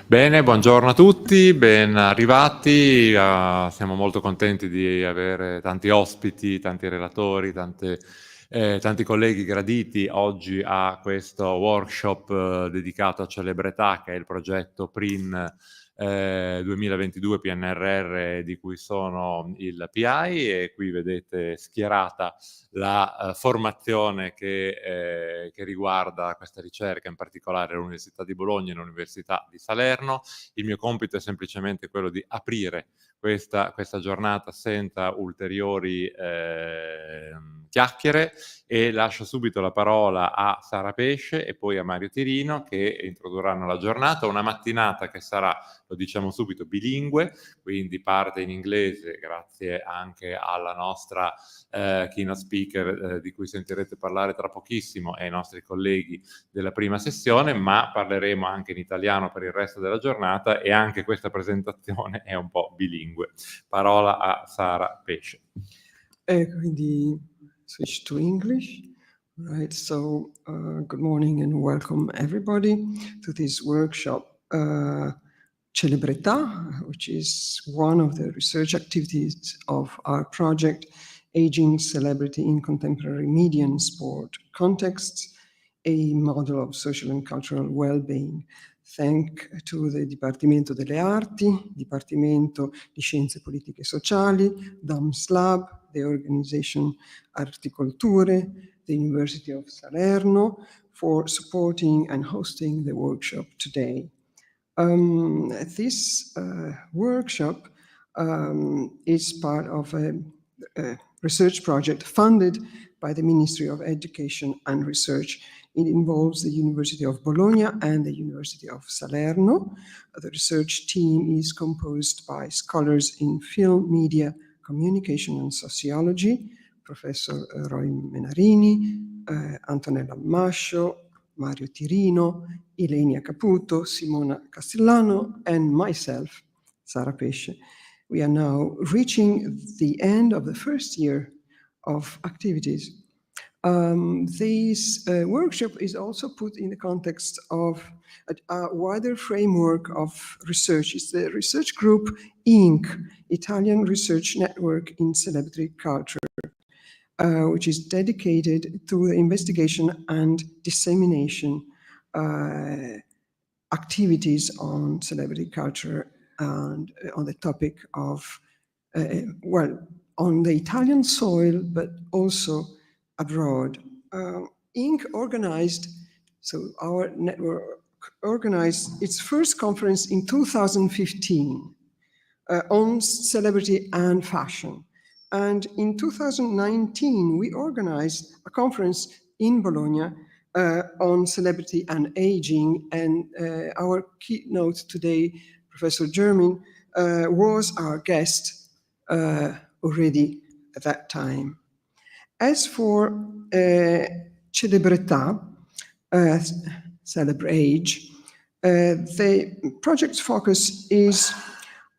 Bene, buongiorno a tutti, ben arrivati. Siamo molto contenti di avere tanti ospiti, tanti relatori, tanti colleghi graditi oggi a questo workshop dedicato a Celebr-AGE, che è il progetto PRIN 2022 PNRR di cui sono il PI, e qui vedete schierata la formazione che riguarda questa ricerca, in particolare l'Università di Bologna e l'Università di Salerno. Il mio compito è semplicemente quello di aprire questa giornata senza ulteriori chiacchiere, e lascio subito la parola a Sara Pesce e poi a Mario Tirino, che introdurranno la giornata. Una mattinata che sarà, lo diciamo subito, bilingue, quindi parte in inglese grazie anche alla nostra keynote speaker di cui sentirete parlare tra pochissimo, e ai nostri colleghi della prima sessione, ma parleremo anche in italiano per il resto della giornata, e anche questa presentazione è un po' bilingue. Parola a Sara Pesce. Quindi switch to English. Right, so good morning and welcome everybody to this workshop, Celebr-AGE, which is one of the research activities of our project, Aging Celebrity in Contemporary Media and Sport Contexts, a model of social and cultural well-being. Thank to the Dipartimento delle Arti, Dipartimento di Scienze Politiche e Sociali, DAMS Lab, the organization Articolture, the University of Salerno, for supporting and hosting the workshop today. This workshop is part of a research project funded by the Ministry of Education and Research. It involves the University of Bologna and the University of Salerno. The research team is composed by scholars in film, media, communication and sociology, Professor Roy Menarini, Antonella Mascio, Mario Tirino, Ilenia Caputo, Simona Castellano, and myself, Sara Pesce. We are now reaching the end of the first year of activities. This workshop is also put in the context of a wider framework of research. It's the research group INC, Italian Research Network in Celebrity Culture, which is dedicated to the investigation and dissemination activities on celebrity culture and on the topic of, on the Italian soil, but also abroad. INC organized, so our network organized its first conference in 2015 on celebrity and fashion. And in 2019, we organized a conference in Bologna on celebrity and aging. And our keynote today, Professor Germin, was our guest already at that time. As for Celebr-AGE, Celebr-AGE, the project's focus is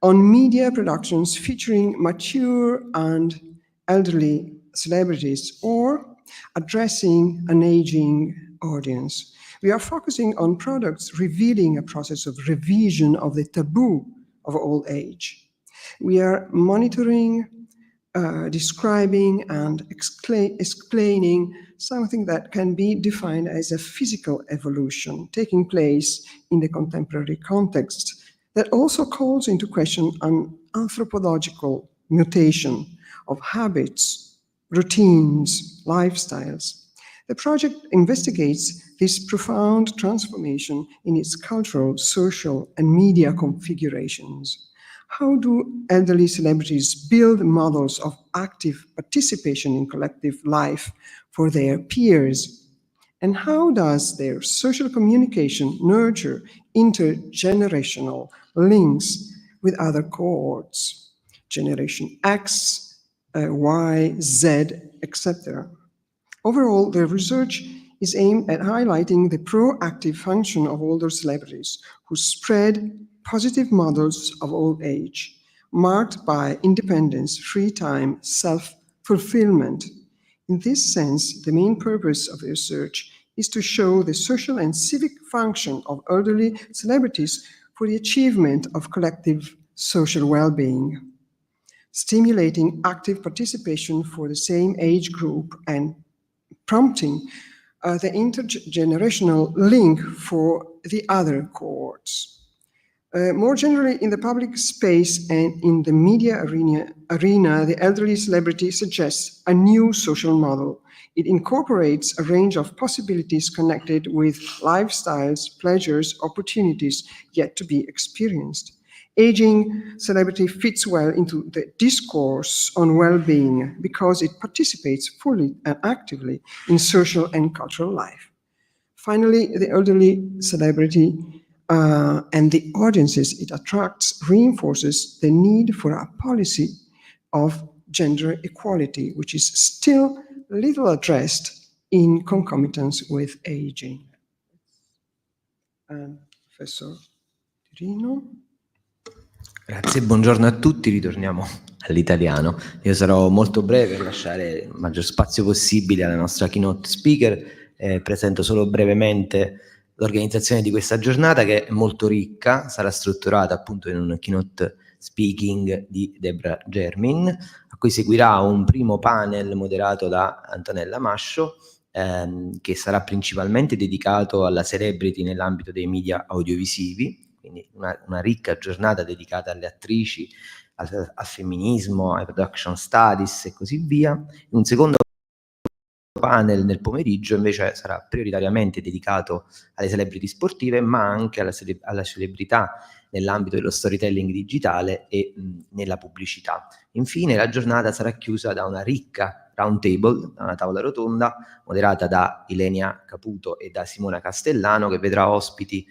on media productions featuring mature and elderly celebrities or addressing an aging audience. We are focusing on products revealing a process of revision of the taboo of old age. We are monitoring, describing and explaining something that can be defined as a physical evolution taking place in the contemporary context that also calls into question an anthropological mutation of habits, routines, lifestyles. The project investigates this profound transformation in its cultural, social, and media configurations. How do elderly celebrities build models of active participation in collective life for their peers? And how does their social communication nurture intergenerational links with other cohorts, Generation X, Y, Z, etc.? Overall, the research is aimed at highlighting the proactive function of older celebrities who spread positive models of old age, marked by independence, free time, self-fulfillment. In this sense, the main purpose of the research is to show the social and civic function of elderly celebrities for the achievement of collective social well-being, stimulating active participation for the same age group and prompting the intergenerational link for the other cohorts. More generally, in the public space and in the media arena, the elderly celebrity suggests a new social model. It incorporates a range of possibilities connected with lifestyles, pleasures, opportunities yet to be experienced. Aging celebrity fits well into the discourse on well-being because it participates fully and actively in social and cultural life. Finally, the elderly celebrity and the audiences it attracts reinforces the need for a policy of gender equality, which is still little addressed in concomitance with aging. Professor Tirino. Grazie, buongiorno a tutti, ritorniamo all'italiano. Io sarò molto breve per lasciare il maggior spazio possibile alla nostra keynote speaker. Presento solo brevemente l'organizzazione di questa giornata, che è molto ricca, sarà strutturata appunto in un keynote speaking di Debra Germin, a cui seguirà un primo panel moderato da Antonella Mascio, che sarà principalmente dedicato alla celebrity nell'ambito dei media audiovisivi, quindi una ricca giornata dedicata alle attrici, al femminismo, ai production studies e così via. Un secondo panel nel pomeriggio invece sarà prioritariamente dedicato alle celebrity sportive, ma anche alla celebrità nell'ambito dello storytelling digitale e nella pubblicità. Infine la giornata sarà chiusa da una ricca round table, una tavola rotonda moderata da Ilenia Caputo e da Simona Castellano, che vedrà ospiti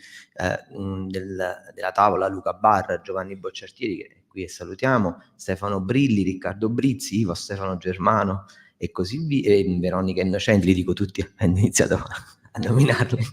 della tavola Luca Barra, Giovanni Bocciartieri, che qui e salutiamo, Stefano Brilli, Riccardo Brizzi, Ivo Stefano Germano e così via, e Veronica Innocenti, li dico tutti avendo iniziato a nominarli,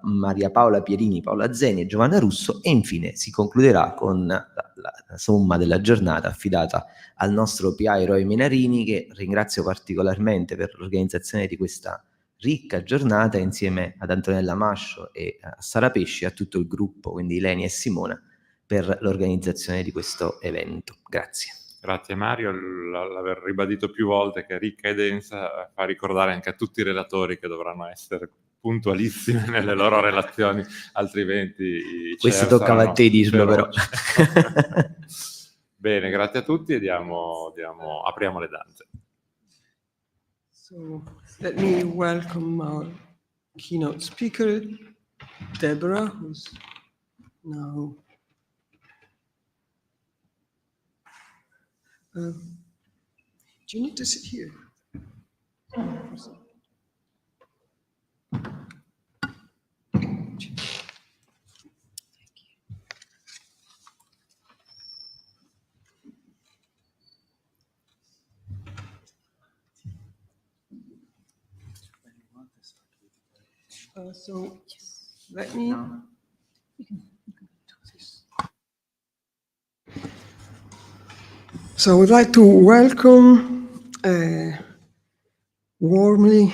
Maria Paola Pierini, Paola Zeni e Giovanna Russo, e infine si concluderà con la somma della giornata affidata al nostro PI Roy Menarini, che ringrazio particolarmente per l'organizzazione di questa ricca giornata, insieme ad Antonella Mascio e a Sara Pesci e a tutto il gruppo, quindi Leni e Simona, per l'organizzazione di questo evento. Grazie. Grazie Mario, l'aver ribadito più volte che è ricca e densa fa ricordare anche a tutti i relatori che dovranno essere puntualissimi nelle loro relazioni, altrimenti questo toccava a te dirlo però. Bene, grazie a tutti e apriamo le danze. So let me welcome our keynote speaker, Deborah, who's now do you need to sit here? So let me. So I would like to welcome warmly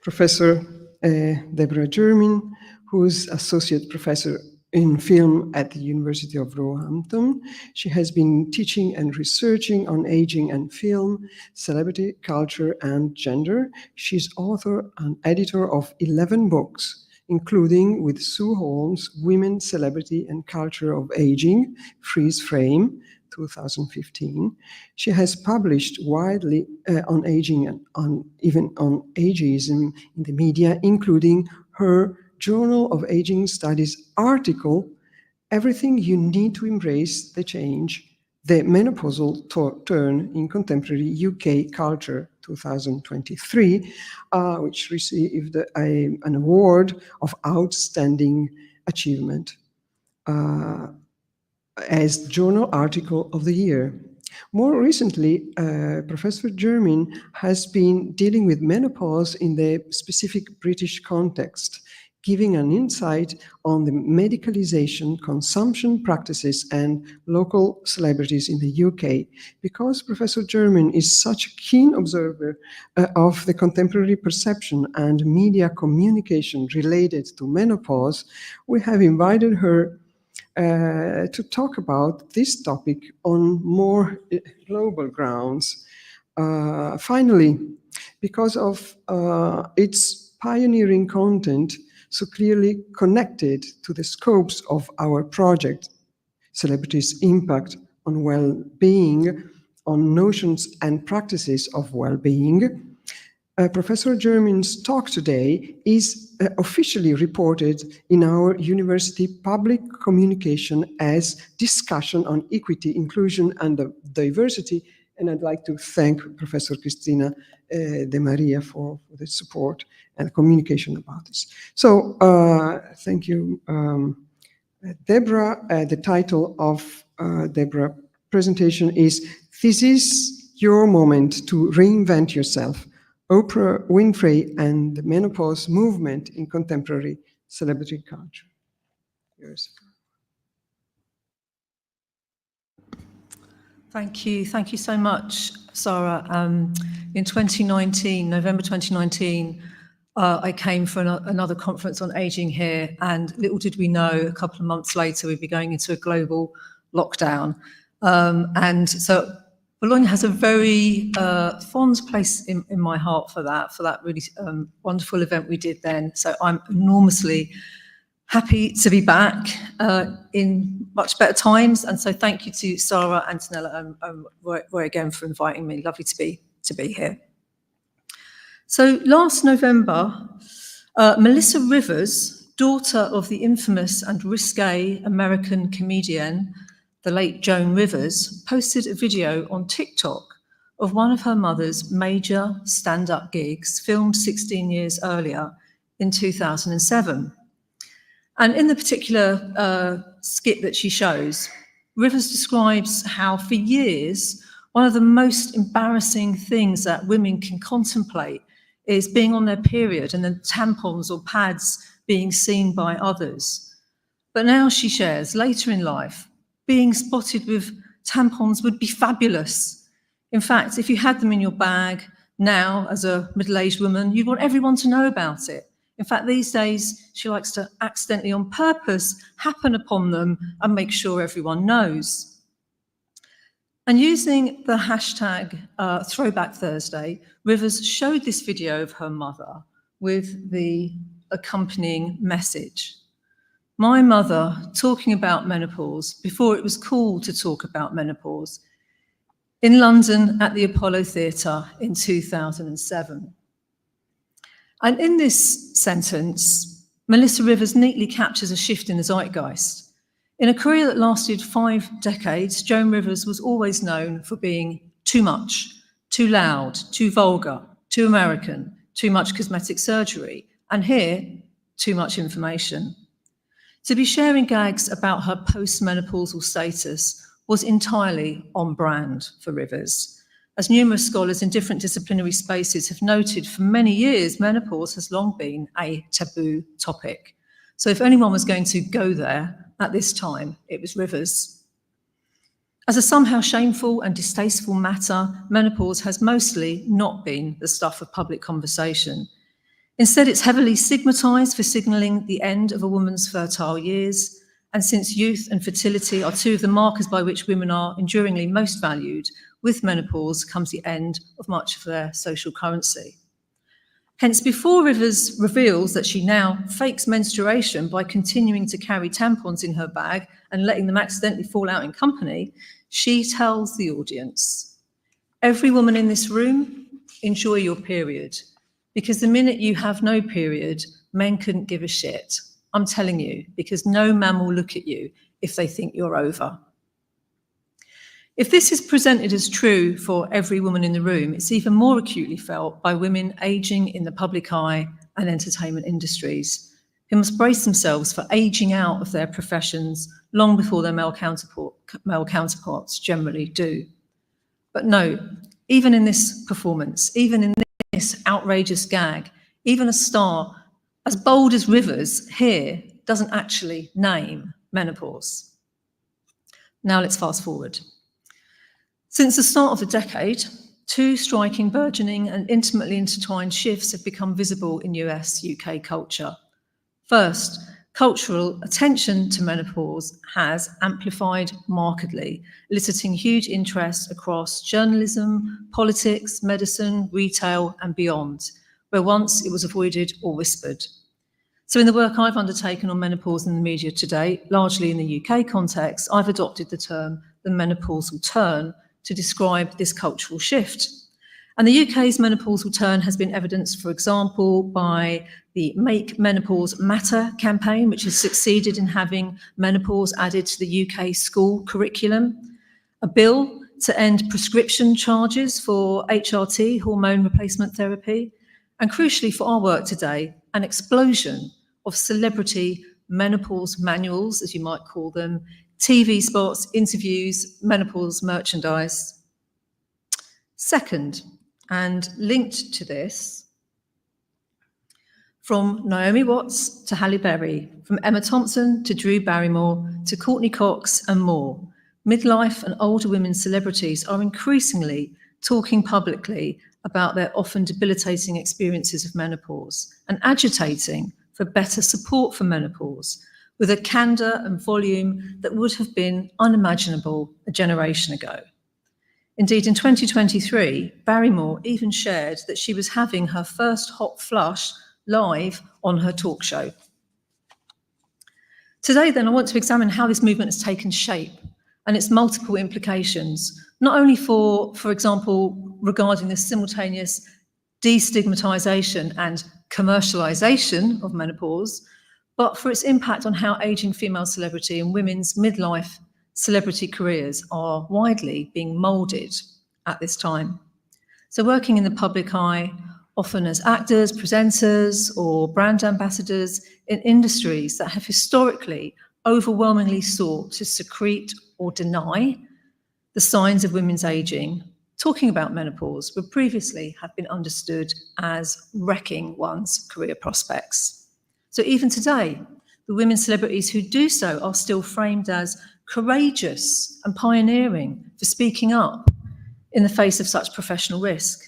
Professor Deborah Germin, who's Associate Professor in Film at the University of Roehampton. She has been teaching and researching on aging and film, celebrity, culture, and gender. She's author and editor of 11 books, including with Sue Holmes, Women, Celebrity, and Culture of Aging, Freeze Frame, 2015. She has published widely on aging and even on ageism in the media, including her Journal of Aging Studies article, Everything You Need to Embrace the Change, the Menopausal Turn in Contemporary UK Culture, 2023, which received an award of outstanding achievement as Journal Article of the Year. More recently, Professor Germin has been dealing with menopause in the specific British context giving an insight on the medicalization, consumption practices, and local celebrities in the UK. Because Professor Germain is such a keen observer of the contemporary perception and media communication related to menopause, we have invited her to talk about this topic on more global grounds. Finally, because of its pioneering content, so clearly connected to the scopes of our project, Celebrities' Impact on Well-Being, on Notions and Practices of Well-Being, Professor Germain's talk today is officially reported in our university public communication as Discussion on Equity, Inclusion and Diversity, and I'd like to thank Professor Cristina De Maria for the support and communication about this. So thank you, Deborah. The title of Deborah's presentation is "This is Your Moment to Reinvent Yourself, Oprah Winfrey and the Menopause Movement in Contemporary Celebrity Culture." Yours. Thank you so much, Sarah. In 2019, November 2019, I came for another conference on aging here, and little did we know, a couple of months later, we'd be going into a global lockdown. And so Bologna has a very fond place in my heart for that really wonderful event we did then. So I'm enormously happy to be back in much better times. And so thank you to Sarah, Antonella, and Roy again for inviting me. Lovely to be here. So last November, Melissa Rivers, daughter of the infamous and risque American comedian, the late Joan Rivers, posted a video on TikTok of one of her mother's major stand-up gigs filmed 16 years earlier in 2007. And in the particular skit that she shows, Rivers describes how for years, one of the most embarrassing things that women can contemplate is being on their period and then tampons or pads being seen by others. But now she shares, later in life, being spotted with tampons would be fabulous. In fact, if you had them in your bag now as a middle-aged woman, you'd want everyone to know about it. In fact, these days, she likes to accidentally on purpose happen upon them and make sure everyone knows. And using the hashtag Throwback Thursday, Rivers showed this video of her mother with the accompanying message. My mother talking about menopause before it was cool to talk about menopause in London at the Apollo Theatre in 2007. And in this sentence, Melissa Rivers neatly captures a shift in the zeitgeist. In a career that lasted 5 decades, Joan Rivers was always known for being too much, too loud, too vulgar, too American, too much cosmetic surgery, and here, too much information. To be sharing gags about her post-menopausal status was entirely on brand for Rivers. As numerous scholars in different disciplinary spaces have noted, for many years, menopause has long been a taboo topic. So if anyone was going to go there at this time, it was Rivers. As a somehow shameful and distasteful matter, menopause has mostly not been the stuff of public conversation. Instead, it's heavily stigmatized for signaling the end of a woman's fertile years. And since youth and fertility are two of the markers by which women are enduringly most valued, with menopause comes the end of much of their social currency. Hence, before Rivers reveals that she now fakes menstruation by continuing to carry tampons in her bag and letting them accidentally fall out in company, she tells the audience, every woman in this room, enjoy your period. Because the minute you have no period, men couldn't give a shit. I'm telling you, because no man will look at you if they think you're over. If this is presented as true for every woman in the room, it's even more acutely felt by women aging in the public eye and entertainment industries, who must brace themselves for aging out of their professions long before their male counterparts generally do. But no, even in this performance, even in this outrageous gag, even a star as bold as Rivers here doesn't actually name menopause. Now let's fast forward. Since the start of the decade, two striking, burgeoning and intimately intertwined shifts have become visible in US-UK culture. First, cultural attention to menopause has amplified markedly, eliciting huge interest across journalism, politics, medicine, retail and beyond, where once it was avoided or whispered. So in the work I've undertaken on menopause in the media today, largely in the UK context, I've adopted the term the menopausal turn to describe this cultural shift. And the UK's menopausal turn has been evidenced, for example, by the Make Menopause Matter campaign, which has succeeded in having menopause added to the UK school curriculum, a bill to end prescription charges for HRT, hormone replacement therapy, and crucially for our work today, an explosion of celebrity menopause manuals, as you might call them, TV spots, interviews, menopause merchandise. Second, and linked to this, from Naomi Watts to Halle Berry, from Emma Thompson to Drew Barrymore to Courtney Cox and more, midlife and older women celebrities are increasingly talking publicly about their often debilitating experiences of menopause and agitating for better support for menopause, with a candour and volume that would have been unimaginable a generation ago. Indeed, in 2023, Barrymore even shared that she was having her first hot flush live on her talk show. Today, then, I want to examine how this movement has taken shape and its multiple implications, not only for example, regarding the simultaneous destigmatisation and commercialisation of menopause, but for its impact on how ageing female celebrity and women's midlife celebrity careers are widely being moulded at this time. So working in the public eye, often as actors, presenters, or brand ambassadors in industries that have historically overwhelmingly sought to secrete or deny the signs of women's ageing, talking about menopause would previously have been understood as wrecking one's career prospects. So even today, the women celebrities who do so are still framed as courageous and pioneering for speaking up in the face of such professional risk.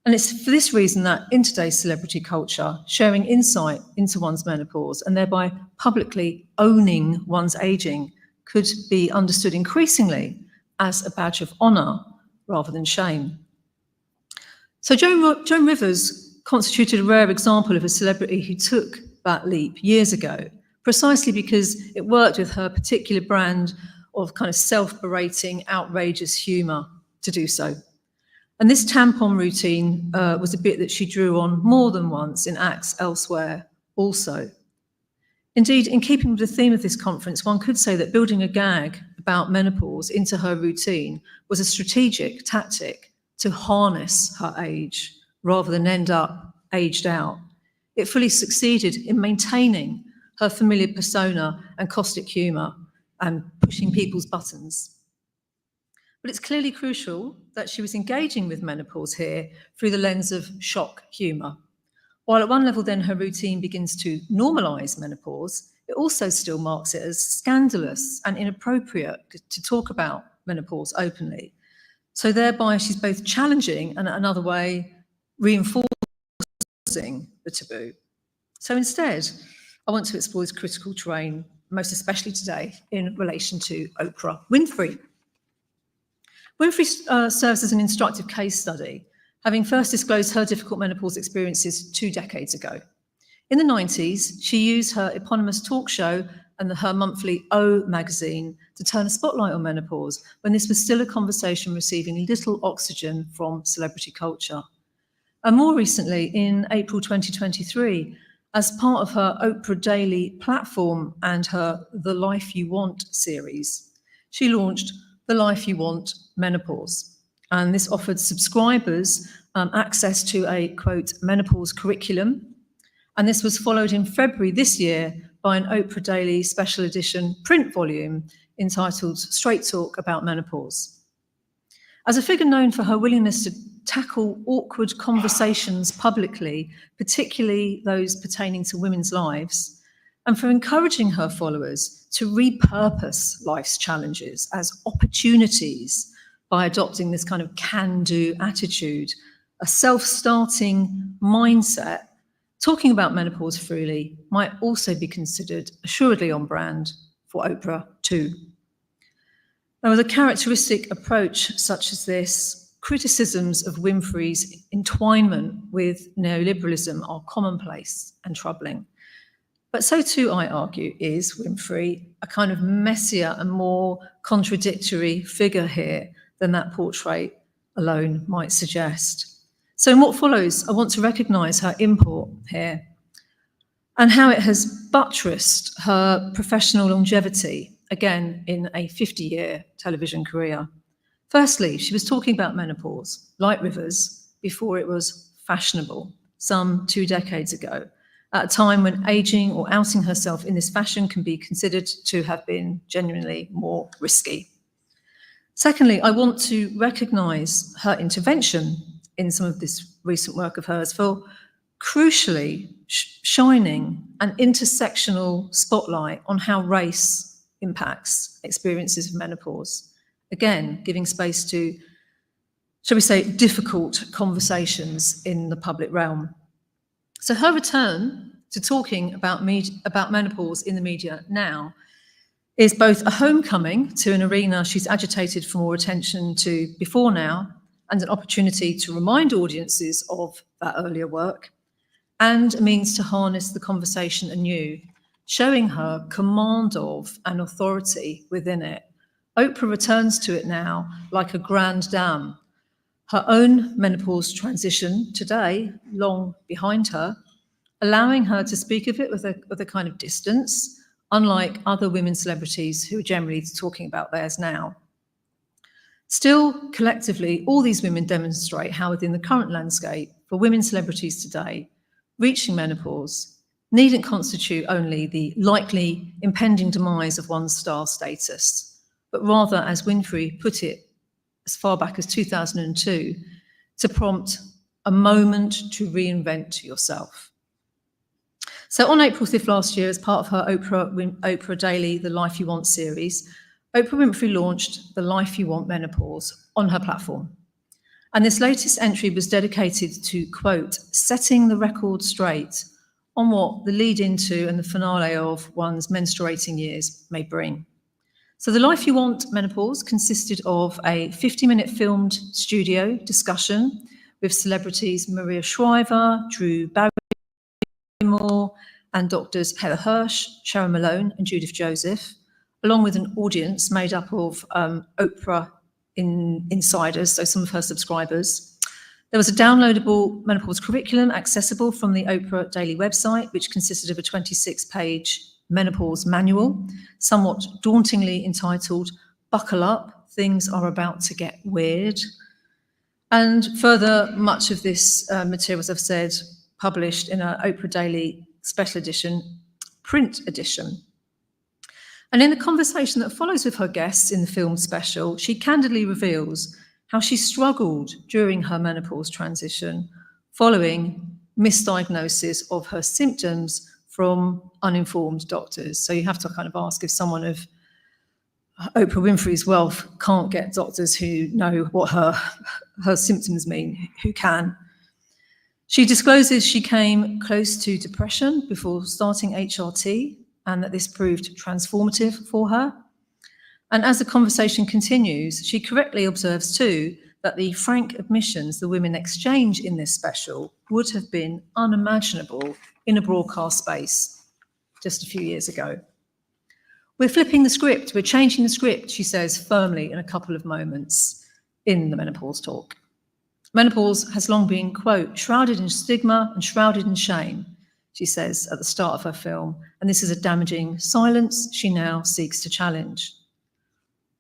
And it's for this reason that in today's celebrity culture, sharing insight into one's menopause and thereby publicly owning one's ageing could be understood increasingly as a badge of honour rather than shame. So Joan Rivers constituted a rare example of a celebrity who took that leap years ago, precisely because it worked with her particular brand of kind of self-berating, outrageous humour to do so. And this tampon routine was a bit that she drew on more than once in acts elsewhere also. Indeed, in keeping with the theme of this conference, one could say that building a gag about menopause into her routine was a strategic tactic to harness her age rather than end up aged out. It fully succeeded in maintaining her familiar persona and caustic humour and pushing people's buttons. But it's clearly crucial that she was engaging with menopause here through the lens of shock humour. While at one level then her routine begins to normalise menopause, it also still marks it as scandalous and inappropriate to talk about menopause openly. So thereby she's both challenging and another way reinforcing the taboo. So instead, I want to explore this critical terrain, most especially today, in relation to Oprah Winfrey. Winfrey serves as an instructive case study, having first disclosed her difficult menopause experiences 2 decades ago. In the 90s, she used her eponymous talk show and her monthly O magazine to turn a spotlight on menopause, when this was still a conversation receiving little oxygen from celebrity culture. And more recently, in April 2023, as part of her Oprah Daily platform and her The Life You Want series, she launched The Life You Want Menopause. And this offered subscribers access to a, quote, menopause curriculum. And this was followed in February this year by an Oprah Daily special edition print volume entitled Straight Talk About Menopause. As a figure known for her willingness to tackle awkward conversations publicly, particularly those pertaining to women's lives, and for encouraging her followers to repurpose life's challenges as opportunities by adopting this kind of can-do attitude, a self-starting mindset. Talking about menopause freely might also be considered assuredly on brand for Oprah too. Now, with a characteristic approach such as this, criticisms of Winfrey's entwinement with neoliberalism are commonplace and troubling. But so too, I argue, is Winfrey, a kind of messier and more contradictory figure here than that portrait alone might suggest. So in what follows, I want to recognise her import here and how it has buttressed her professional longevity, again, in a 50-year television career. Firstly, she was talking about menopause, like Rivers, before it was fashionable, some 2 decades ago, at a time when ageing or outing herself in this fashion can be considered to have been genuinely more risky. Secondly, I want to recognise her intervention in some of this recent work of hers for crucially shining an intersectional spotlight on how race impacts experiences of menopause. Again, giving space to, shall we say, difficult conversations in the public realm. So her return to talking about menopause in the media now is both a homecoming to an arena she's agitated for more attention to before now, and an opportunity to remind audiences of that earlier work, and a means to harness the conversation anew, showing her command of and authority within it. Oprah returns to it now like a grand dame. Her own menopause transition today, long behind her, allowing her to speak of it with a kind of distance, unlike other women celebrities who are generally talking about theirs now. Still, collectively, all these women demonstrate how within the current landscape for women celebrities today, reaching menopause needn't constitute only the likely impending demise of one's star status, but rather, as Winfrey put it as far back as 2002, to prompt a moment to reinvent yourself. So on April 5th last year, as part of her Oprah Daily, The Life You Want series, Oprah Winfrey launched The Life You Want Menopause on her platform. And this latest entry was dedicated to, quote, setting the record straight on what the lead into and the finale of one's menstruating years may bring. So The Life You Want Menopause consisted of a 50-minute filmed studio discussion with celebrities Maria Shriver, Drew Barrymore, and doctors Heather Hirsch, Sharon Malone, and Judith Joseph, along with an audience made up of Oprah insiders, so some of her subscribers. There was a downloadable menopause curriculum accessible from the Oprah Daily website, which consisted of a 26-page menopause manual, somewhat dauntingly entitled, Buckle Up, Things Are About to Get Weird. And further, much of this material, as I've said, published in an Oprah Daily special edition, print edition. And in the conversation that follows with her guests in the film special, she candidly reveals how she struggled during her menopause transition following misdiagnosis of her symptoms from uninformed doctors. So you have to kind of ask if someone of Oprah Winfrey's wealth can't get doctors who know what her symptoms mean, who can. She discloses she came close to depression before starting HRT, and that this proved transformative for her. And as the conversation continues, she correctly observes too that the frank admissions the women exchange in this special would have been unimaginable in a broadcast space just a few years ago. We're flipping the script, we're changing the script, she says firmly in a couple of moments in the menopause talk. Menopause has long been, quote, shrouded in stigma and shrouded in shame, she says at the start of her film, and this is a damaging silence she now seeks to challenge.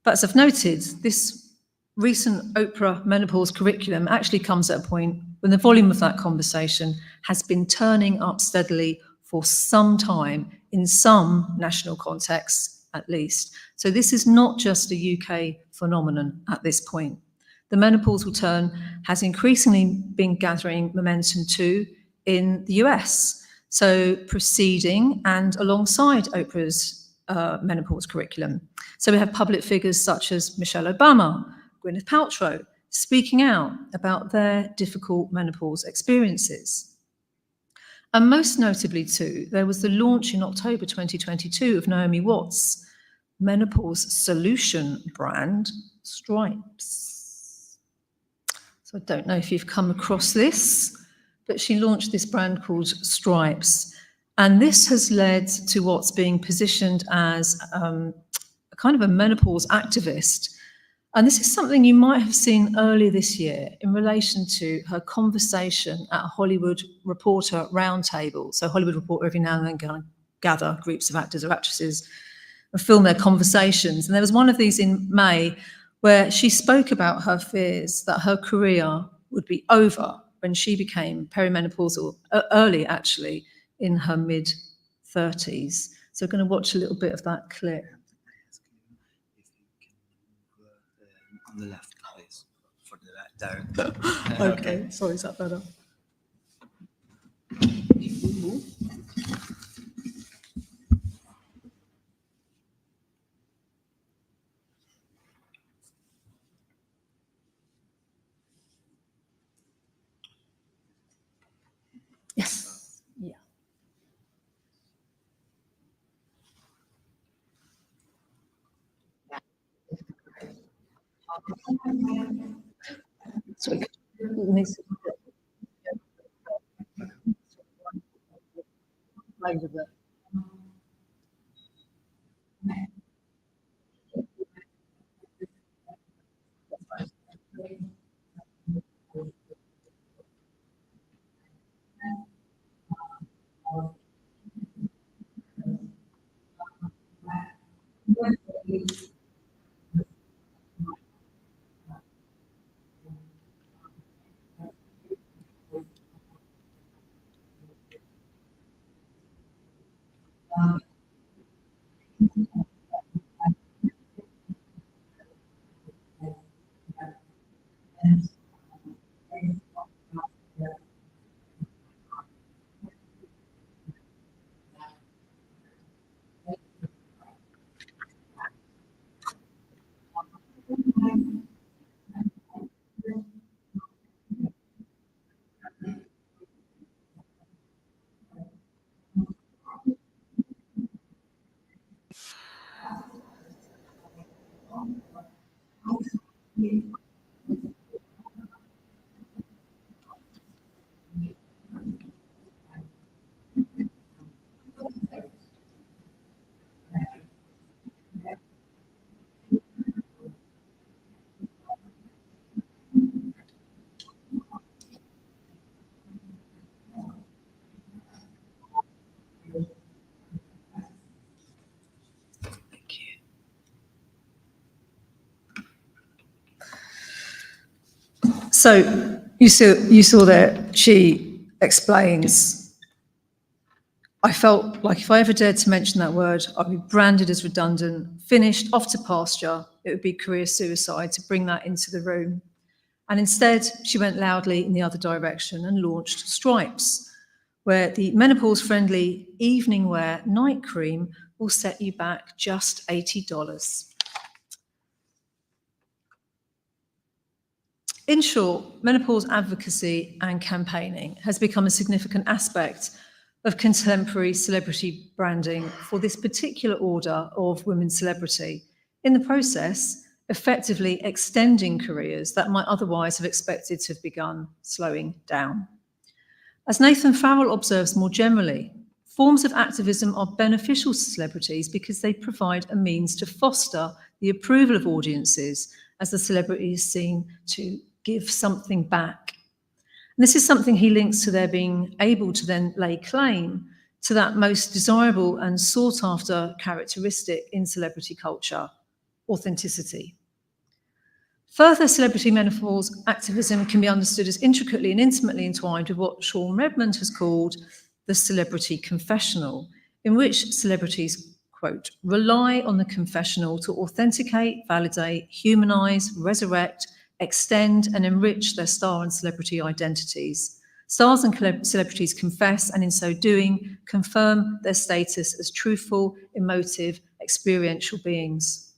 But as I've noted, this recent Oprah menopause curriculum actually comes at a point when the volume of that conversation has been turning up steadily for some time, in some national contexts at least. So this is not just a UK phenomenon at this point. the menopausal turn has increasingly been gathering momentum too in the US. So preceding and alongside Oprah's menopause curriculum. So we have public figures such as Michelle Obama, Gwyneth Paltrow, speaking out about their difficult menopause experiences. And most notably too, there was the launch in October 2022 of Naomi Watts' menopause solution brand, Stripes. So I don't know if you've come across this, but she launched this brand called Stripes. And this has led to Watts being positioned as a kind of a menopause activist. And this is something you might have seen earlier this year in relation to her conversation at a Hollywood Reporter roundtable. So Hollywood Reporter every now and then kind of gather groups of actors or actresses and film their conversations. And there was one of these in May where she spoke about her fears that her career would be over when she became perimenopausal, early actually, in her mid-30s. So we're going to watch a little bit of that clip. On the left, please, for the direct. Okay, sorry, is that better? Yes. Yeah. So it needs to So you saw that she explains, I felt like if I ever dared to mention that word, I'd be branded as redundant, finished, off to pasture. It would be career suicide to bring that into the room. And instead, she went loudly in the other direction and launched Stripes, where the menopause-friendly evening wear night cream will set you back just $80. In short, menopause advocacy and campaigning has become a significant aspect of contemporary celebrity branding for this particular order of women's celebrity, in the process, effectively extending careers that might otherwise have expected to have begun slowing down. As Nathan Farrell observes more generally, forms of activism are beneficial to celebrities because they provide a means to foster the approval of audiences as the celebrity is seen to give something back. And this is something he links to their being able to then lay claim to that most desirable and sought after characteristic in celebrity culture, authenticity. Further, celebrity menopause activism can be understood as intricately and intimately entwined with what Sean Redmond has called the celebrity confessional, in which celebrities, quote, rely on the confessional to authenticate, validate, humanize, resurrect, extend and enrich their star and celebrity identities. Stars and celebrities confess, and in so doing, confirm their status as truthful, emotive, experiential beings.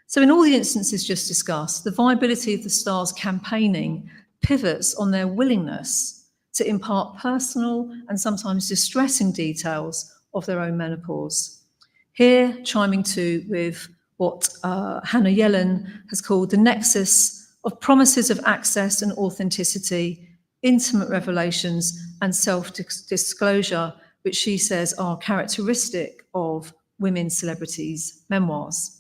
So in all the instances just discussed, the viability of the stars campaigning pivots on their willingness to impart personal and sometimes distressing details of their own menopause. Here, chiming to with what Hannah Yellen has called the nexus of promises of access and authenticity, intimate revelations and self-disclosure, which she says are characteristic of women celebrities' memoirs.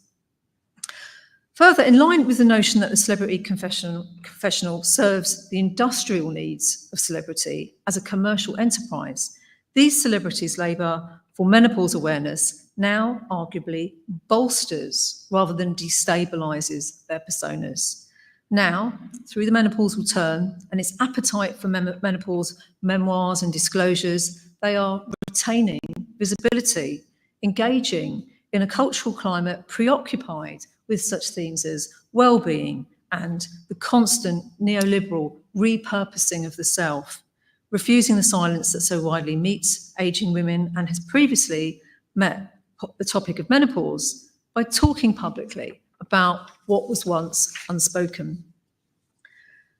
Further, in line with the notion that the celebrity confessional serves the industrial needs of celebrity as a commercial enterprise, these celebrities labour for menopause awareness now arguably bolsters rather than destabilises their personas. Now, through the menopausal turn and its appetite for menopause memoirs and disclosures, they are retaining visibility, engaging in a cultural climate preoccupied with such themes as well-being and the constant neoliberal repurposing of the self, refusing the silence that so widely meets ageing women and has previously met the topic of menopause by talking publicly about what was once unspoken.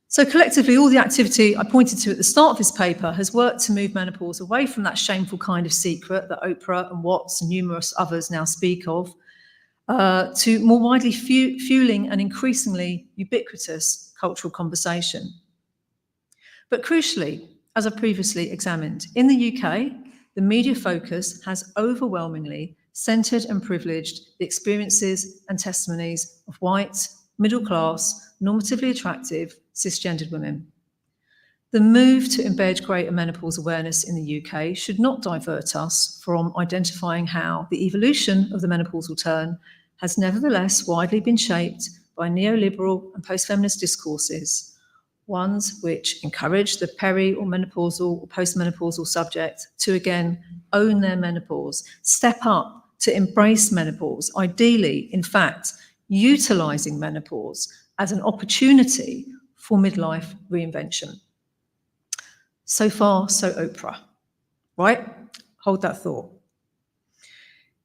So collectively, all the activity I pointed to at the start of this paper has worked to move menopause away from that shameful kind of secret that Oprah and Watts and numerous others now speak of, to more widely fueling an increasingly ubiquitous cultural conversation. But crucially, as I previously examined, in the UK, the media focus has overwhelmingly centred and privileged the experiences and testimonies of white, middle-class, normatively attractive, cisgendered women. The move to embed greater menopause awareness in the UK should not divert us from identifying how the evolution of the menopausal turn has nevertheless widely been shaped by neoliberal and post-feminist discourses, ones which encourage the peri or menopausal or postmenopausal subject to again own their menopause, step up to embrace menopause, ideally, in fact, utilising menopause as an opportunity for midlife reinvention. So far, so Oprah, right? Hold that thought.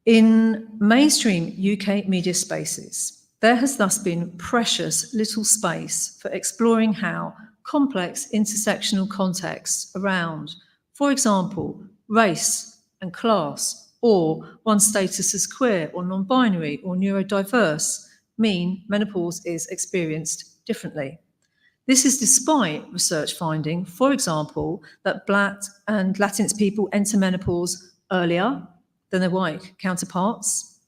In mainstream UK media spaces, there has thus been precious little space for exploring how complex intersectional contexts around, for example, race and class, or one's status as queer or non-binary or neurodiverse, mean menopause is experienced differently. This is despite research finding, for example, that Black and Latinx people enter menopause earlier than their white counterparts.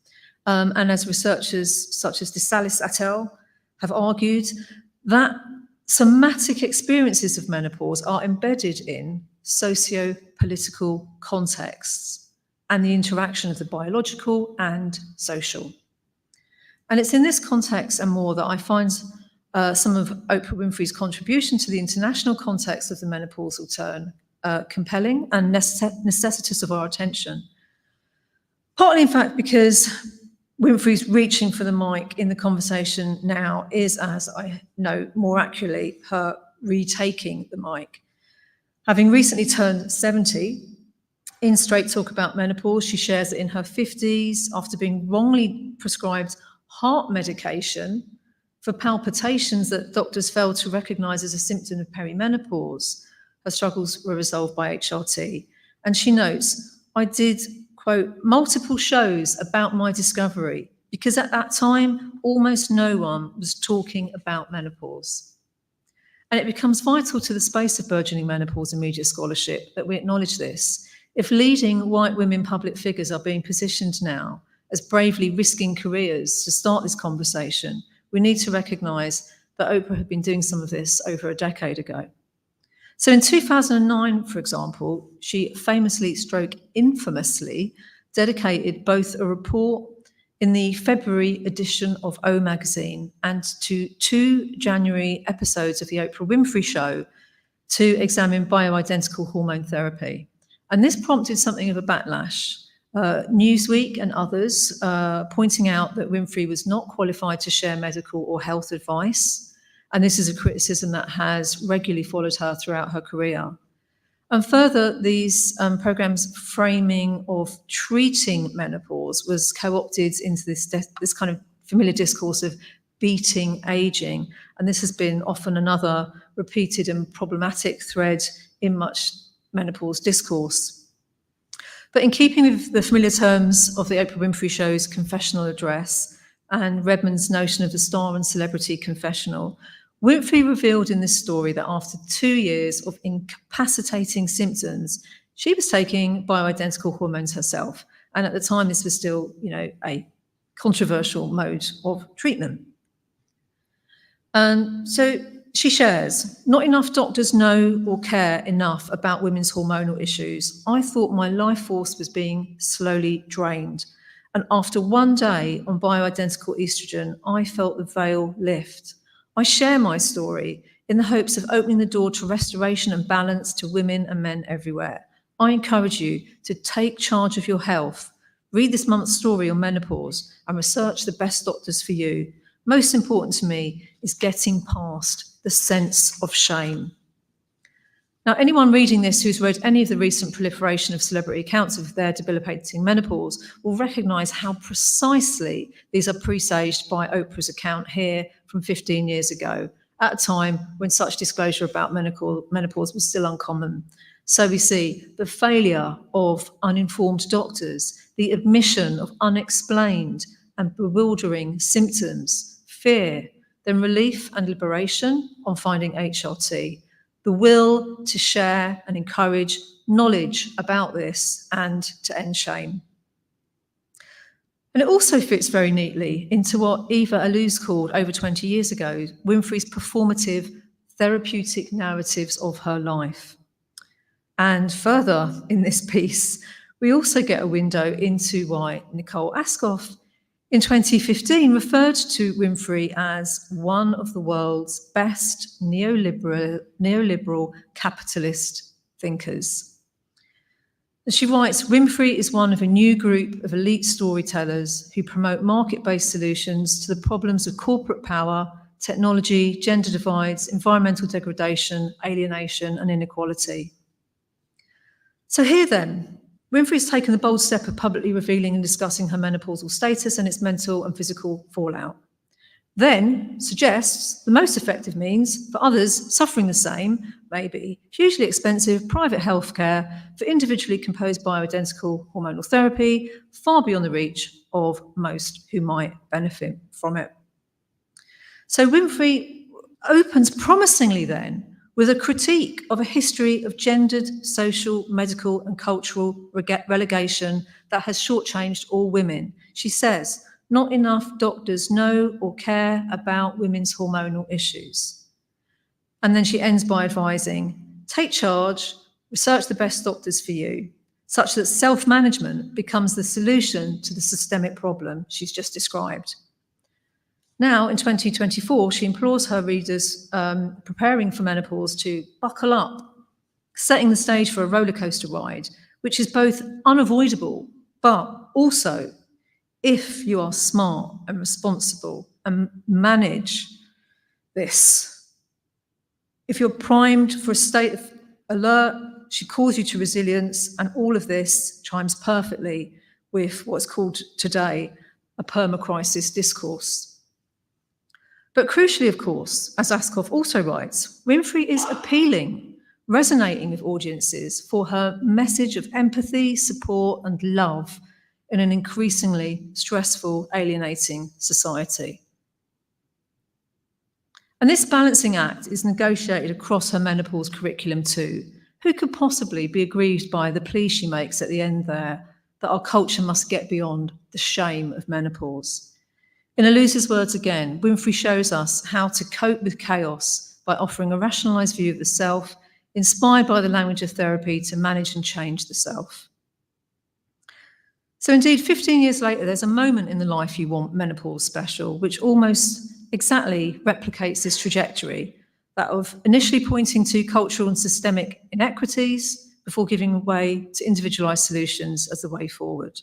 And as researchers such as DeSalis et al. Have argued, that somatic experiences of menopause are embedded in socio-political contexts and the interaction of the biological and social. And it's in this context and more that I find some of Oprah Winfrey's contribution to the international context of the menopausal turn compelling and necessitous of our attention. Partly, in fact, because Winfrey's reaching for the mic in the conversation now is, as I know more accurately, her retaking the mic. Having recently turned 70, in Straight Talk About Menopause, she shares that in her 50s, after being wrongly prescribed heart medication for palpitations that doctors failed to recognise as a symptom of perimenopause, her struggles were resolved by HRT. And she notes, I did, quote, multiple shows about my discovery because at that time, almost no one was talking about menopause. And it becomes vital to the space of burgeoning menopause and media scholarship that we acknowledge this. If leading white women public figures are being positioned now as bravely risking careers to start this conversation, we need to recognise that Oprah had been doing some of this over a decade ago. So in 2009, for example, she famously, stroke infamously, dedicated both a report in the February edition of O magazine and to 2 January episodes of the Oprah Winfrey Show to examine bioidentical hormone therapy. And this prompted something of a backlash. Newsweek and others pointing out that Winfrey was not qualified to share medical or health advice, And this is a criticism that has regularly followed her throughout her career. And further, these programs' framing of treating menopause was co-opted into this kind of familiar discourse of beating aging. And this has been often another repeated and problematic thread in much menopause discourse. But in keeping with the familiar terms of the Oprah Winfrey Show's confessional address and Redmond's notion of the star and celebrity confessional, Winfrey revealed in this story that after 2 years of incapacitating symptoms, she was taking bioidentical hormones herself. And at the time, this was still, a controversial mode of treatment. And so she shares, not enough doctors know or care enough about women's hormonal issues. I thought my life force was being slowly drained. And after 1 day on bioidentical estrogen, I felt the veil lift. I share my story in the hopes of opening the door to restoration and balance to women and men everywhere. I encourage you to take charge of your health, read this month's story on menopause, and research the best doctors for you. Most important to me is getting past the sense of shame. Now, anyone reading this who's read any of the recent proliferation of celebrity accounts of their debilitating menopause will recognise how precisely these are presaged by Oprah's account here from 15 years ago, at a time when such disclosure about menopause was still uncommon. So we see the failure of uninformed doctors, the admission of unexplained and bewildering symptoms, fear, then relief and liberation on finding HRT, the will to share and encourage knowledge about this and to end shame. And it also fits very neatly into what Eva Illouz called over 20 years ago, Winfrey's performative therapeutic narratives of her life. And further in this piece, we also get a window into why Nicole Ascoff in 2015 referred to Winfrey as one of the world's best neoliberal capitalist thinkers. She writes, Winfrey is one of a new group of elite storytellers who promote market-based solutions to the problems of corporate power, technology, gender divides, environmental degradation, alienation, and inequality. So here then, Winfrey's taken the bold step of publicly revealing and discussing her menopausal status and its mental and physical fallout. Then suggests the most effective means for others suffering the same, maybe hugely expensive private healthcare for individually composed bioidentical hormonal therapy, far beyond the reach of most who might benefit from it. So Winfrey opens promisingly then with a critique of a history of gendered, social, medical, and cultural relegation that has shortchanged all women. She says, not enough doctors know or care about women's hormonal issues. And then she ends by advising, take charge, research the best doctors for you, such that self-management becomes the solution to the systemic problem she's just described. Now, in 2024, she implores her readers preparing for menopause to buckle up, setting the stage for a roller coaster ride, which is both unavoidable, but also, if you are smart and responsible and manage this, if you're primed for a state of alert, she calls you to resilience, and all of this chimes perfectly with what's called today a perma-crisis discourse. But crucially, of course, as Ascoff also writes, Winfrey is appealing, resonating with audiences for her message of empathy, support, and love in an increasingly stressful, alienating society. And this balancing act is negotiated across her menopause curriculum too. Who could possibly be aggrieved by the plea she makes at the end there that our culture must get beyond the shame of menopause? In Illouz's words again, Winfrey shows us how to cope with chaos by offering a rationalised view of the self, inspired by the language of therapy to manage and change the self. So indeed, 15 years later, there's a moment in the Life You Want menopause special, which almost exactly replicates this trajectory, that of initially pointing to cultural and systemic inequities before giving way to individualised solutions as the way forward.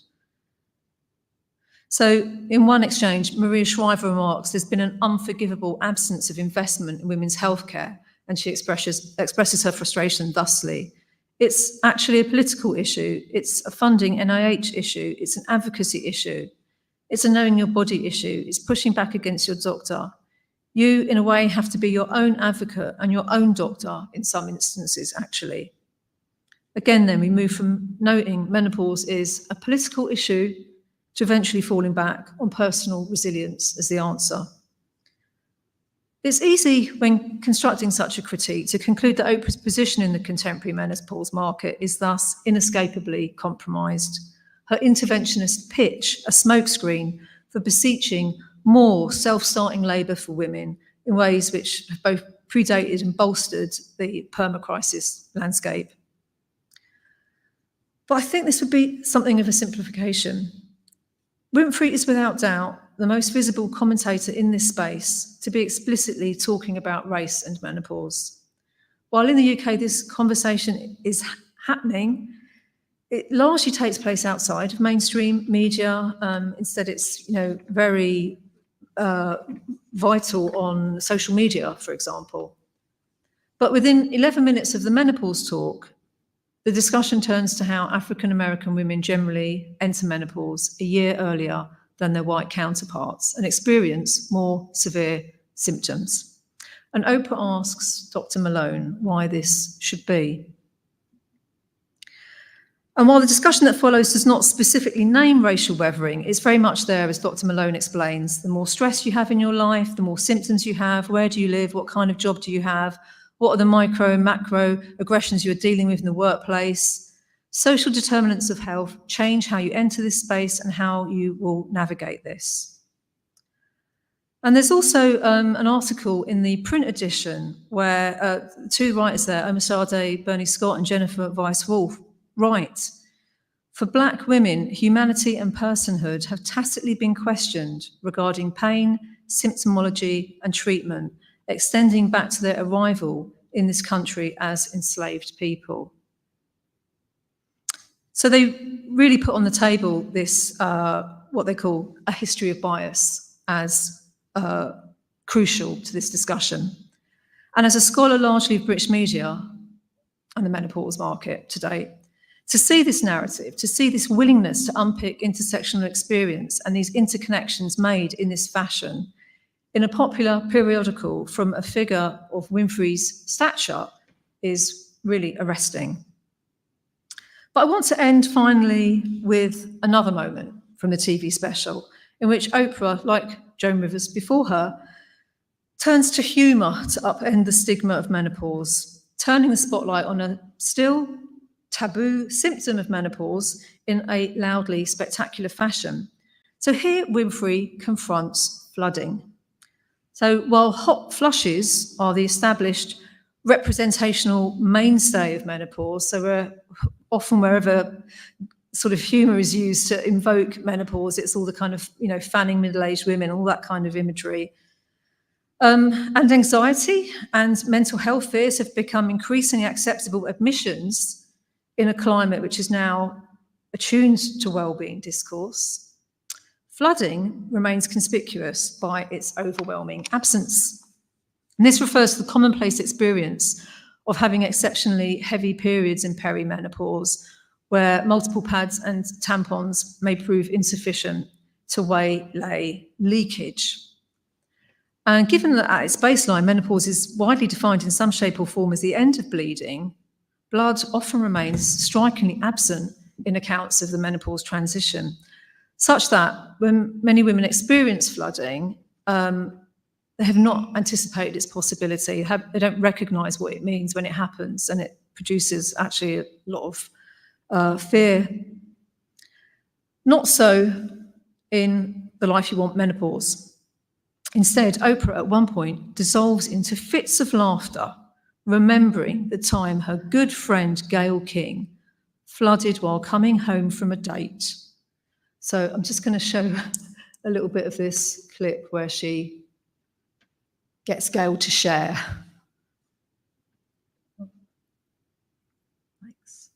So in one exchange, Maria Shriver remarks, there's been an unforgivable absence of investment in women's healthcare, and she expresses her frustration thusly. It's actually a political issue. It's a funding NIH issue. It's an advocacy issue. It's a knowing your body issue. It's pushing back against your doctor. You, in a way, have to be your own advocate and your own doctor in some instances, actually. Again, then, we move from noting menopause is a political issue to eventually falling back on personal resilience as the answer. It's easy when constructing such a critique to conclude that Oprah's position in the contemporary menopause market is thus inescapably compromised. Her interventionist pitch, a smokescreen for beseeching more self-starting labour for women in ways which have both predated and bolstered the perma-crisis landscape. But I think this would be something of a simplification. Winfrey is without doubt the most visible commentator in this space to be explicitly talking about race and menopause. While in the UK this conversation is happening, it largely takes place outside of mainstream media. Instead, it's very vital on social media, for example. But within 11 minutes of the menopause talk, the discussion turns to how African-American women generally enter menopause a year earlier than their white counterparts and experience more severe symptoms. And Oprah asks Dr. Malone why this should be. And while the discussion that follows does not specifically name racial weathering, it's very much there, as Dr. Malone explains. The more stress you have in your life, the more symptoms you have, where do you live, what kind of job do you have, what are the micro and macro aggressions you're dealing with in the workplace. Social determinants of health change how you enter this space and how you will navigate this. And there's also an article in the print edition where two writers there, Omar Sade, Bernie Scott, and Jennifer Weiss-Wolf, write, for Black women, humanity and personhood have tacitly been questioned regarding pain, symptomology, and treatment, extending back to their arrival in this country as enslaved people. So they really put on the table this, what they call a history of bias, as crucial to this discussion. And as a scholar largely of British media and the menopause market today, to see this narrative, to see this willingness to unpick intersectional experience and these interconnections made in this fashion in a popular periodical from a figure of Winfrey's stature is really arresting. But I want to end finally with another moment from the TV special in which Oprah, like Joan Rivers before her, turns to humour to upend the stigma of menopause, turning the spotlight on a still taboo symptom of menopause in a loudly spectacular fashion. So here Winfrey confronts flooding. So while hot flushes are the established representational mainstay of menopause, so we're often wherever sort of humour is used to invoke menopause, it's all the kind of, fanning middle-aged women, all that kind of imagery. And anxiety and mental health fears have become increasingly acceptable admissions in a climate which is now attuned to well-being discourse. Flooding remains conspicuous by its overwhelming absence. And this refers to the commonplace experience of having exceptionally heavy periods in perimenopause, where multiple pads and tampons may prove insufficient to waylay leakage. And given that at its baseline, menopause is widely defined in some shape or form as the end of bleeding, blood often remains strikingly absent in accounts of the menopause transition, such that when many women experience flooding, they have not anticipated its possibility. They don't recognise what it means when it happens, and it produces actually a lot of fear. Not so in The Life You Want menopause. Instead, Oprah at one point dissolves into fits of laughter, remembering the time her good friend Gayle King flooded while coming home from a date. So I'm just going to show a little bit of this clip where she gets Gayle to share. Thanks.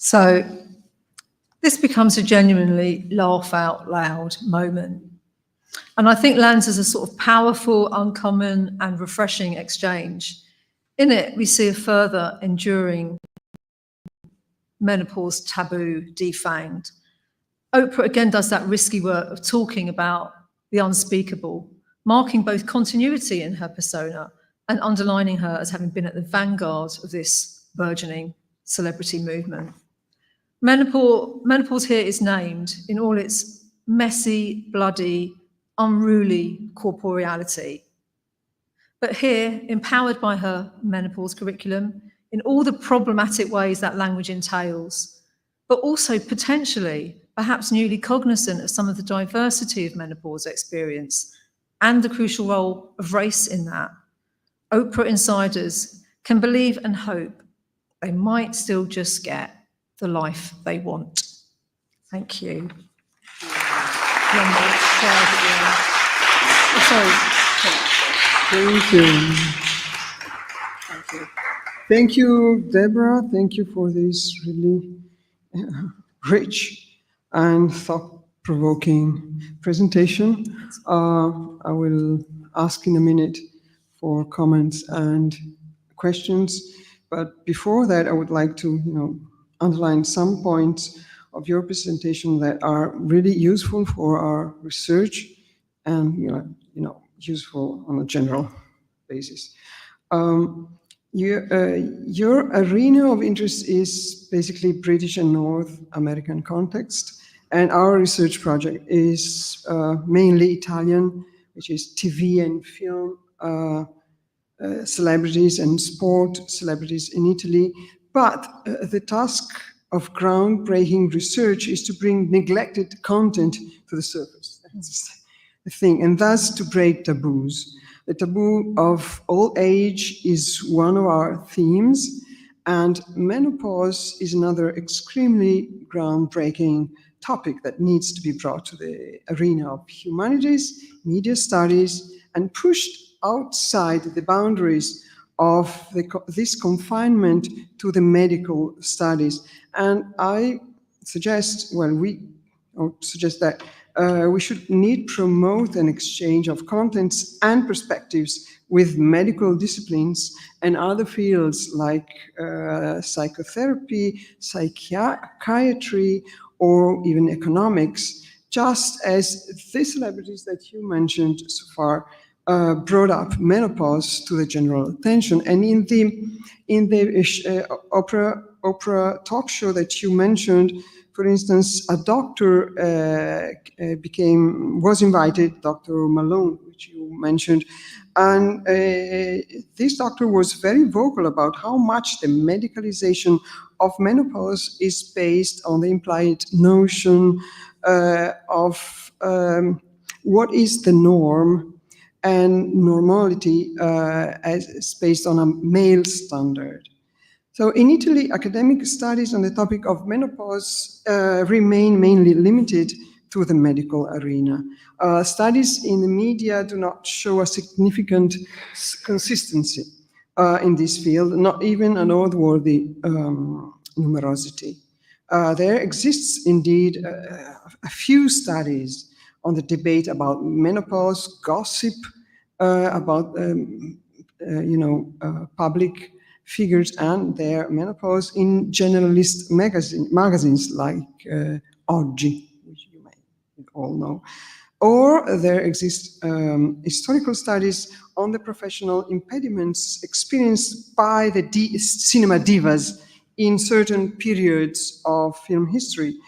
So this becomes a genuinely laugh out loud moment. And I think lands as a sort of powerful, uncommon and refreshing exchange. In it, we see a further enduring menopause taboo defanged. Oprah again does that risky work of talking about the unspeakable, marking both continuity in her persona and underlining her as having been at the vanguard of this burgeoning celebrity movement. Menopause here is named in all its messy, bloody, unruly corporeality. But here, empowered by her menopause curriculum, in all the problematic ways that language entails, but also potentially, perhaps newly cognizant of some of the diversity of menopause experience and the crucial role of race in that, Oprah insiders can believe and hope they might still just get the life they want. Thank you. Thank you. Thank you, Deborah. Thank you for this really rich and thought-provoking presentation. I will ask in a minute for comments and questions, but before that, I would like to, underline some points of your presentation that are really useful for our research and useful on a general basis. Your arena of interest is basically British and North American context, and our research project is mainly Italian, which is TV and film celebrities and sport celebrities in Italy. But the task of groundbreaking research is to bring neglected content to the surface. That's the thing, and thus to break taboos. The taboo of old age is one of our themes, and menopause is another extremely groundbreaking topic that needs to be brought to the arena of humanities, media studies, and pushed outside the boundaries of this confinement to the medical studies. And I suggest, suggest that we should promote an exchange of contents and perspectives with medical disciplines and other fields like psychotherapy, psychiatry, or even economics, just as the celebrities that you mentioned so far brought up menopause to the general attention. And in the Oprah talk show that you mentioned, for instance, a doctor was invited, Dr. Malone, which you mentioned, and this doctor was very vocal about how much the medicalization of menopause is based on the implied notion of what is the norm and normality as based on a male standard. So in Italy, academic studies on the topic of menopause remain mainly limited to the medical arena. Studies in the media do not show a significant consistency in this field, not even a noteworthy numerosity. There exists indeed a few studies on the debate about menopause, gossip about public figures and their menopause in generalist magazines like Oggi, which you may all know. Or there exist historical studies on the professional impediments experienced by the cinema divas in certain periods of film history.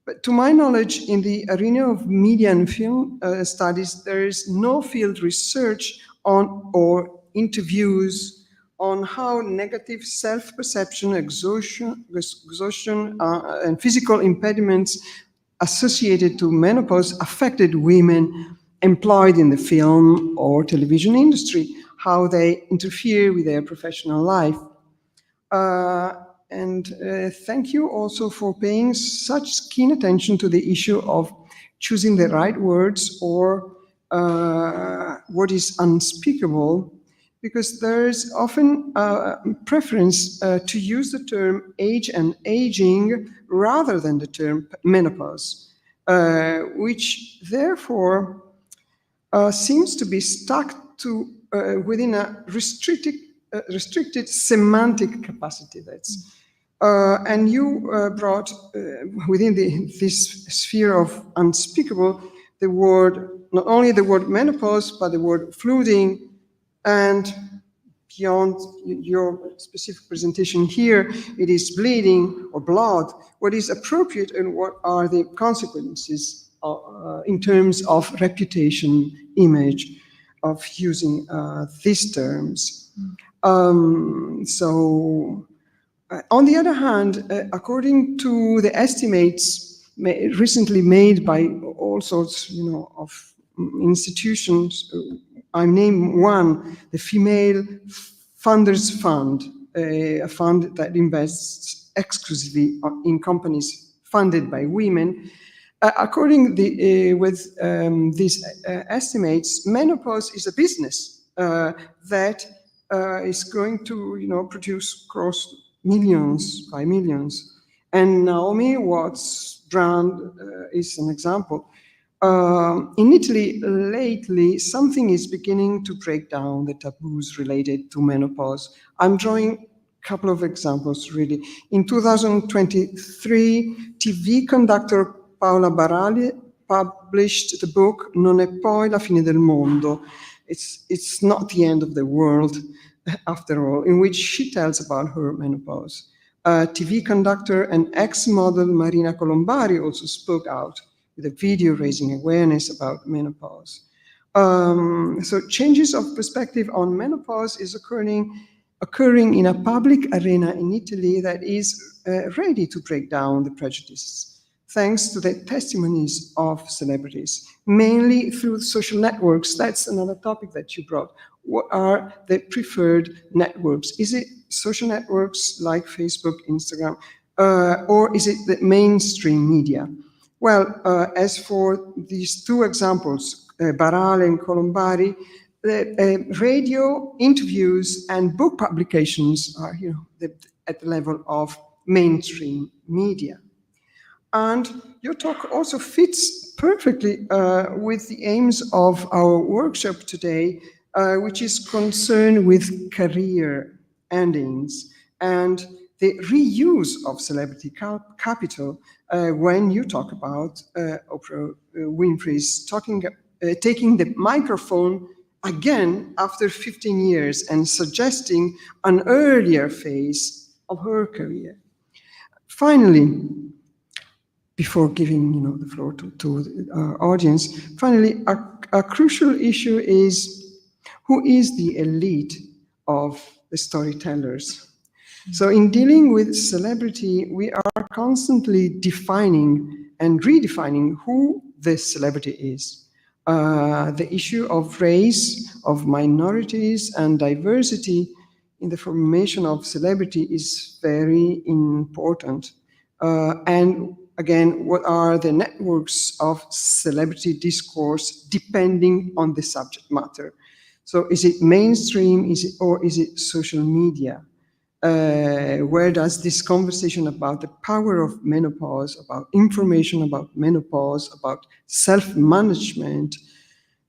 But to my knowledge, in the arena of media and film studies, there is no field research on or interviews on how negative self-perception, exhaustion and physical impediments associated to menopause affected women employed in the film or television industry, how they interfere with their professional life. Thank you also for paying such keen attention to the issue of choosing the right words or what is unspeakable, because there is often a preference to use the term age and aging rather than the term menopause, which therefore seems to be stuck to within a restricted semantic capacity. And you brought within this sphere of unspeakable the word, not only the word menopause, but the word fluiding, and beyond your specific presentation here, it is bleeding or blood. What is appropriate and what are the consequences in terms of reputation, image, of using these terms. On the other hand, according to the estimates recently made by all sorts, of institutions, I name one, the Female Funders Fund, a fund that invests exclusively in companies funded by women. According with these estimates, menopause is a business that is going to produce gross millions by millions. And Naomi Watts' brand is an example. In Italy, lately, something is beginning to break down the taboos related to menopause. I'm drawing a couple of examples, really. In 2023, TV conductor Paola Barali published the book Non è poi la fine del mondo. It's not the end of the world, after all, in which she tells about her menopause. TV conductor and ex-model Marina Colombari also spoke out with a video raising awareness about menopause. So changes of perspective on menopause is occurring in a public arena in Italy that is ready to break down the prejudices, thanks to the testimonies of celebrities, mainly through social networks. That's another topic that you brought. What are the preferred networks? Is it social networks like Facebook, Instagram, or is it the mainstream media? Well, as for these two examples, Barale and Colombari, radio interviews and book publications are at the level of mainstream media. And your talk also fits perfectly with the aims of our workshop today, which is concerned with career endings and the reuse of celebrity capital. When you talk about Oprah Winfrey's taking the microphone again after 15 years and suggesting an earlier phase of her career. Finally, before giving the floor to our audience, finally, a crucial issue is who is the elite of the storytellers. So in dealing with celebrity, we are constantly defining and redefining who this celebrity is. The issue of race, of minorities, and diversity in the formation of celebrity is very important. And again, what are the networks of celebrity discourse depending on the subject matter? So is it mainstream, or is it social media? Where does this conversation about the power of menopause, about information about menopause, about self-management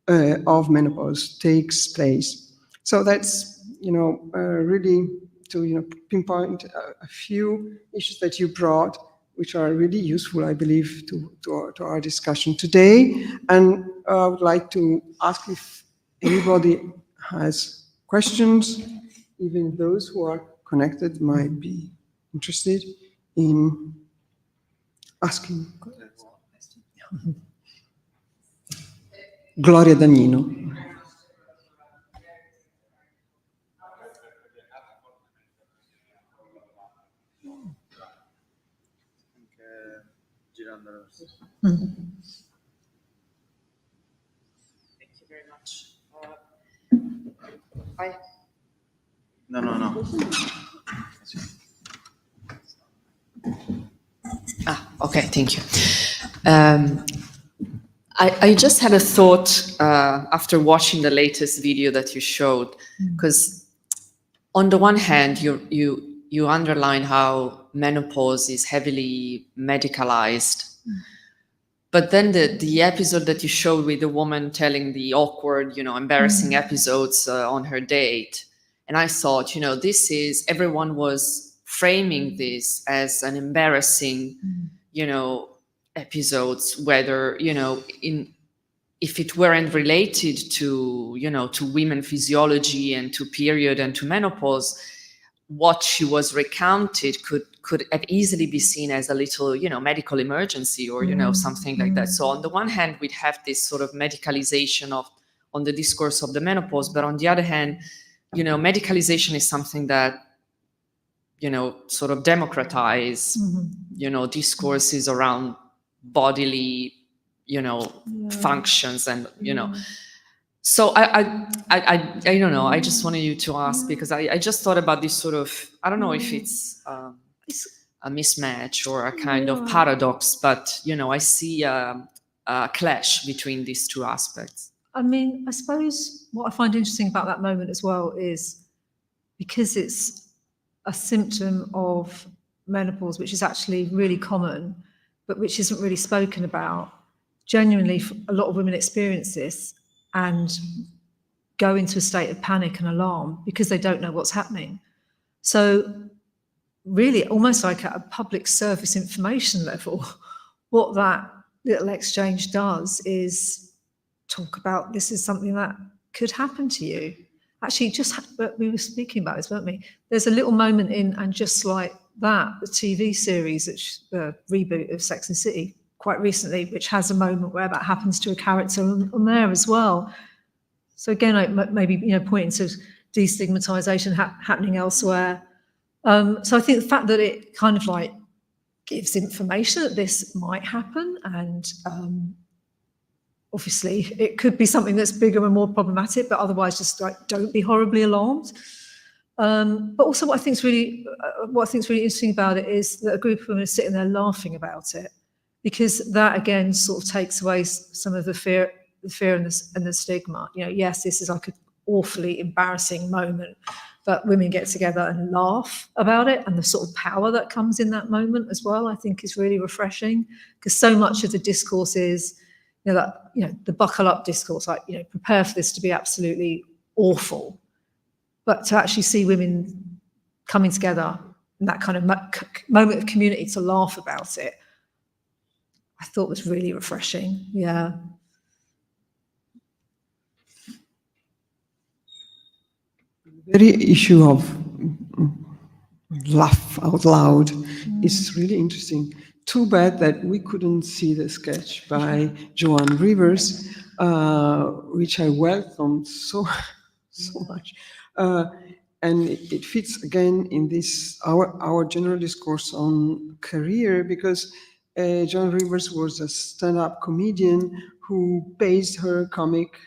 of menopause takes place? So that's, really to pinpoint a few issues that you brought, which are really useful, I believe, to our discussion today. And I would like to ask if anybody has questions, even those who are connected might be interested in asking. Gloria Dagnino. Thank you very much. No. Okay, thank you. I just had a thought after watching the latest video that you showed, because on the one hand, you underline how menopause is heavily medicalized. But then the episode that you showed with the woman telling the awkward, embarrassing episodes on her date, and I thought, everyone was framing this as an embarrassing, episodes, whether, if it weren't related to, to women physiology and to period and to menopause, what she was recounted could have easily be seen as a little, medical emergency or, something like that. So on the one hand, we'd have this sort of medicalization on the discourse of the menopause, but on the other hand, medicalization is something that, sort of democratize, discourses around bodily, functions and, So I don't know. I just wanted you to ask because I just thought about this sort of, I don't know if it's a mismatch or a kind of paradox, but I see a clash between these two aspects. I mean, I suppose what I find interesting about that moment as well is because it's a symptom of menopause, which is actually really common, but which isn't really spoken about. Genuinely, a lot of women experience this and go into a state of panic and alarm because they don't know what's happening. So really, almost like at a public service information level, what that little exchange does is talk about this is something that could happen to you. Actually, we were speaking about this, weren't we? There's a little moment in And Just Like That, the TV series, the reboot of Sex and the City, quite recently, which has a moment where that happens to a character on there as well. So again, maybe pointing to destigmatization happening elsewhere. So I think the fact that it kind of like gives information that this might happen, and obviously it could be something that's bigger and more problematic, but otherwise just like don't be horribly alarmed. But also what I think is really interesting about it is that a group of women are sitting there laughing about it, because that again sort of takes away some of the fear and the stigma. Yes, this is like an awfully embarrassing moment, but women get together and laugh about it, and the sort of power that comes in that moment as well, I think is really refreshing, because so much of the discourse is, the buckle up discourse, like, prepare for this to be absolutely awful. But to actually see women coming together in that kind of moment of community to laugh about it, I thought was really refreshing. Yeah. The very issue of laugh out loud is really interesting. Too bad that we couldn't see the sketch by Joan Rivers, which I welcomed so much. And it fits again in this our general discourse on career, because Joan Rivers was a stand-up comedian who based her comic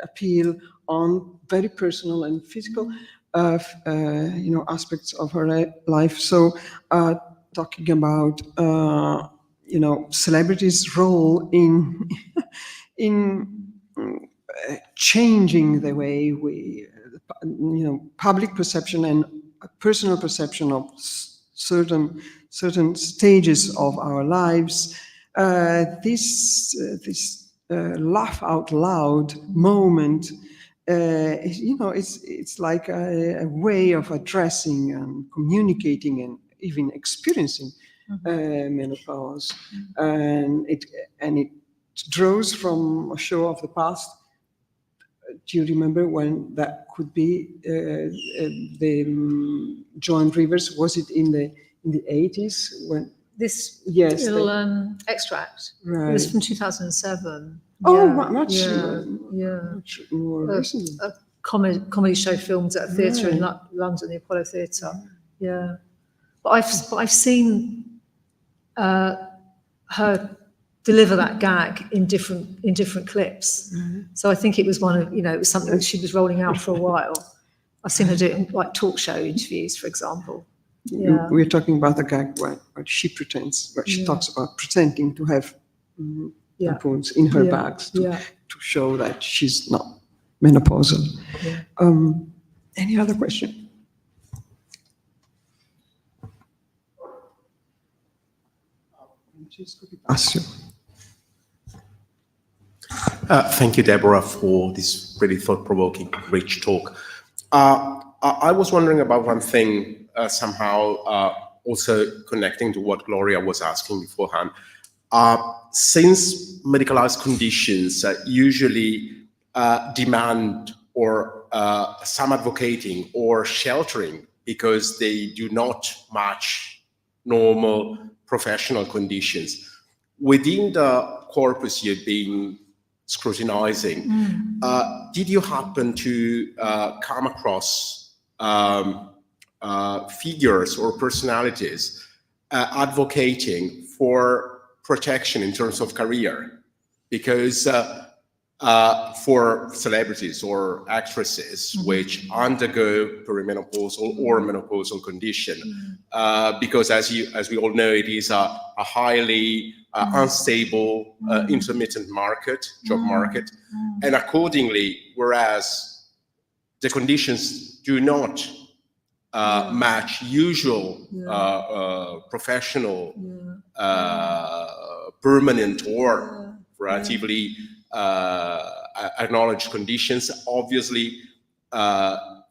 appeal on very personal and physical, aspects of her life. So, talking about celebrities' role in changing the way we, public perception and personal perception of certain stages of our lives. This laugh out loud moment, it's like a way of addressing and communicating and even experiencing menopause, and it draws from a show of the past. Do you remember when that could be? Joan Rivers, was it in the 80s when? This Yes, little extract. right. It was from 2007. Oh, Yeah, much more A recently. comedy show filmed at a theatre in London, the Apollo Theatre. Yeah, but I've seen her deliver that gag in different clips. So I think it was it was something that she was rolling out for a while. I've seen her do it in like talk show interviews, for example. Yeah. We're talking about the gag what she pretends, what she talks about pretending to have tampons in her bags to show that she's not menopausal. Yeah. Any other question? Thank you, Deborah, for this really thought-provoking, rich talk. I was wondering about one thing, somehow also connecting to what Gloria was asking beforehand. Since medicalized conditions usually demand or some advocating or sheltering because they do not match normal professional conditions, within the corpus you've been scrutinizing, did you happen to come across figures or personalities advocating for protection in terms of career? Because for celebrities or actresses which undergo perimenopausal or menopausal condition, because as we all know, it is a highly unstable, intermittent job market, and accordingly, whereas the conditions do not match usual professional, permanent or relatively acknowledged conditions, obviously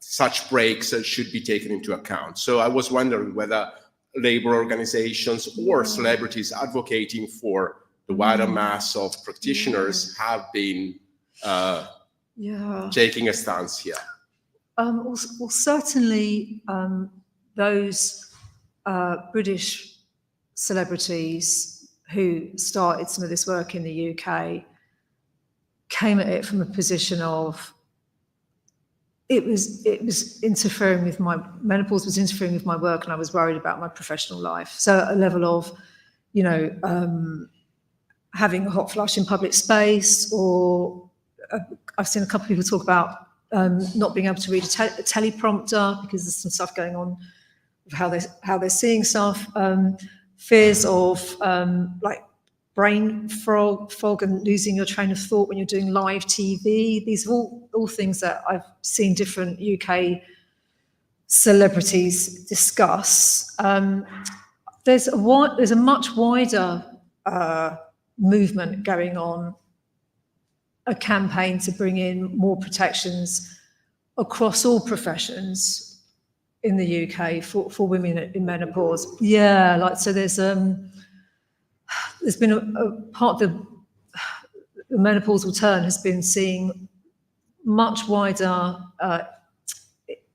such breaks should be taken into account. So I was wondering whether labor organizations or celebrities advocating for the wider mass of practitioners have been taking a stance here. Well, certainly those British celebrities who started some of this work in the UK came at it from a position of it was interfering with menopause was interfering with my work, and I was worried about my professional life. So at a level of, having a hot flush in public space, or I've seen a couple of people talk about not being able to read a teleprompter because there's some stuff going on with how they're seeing stuff. Fears of like brain fog and losing your train of thought when you're doing live TV. These are all things that I've seen different UK celebrities discuss. There's a much wider movement going on, a campaign to bring in more protections across all professions in the UK for women in menopause. Yeah, like, so there's been a part of the menopausal turn has been seeing much wider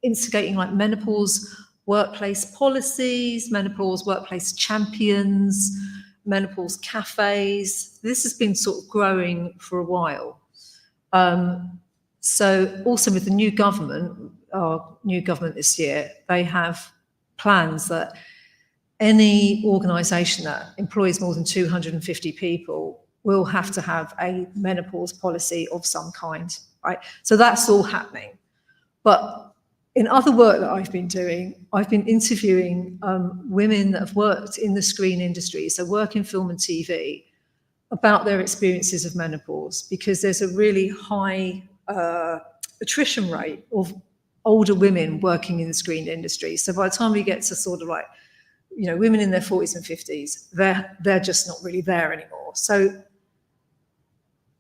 instigating like menopause workplace policies, menopause workplace champions, menopause cafes. This has been sort of growing for a while. So also with the new government, our new government this year, they have plans that any organisation that employs more than 250 people will have to have a menopause policy of some kind, right? So that's all happening. But in other work that I've been doing, I've been interviewing women that have worked in the screen industry, so work in film and TV, about their experiences of menopause, because there's a really high attrition rate of older women working in the screen industry. So by the time we get to sort of like, women in their 40s and 50s, they're just not really there anymore. So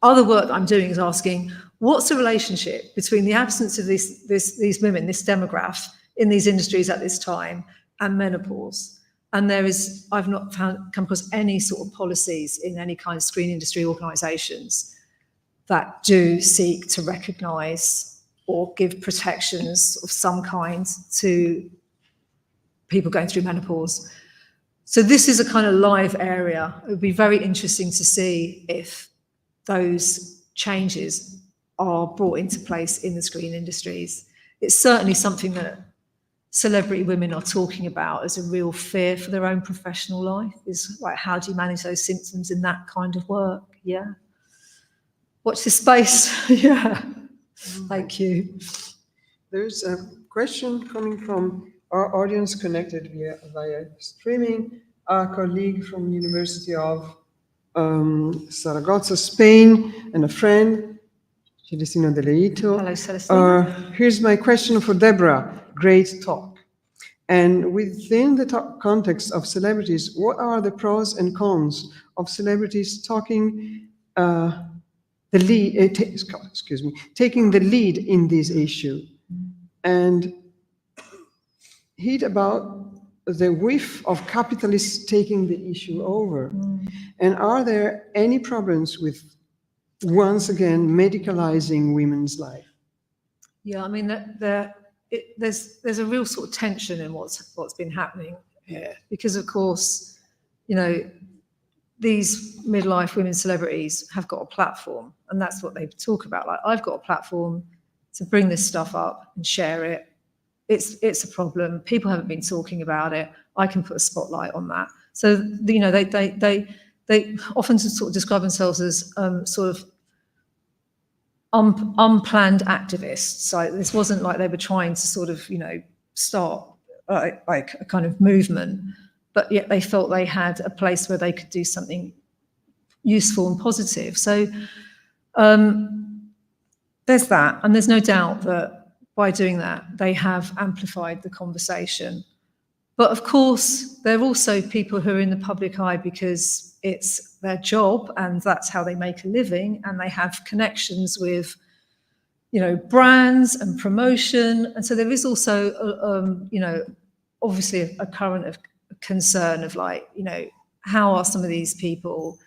other work that I'm doing is asking, what's the relationship between the absence of these women, this demograph in these industries at this time, and menopause? And I've not come across any sort of policies in any kind of screen industry organisations that do seek to recognise or give protections of some kind to people going through menopause. So this is a kind of live area. It would be very interesting to see if those changes are brought into place in the screen industries. It's certainly something that celebrity women are talking about as a real fear for their own professional life, is like, how do you manage those symptoms in that kind of work? Yeah. Watch this space. Yeah. Thank you. There's a question coming from our audience connected via streaming, our colleague from University of Zaragoza, Spain, and a friend, Celestino De Leito. Hello, Celestino. Here's my question for Deborah. Great talk. And within the context of celebrities, what are the pros and cons of celebrities taking the lead in this issue? And hit about the whiff of capitalists taking the issue over. And are there any problems with, once again, medicalizing women's life? Yeah, I mean, there's a real sort of tension in what's been happening here, because of course, you know, these midlife women celebrities have got a platform, and that's what they talk about. Like, I've got a platform to bring this stuff up and share it. It's a problem. People haven't been talking about it. I can put a spotlight on that. So, you know, they often sort of describe themselves as sort of unplanned activists. So this wasn't like they were trying to sort of, you know, start like a kind of movement, but yet they felt they had a place where they could do something useful and positive. So there's that, and there's no doubt that by doing that, they have amplified the conversation. But of course, there are also people who are in the public eye because it's their job and that's how they make a living, and they have connections with, you know, brands and promotion. And so there is also, you know, obviously a current of concern of, like, you know, how are some of these people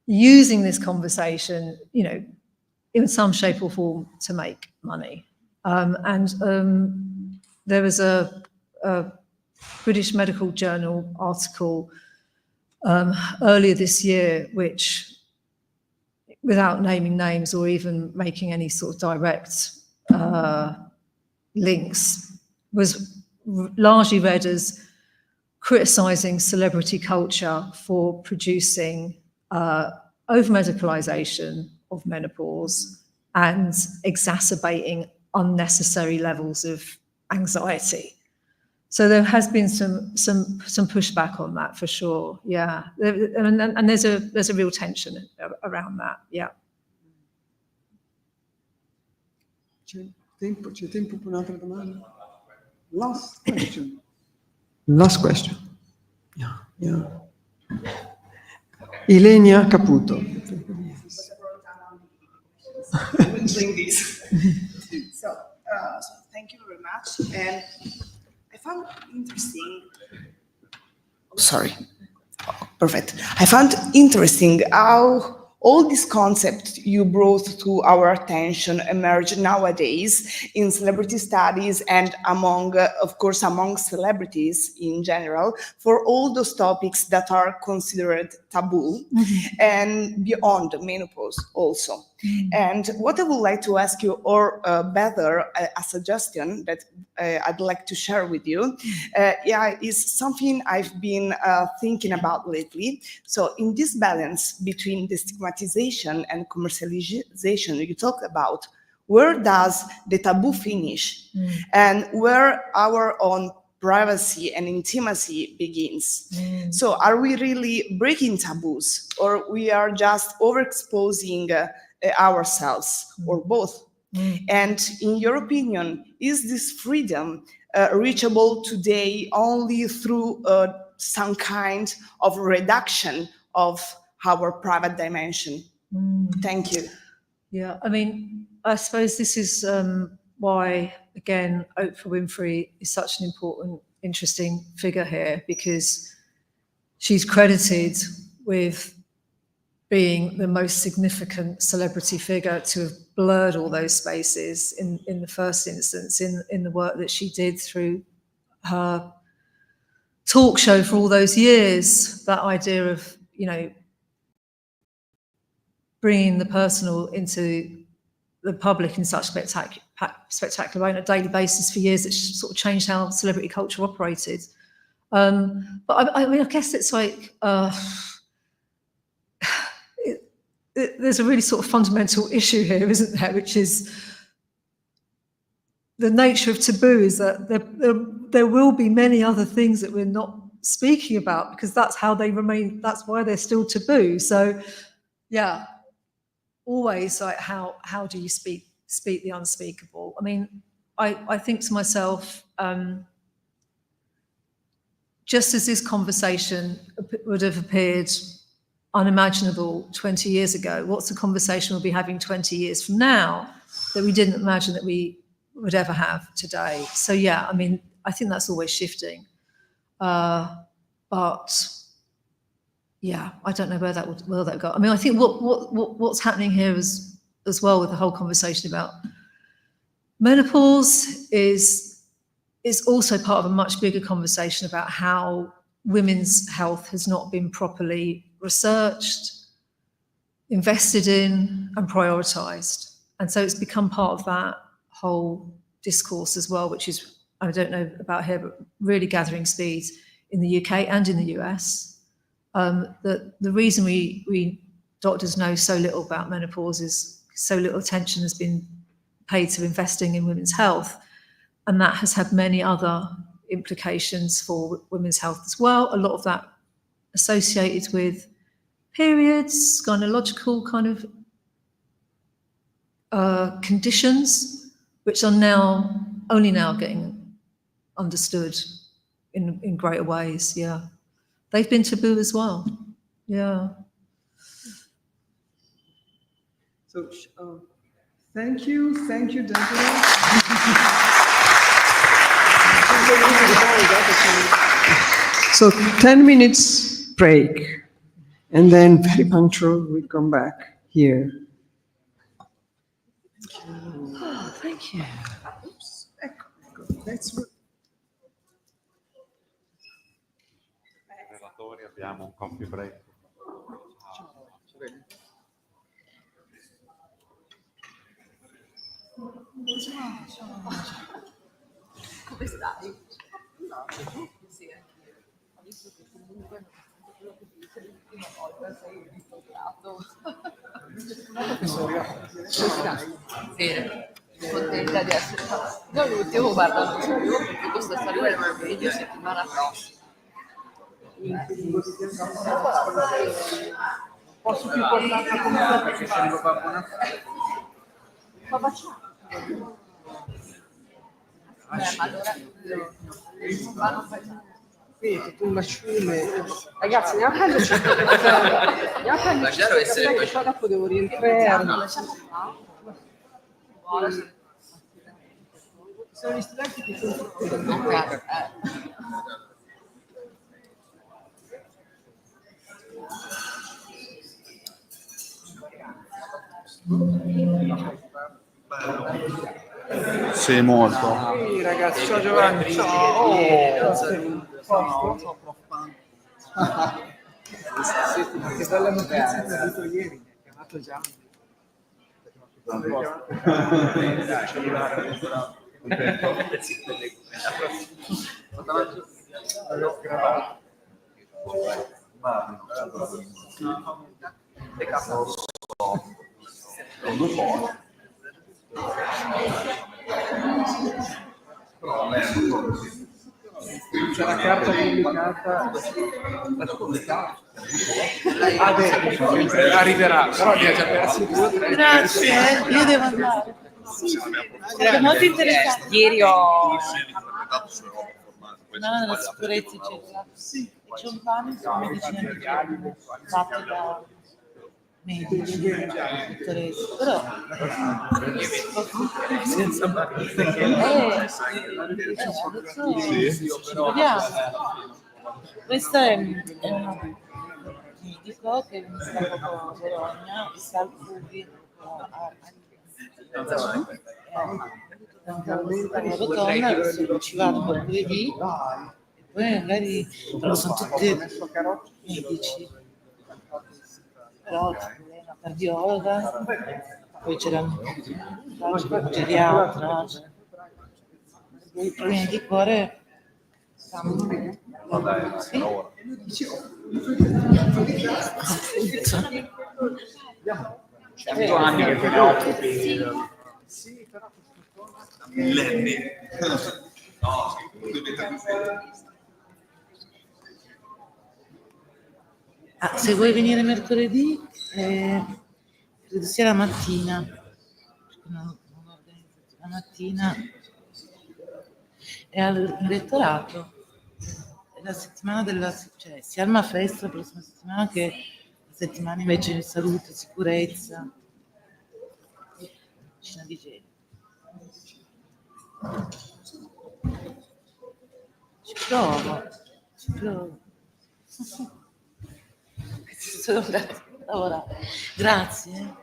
using this conversation, you know, in some shape or form to make money. There was a British Medical Journal article earlier this year, which, without naming names or even making any sort of direct links, was largely read as criticising celebrity culture for producing over-medicalisation of menopause and exacerbating unnecessary levels of anxiety. So there has been some pushback on that, for sure. Yeah, and there's a real tension around that. Yeah. C'è tempo per un'altra domanda? Last question. Last question. Yeah. Ilenia Caputo. So thank you very much. And I found interesting. Perfect. I found interesting how all these concepts you brought to our attention emerge nowadays in celebrity studies and among celebrities in general, for all those topics that are considered taboo and beyond menopause also. And what I would like to ask you, or better, a suggestion that I'd like to share with you, is something I've been thinking about lately. So in this balance between the stigmatization and commercialization you talk about, where does the taboo finish and where our own privacy and intimacy begins? So are we really breaking taboos, or we are just overexposing ourselves, or both? And in your opinion, is this freedom reachable today only through some kind of reduction of our private dimension? Thank you. Yeah, I mean, I suppose this is why, again, Oprah Winfrey is such an important interesting figure here, because she's credited with being the most significant celebrity figure to have blurred all those spaces in the first instance, in the work that she did through her talk show for all those years. That idea of, you know, bringing the personal into the public in such spectacular way on a daily basis for years, that sort of changed how celebrity culture operated. But I mean, I guess it's like, there's a really sort of fundamental issue here, isn't there? Which is the nature of taboo, is that there will be many other things that we're not speaking about, because that's how they remain, that's why they're still taboo. So yeah, always like, how do you speak the unspeakable? I mean, I think to myself, just as this conversation would have appeared unimaginable 20 years ago, what's the conversation we'll be having 20 years from now that we didn't imagine that we would ever have today? So yeah, I mean, I think that's always shifting. But yeah, I don't know where that will go. I mean, I think what's happening here as well with the whole conversation about menopause is also part of a much bigger conversation about how women's health has not been properly researched, invested in, and prioritised. And so it's become part of that whole discourse as well, which is, I don't know about here, but really gathering speed in the UK and in the US. The reason we doctors know so little about menopause is so little attention has been paid to investing in women's health. And that has had many other implications for women's health as well. A lot of that associated with periods, gynecological kind of conditions, which are only now getting understood in greater ways. Yeah, they've been taboo as well. Yeah. So thank you, Deborah. So 10 minutes break, and then very punctual, we come back here. Oh, thank you. Oops, ecco, that's what. Relatori, abbiamo un coffee break. Come stai? Sì, ho visto che comunque l'ultima volta sei ritornato. Sì, contenta di essere qua. No, l'ultimo, guarda, non sapevo perché questa storia era un video settimana prossima. Posso più portarla comunque perché se arrivo qua buona. Ma facciamo? Ma allora ma non facciamo. Sì, tu masciume. Ragazzi, andiamo a prenderci un caffè. Andiamo a prenderci un caffè che poi dopo devo rientrare. Sono gli studenti che sono Sì, molto. Sì, ragazzi, ciao Giovanni. Ciao. Ciao, prof. Che bella notizia che ho avuto ieri. Mi ha chiamato Gianni. C'è la carta pubblicata, arriverà, però ne ha già persi 2 o 3. Grazie, io devo andare. Sì, è molto interessante. Ieri ho della sicurezza, eccetera. Sì. E c'è un pane con medicine fatto da medici, dottoresse, però senza adesso ci vediamo. Questo è un medico che è venuto da poco a Bologna, sta al Fuvi, una rotonda, adesso ci vado mercoledì, e poi magari, però sono tutti medici, però c'è una cardiologa, poi c'era un geriatra, i problemi di cuore stanno sì. Appunto. 100 anni che te ne occupi. Millenni. No, se vuoi venire mercoledì, credo sia la mattina. Non organizzo la mattina. È al rettorato. È la settimana cioè sia al Mafest la prossima settimana che la settimana invece di salute e sicurezza. Decina di gente. Ci provo. Sono andata a lavorare. Grazie.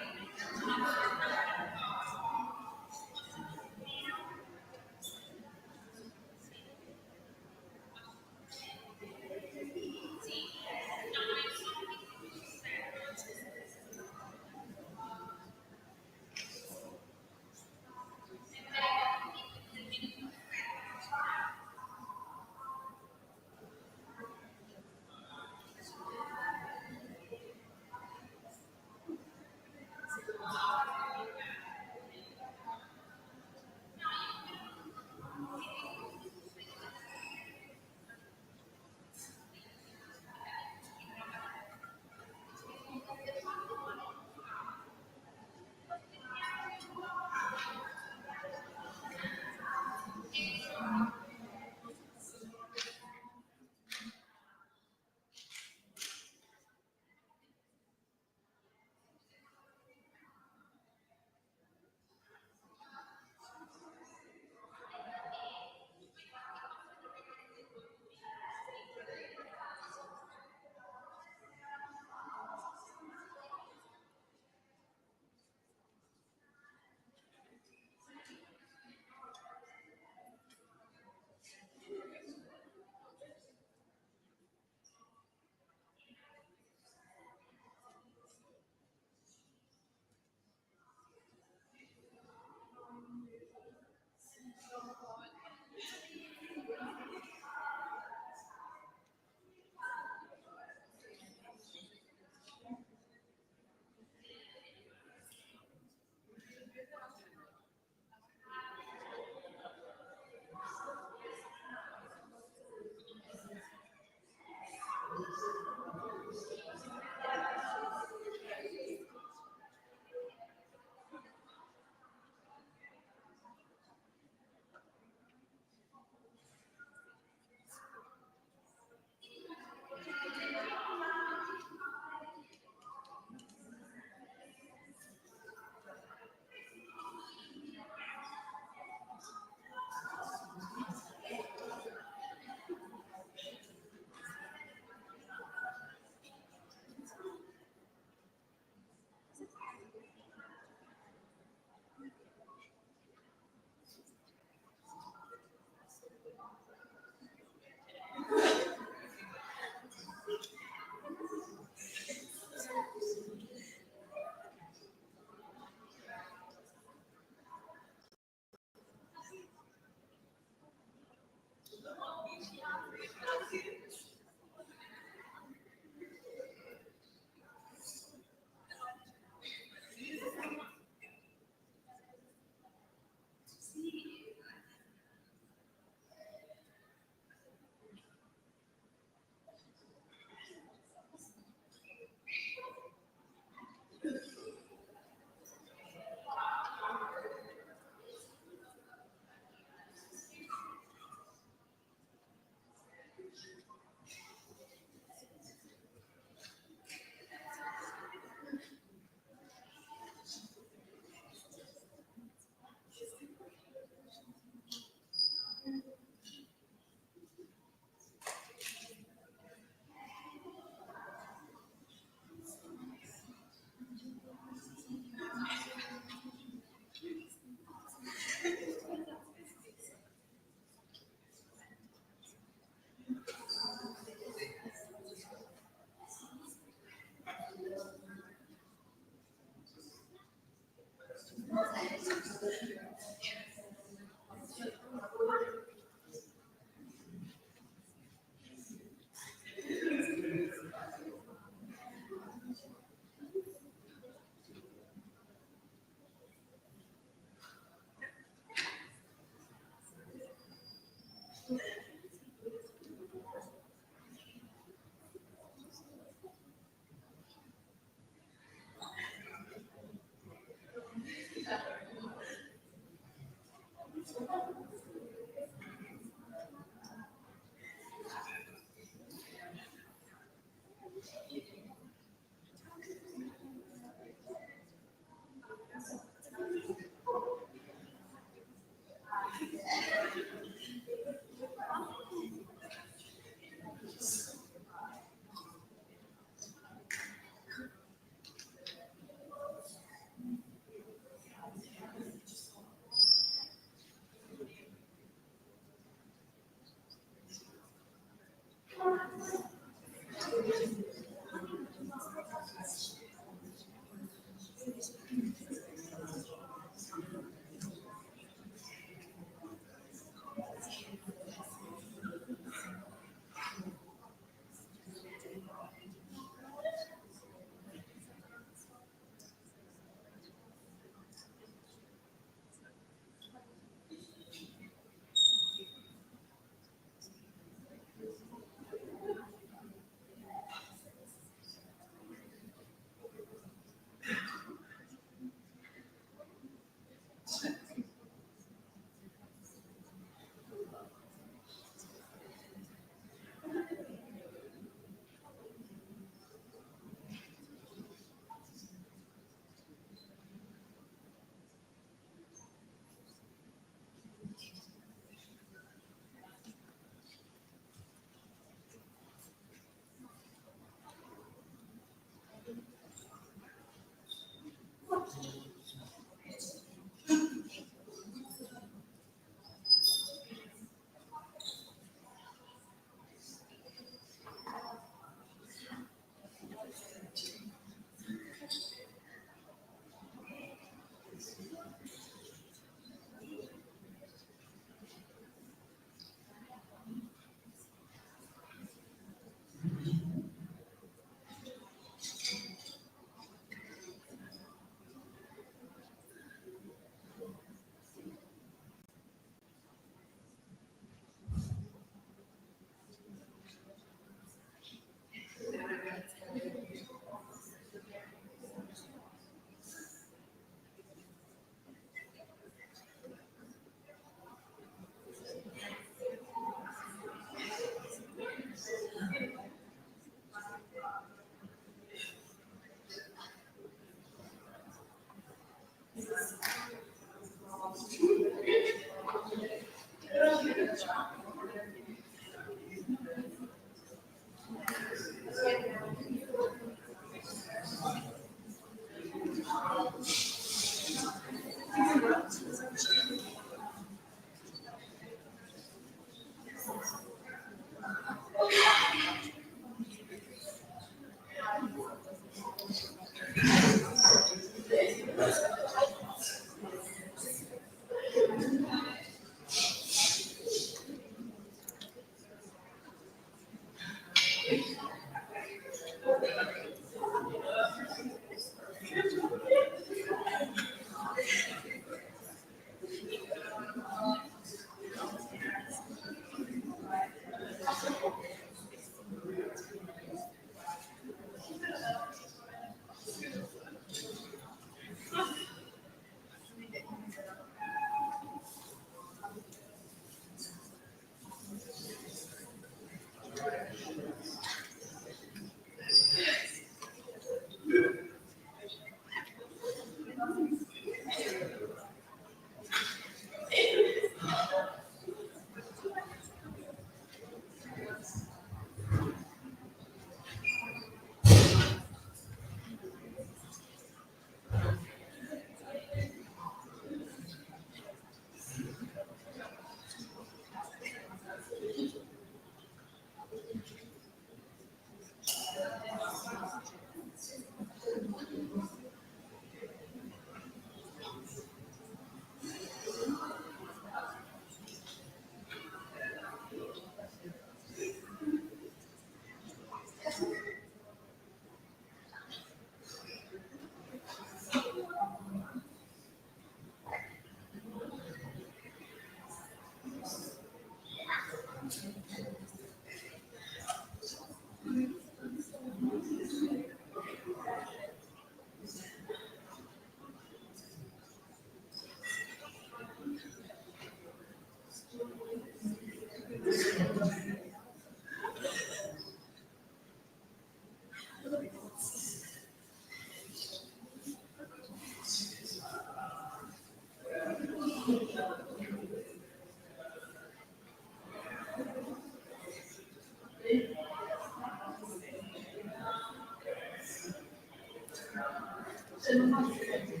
Thank you.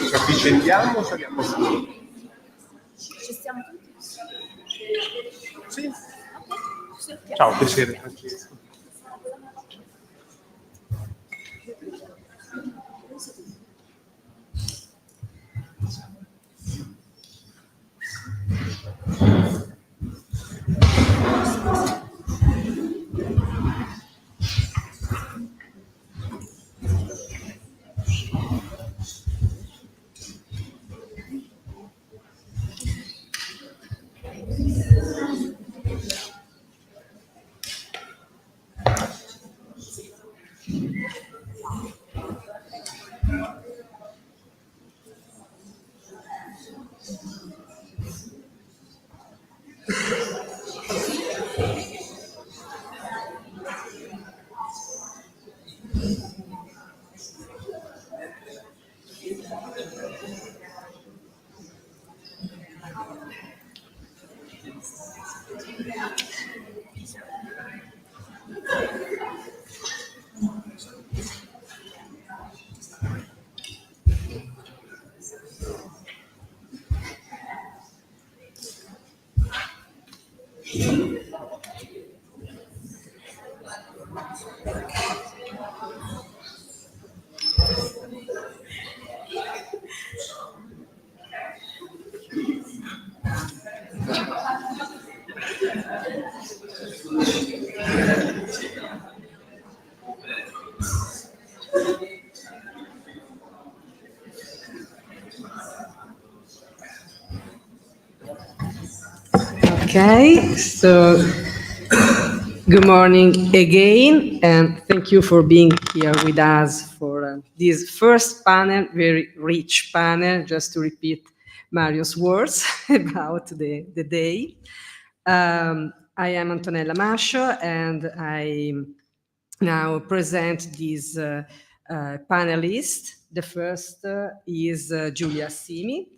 Ci avvicendiamo o saliamo su? Ci stiamo tutti? Sì. Ciao, piacere Francesco. Okay, so good morning again, and thank you for being here with us for this first panel, very rich panel, just to repeat Mario's words about the day. I am Antonella Mascio, and I now present these panelists. The first is Giulia Simi.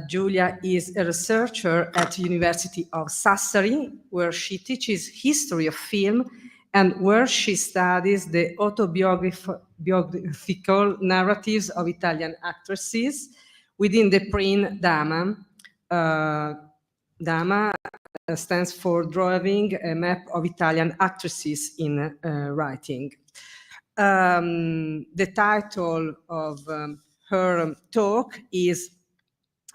Giulia is a researcher at the University of Sassari, where she teaches history of film and where she studies the autobiographical narratives of Italian actresses within the PRIN DAMA. DAMA stands for Drawing a Map of Italian Actresses in Writing. The title of her talk is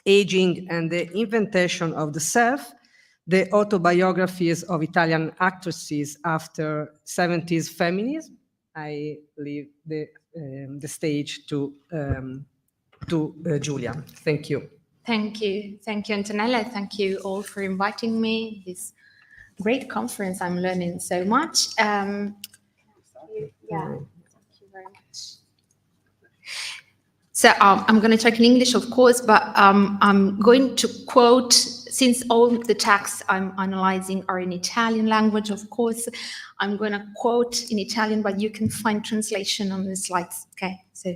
Aging and the Inventation of the Self, the autobiographies of Italian actresses after 70s feminism. I leave the stage to Giulia. Thank you. Thank you, Antonella. Thank you all for inviting me. This great conference. I'm learning so much. Thank you very much. So I'm going to talk in English, of course, but I'm going to quote, since all the texts I'm analyzing are in Italian language, of course, I'm going to quote in Italian, but you can find translation on the slides. Okay, so.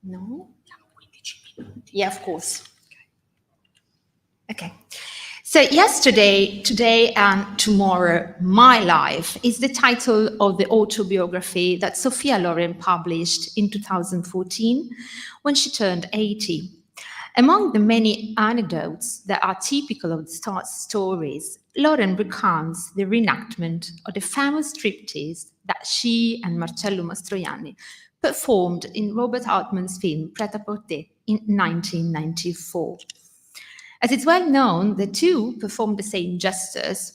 No? Yeah, of course. Okay. So yesterday, today, and tomorrow, my life is the title of the autobiography that Sophia Loren published in 2014 when she turned 80. Among the many anecdotes that are typical of the stories, Loren recounts the reenactment of the famous striptease that she and Marcello Mastroianni performed in Robert Altman's film Prêt-à-porter in 1994. As it's well known, the two perform the same gestures,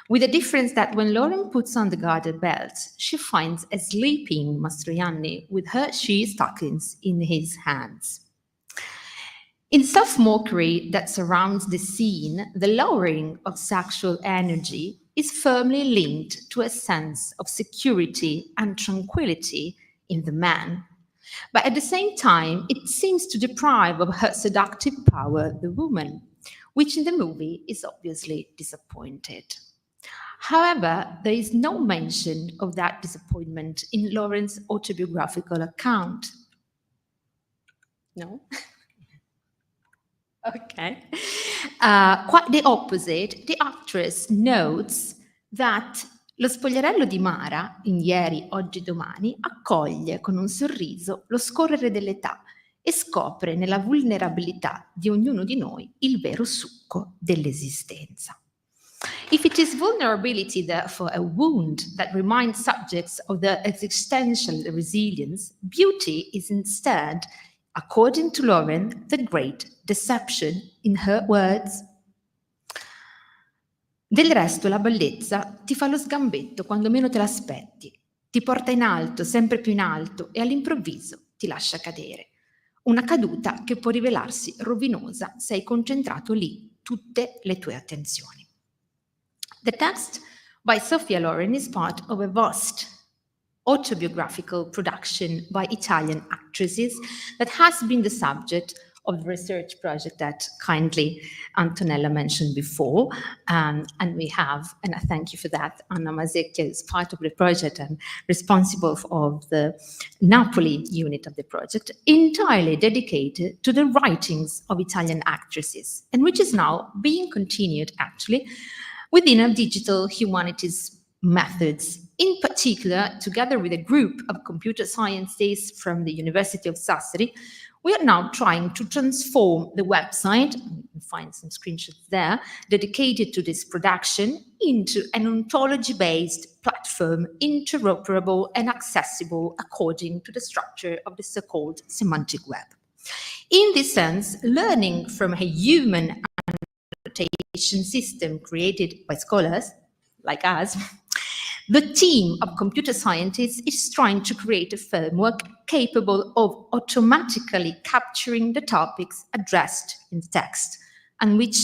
with the difference that when Loren puts on the garter belt, she finds a sleeping Mastroianni with her shoe stockings in his hands. In soft mockery that surrounds the scene, the lowering of sexual energy is firmly linked to a sense of security and tranquility in the man. But at the same time, it seems to deprive of her seductive power the woman, which in the movie is obviously disappointed. However, there is no mention of that disappointment in Loren's autobiographical account. No? Okay. Quite the opposite, the actress notes that lo spogliarello di Mara, in Ieri, Oggi, Domani, accoglie con un sorriso lo scorrere dell'età e scopre nella vulnerabilità di ognuno di noi il vero succo dell'esistenza. If it is vulnerability, therefore, a wound that reminds subjects of their existential resilience, beauty is instead, according to Loren, the great deception. In her words, del resto la bellezza ti fa lo sgambetto quando meno te l'aspetti, ti porta in alto, sempre più in alto, e all'improvviso ti lascia cadere. Una caduta che può rivelarsi rovinosa se hai concentrato lì tutte le tue attenzioni. The text by Sophia Loren is part of a vast autobiographical production by Italian actresses that has been the subject of the research project that kindly Antonella mentioned before. And we have, and I thank you for that, Anna Mazecchia is part of the project and responsible of the Napoli unit of the project, entirely dedicated to the writings of Italian actresses, and which is now being continued actually within a digital humanities methods. In particular, together with a group of computer scientists from the University of Sassari, we are now trying to transform the website, you can find some screenshots there, dedicated to this production into an ontology-based platform, interoperable and accessible according to the structure of the so-called semantic web. In this sense, learning from a human annotation system created by scholars like us, the team of computer scientists is trying to create a framework capable of automatically capturing the topics addressed in the text, and which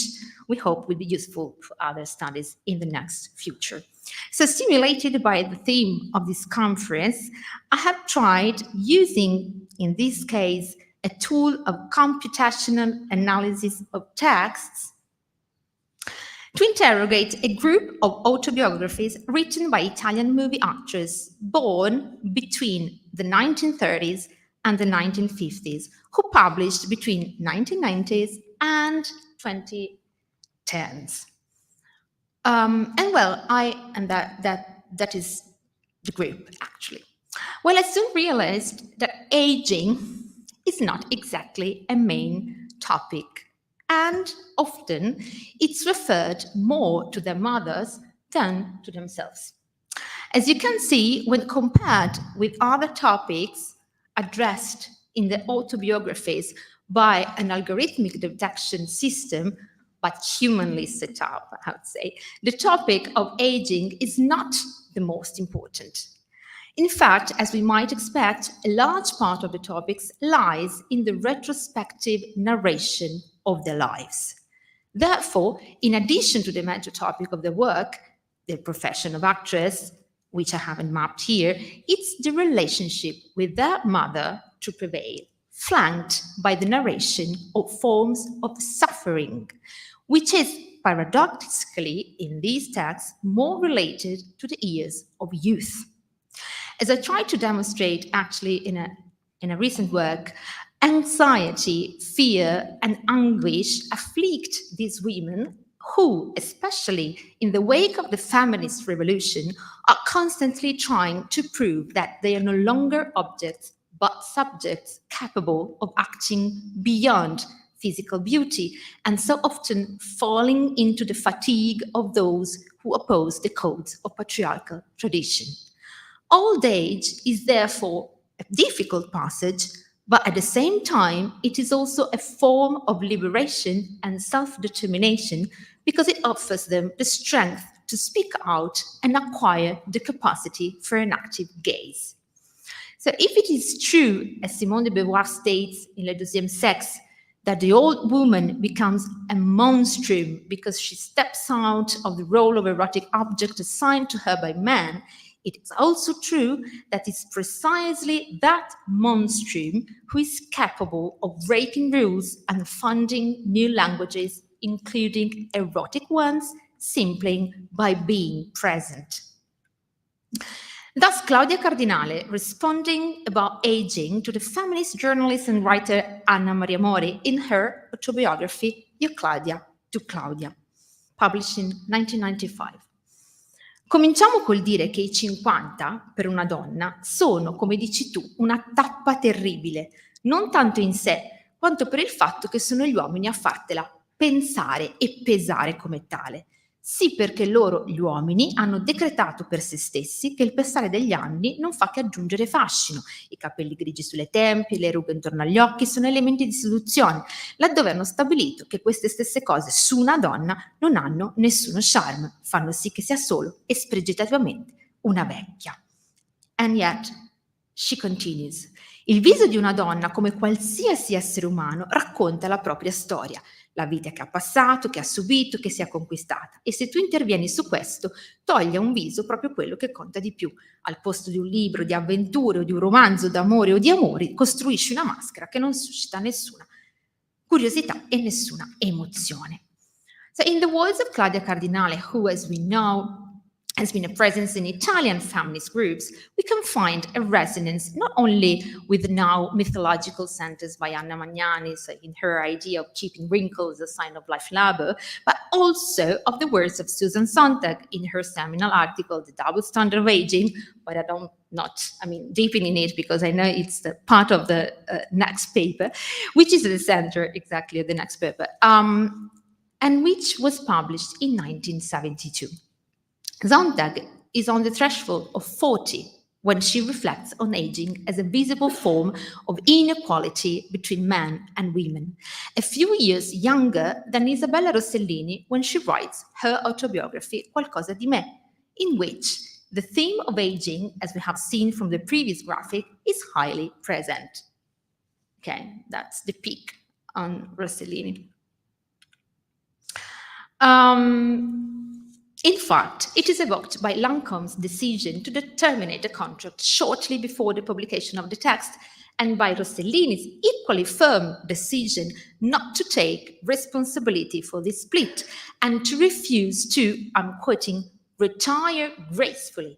we hope will be useful for other studies in the next future. So, stimulated by the theme of this conference, I have tried using, in this case, a tool of computational analysis of texts to interrogate a group of autobiographies written by Italian movie actors born between the 1930s and the 1950s, who published between 1990s and 2010s. That is the group, actually. Well, I soon realized that aging is not exactly a main topic, and often it's referred more to their mothers than to themselves. As you can see, when compared with other topics addressed in the autobiographies by an algorithmic detection system, but humanly set up, I would say, the topic of aging is not the most important. In fact, as we might expect, a large part of the topics lies in the retrospective narration of their lives. Therefore, in addition to the major topic of the work, the profession of actress, which I haven't mapped here, it's the relationship with their mother to prevail, flanked by the narration of forms of suffering, which is paradoxically in these texts more related to the years of youth. As I tried to demonstrate actually in a recent work, anxiety, fear, and anguish afflict these women who, especially in the wake of the feminist revolution, are constantly trying to prove that they are no longer objects, but subjects capable of acting beyond physical beauty, and so often falling into the fatigue of those who oppose the codes of patriarchal tradition. Old age is therefore a difficult passage, but at the same time, it is also a form of liberation and self-determination because it offers them the strength to speak out and acquire the capacity for an active gaze. So if it is true, as Simone de Beauvoir states in Le Deuxième Sexe, that the old woman becomes a monstrum because she steps out of the role of erotic object assigned to her by men, it is also true that it's precisely that monstrum who is capable of breaking rules and funding new languages, including erotic ones, simply by being present. Thus, Claudia Cardinale, responding about aging to the feminist journalist and writer Anna Maria Mori in her autobiography, Io Claudia to Claudia, published in 1995. Cominciamo col dire che i 50 per una donna sono, come dici tu, una tappa terribile, non tanto in sé, quanto per il fatto che sono gli uomini a fartela pensare e pesare come tale. Sì, perché loro, gli uomini, hanno decretato per se stessi che il passare degli anni non fa che aggiungere fascino. I capelli grigi sulle tempie, le rughe intorno agli occhi sono elementi di seduzione, laddove hanno stabilito che queste stesse cose su una donna non hanno nessuno charme, fanno sì che sia solo e spregiativamente una vecchia. And yet, she continues, il viso di una donna, come qualsiasi essere umano, racconta la propria storia, la vita che ha passato, che ha subito, che si è conquistata. E se tu intervieni su questo, togli a un viso proprio quello che conta di più. Al posto di un libro di avventure o di un romanzo d'amore o di amori, costruisci una maschera che non suscita nessuna curiosità e nessuna emozione. So in the words of Claudia Cardinale, who, as we know, has been a presence in Italian feminist groups, we can find a resonance not only with the now mythological sentence by Anna Magnani in her idea of keeping wrinkles a sign of life labor, but also of the words of Susan Sontag in her seminal article, The Double Standard of Aging, but deepen in it because I know it's the part of the next paper, which is at the center exactly of the next paper, and which was published in 1972. Sontag is on the threshold of 40 when she reflects on aging as a visible form of inequality between men and women, a few years younger than Isabella Rossellini when she writes her autobiography Qualcosa di me, in which the theme of aging, as we have seen from the previous graphic, is highly present. Okay, that's the peak on Rossellini. In fact, it is evoked by Lancôme's decision to terminate the contract shortly before the publication of the text, and by Rossellini's equally firm decision not to take responsibility for this split and to refuse to, I'm quoting, retire gracefully,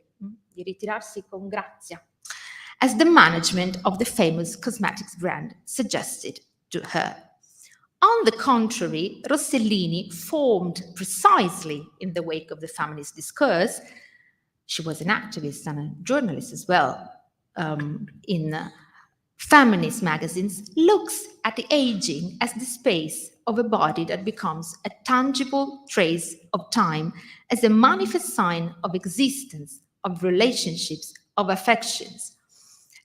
di ritirarsi con grazia, as the management of the famous cosmetics brand suggested to her. On the contrary, Rossellini formed precisely in the wake of the feminist discourse. She was an activist and a journalist as well in feminist magazines, looks at the aging as the space of a body that becomes a tangible trace of time, as a manifest sign of existence, of relationships, of affections.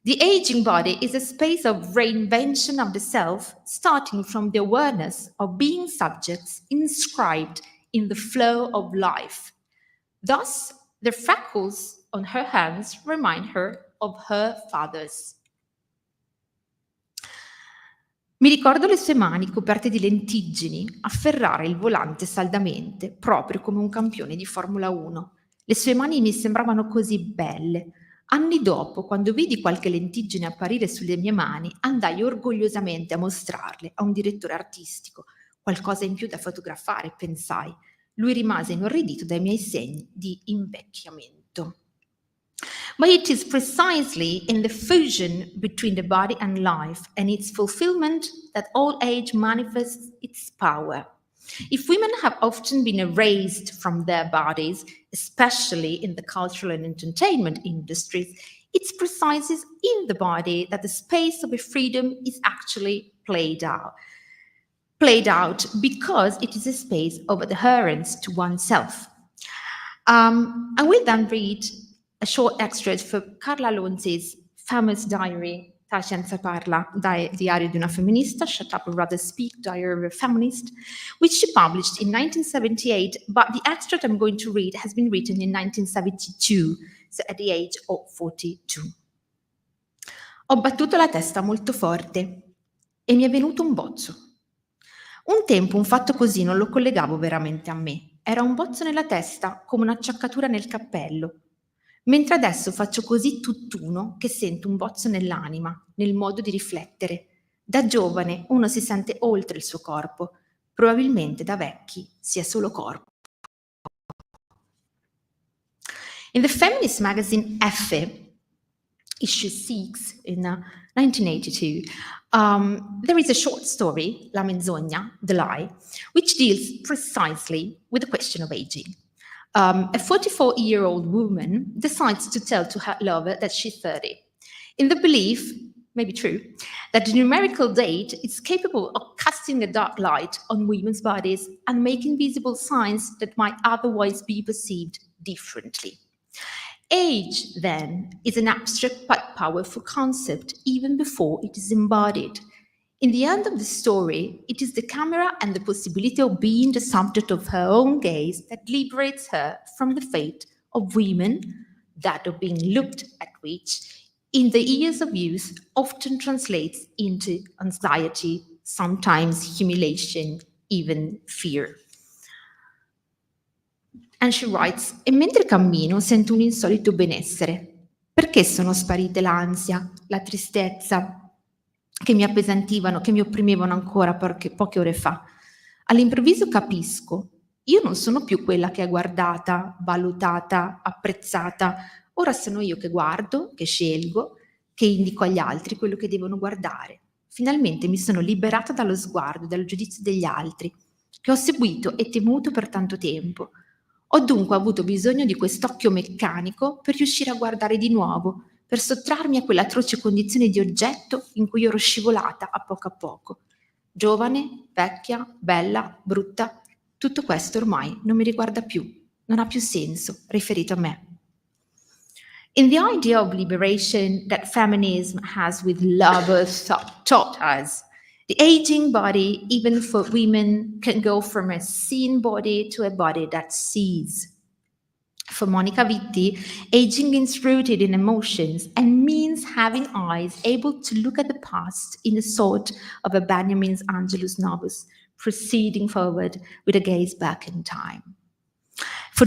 The aging body is a space of reinvention of the self, starting from the awareness of being subjects inscribed in the flow of life. Thus, the freckles on her hands remind her of her father's. Mi ricordo le sue mani coperte di lentiggini afferrare il volante saldamente, proprio come un campione di Formula 1. Le sue mani mi sembravano così belle. Anni dopo, quando vidi qualche lentiggine apparire sulle mie mani, andai orgogliosamente a mostrarle a un direttore artistico. Qualcosa in più da fotografare, pensai. Lui rimase inorridito dai miei segni di invecchiamento. But it is precisely in the fusion between the body and life and its fulfillment that old age manifests its power. If women have often been erased from their bodies, especially in the cultural and entertainment industries, it's precisely in the body that the space of a freedom is actually played out because it is a space of adherence to oneself. I will then read a short extract from Carla Lonzi's famous diary, Ta scienza parla, diario di una femminista, Shut Up or Rather Speak, Diary of a Feminist, which she published in 1978, but the extract I'm going to read has been written in 1972, so at the age of 42. Ho battuto la testa molto forte e mi è venuto un bozzo. Un tempo un fatto così non lo collegavo veramente a me. Era un bozzo nella testa, come un'acciaccatura nel cappello. Mentre adesso faccio così tutt'uno che sento un bozzo nell'anima, nel modo di riflettere. Da giovane uno si sente oltre il suo corpo, probabilmente da vecchi si è solo corpo. In the feminist magazine Effe, issue 6 in 1982, there is a short story, La menzogna, the lie, which deals precisely with the question of aging. A 44-year-old woman decides to tell to her lover that she's 30, in the belief, maybe true, that the numerical date is capable of casting a dark light on women's bodies and making visible signs that might otherwise be perceived differently. Age, then, is an abstract but powerful concept even before it is embodied. In the end of the story, it is the camera and the possibility of being the subject of her own gaze that liberates her from the fate of women, that of being looked at which, in the years of youth, often translates into anxiety, sometimes humiliation, even fear. And she writes, e mentre cammino sento un insolito benessere. Perché sono sparite l'ansia, la tristezza, che mi appesantivano, che mi opprimevano ancora poche ore fa? All'improvviso capisco, io non sono più quella che è guardata, valutata, apprezzata. Ora sono io che guardo, che scelgo, che indico agli altri quello che devono guardare. Finalmente mi sono liberata dallo sguardo, dal giudizio degli altri, che ho seguito e temuto per tanto tempo. Ho dunque avuto bisogno di quest'occhio meccanico per riuscire a guardare di nuovo, per sottrarmi a quell'atroce condizione di oggetto in cui ero scivolata a poco. Giovane, vecchia, bella, brutta, tutto questo ormai non mi riguarda più, non ha più senso riferito a me. In the idea of liberation that feminism has with lovers taught us, the aging body, even for women, can go from a seen body to a body that sees. For Monica Vitti, aging is rooted in emotions and means having eyes able to look at the past in a sort of a Benjamin's Angelus Novus, proceeding forward with a gaze back in time. For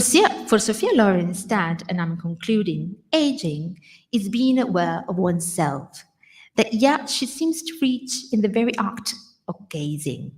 Sophia Loren instead, and I'm concluding, aging is being aware of oneself, that yet she seems to reach in the very act of gazing.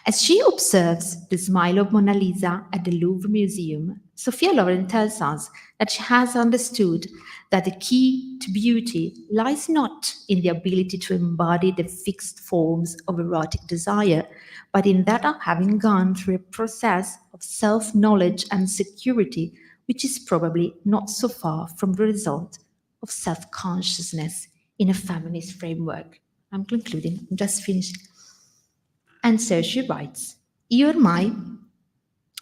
As she observes the smile of Mona Lisa at the Louvre Museum, Sophia Loren tells us that she has understood that the key to beauty lies not in the ability to embody the fixed forms of erotic desire, but in that of having gone through a process of self-knowledge and security, which is probably not so far from the result of self-consciousness in a feminist framework. I'm concluding, I'm just finishing. And so she writes, io ormai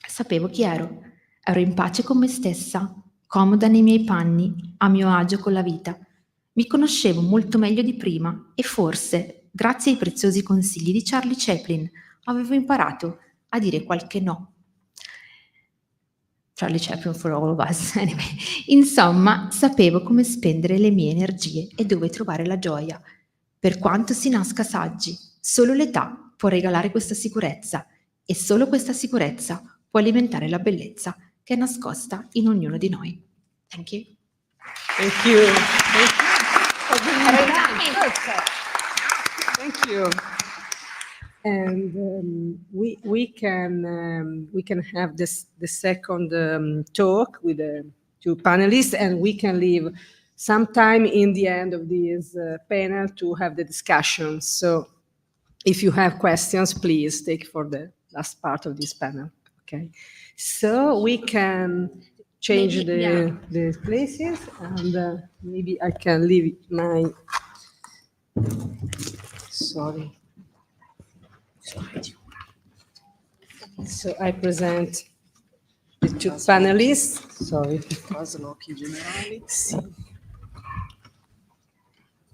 sapevo chi ero in pace con me stessa, comoda nei miei panni, a mio agio con la vita. Mi conoscevo molto meglio di prima e forse, grazie ai preziosi consigli di Charlie Chaplin, avevo imparato a dire qualche no. Charlie Chaplin for all of us, anyway. Insomma, sapevo come spendere le mie energie e dove trovare la gioia. Per quanto si nasca saggi, solo l'età può regalare questa sicurezza e solo questa sicurezza può alimentare la bellezza che è nascosta in ognuno di noi. Thank you. Thank you. Thank you. And we can have the second talk with the two panelists, and we can leave some time in the end of this panel to have the discussion. So if you have questions, please take for the last part of this panel. Okay. So we can change the places, and maybe I can leave my, sorry. So I present the two panelists. Sorry. Traslochi generali. Sì.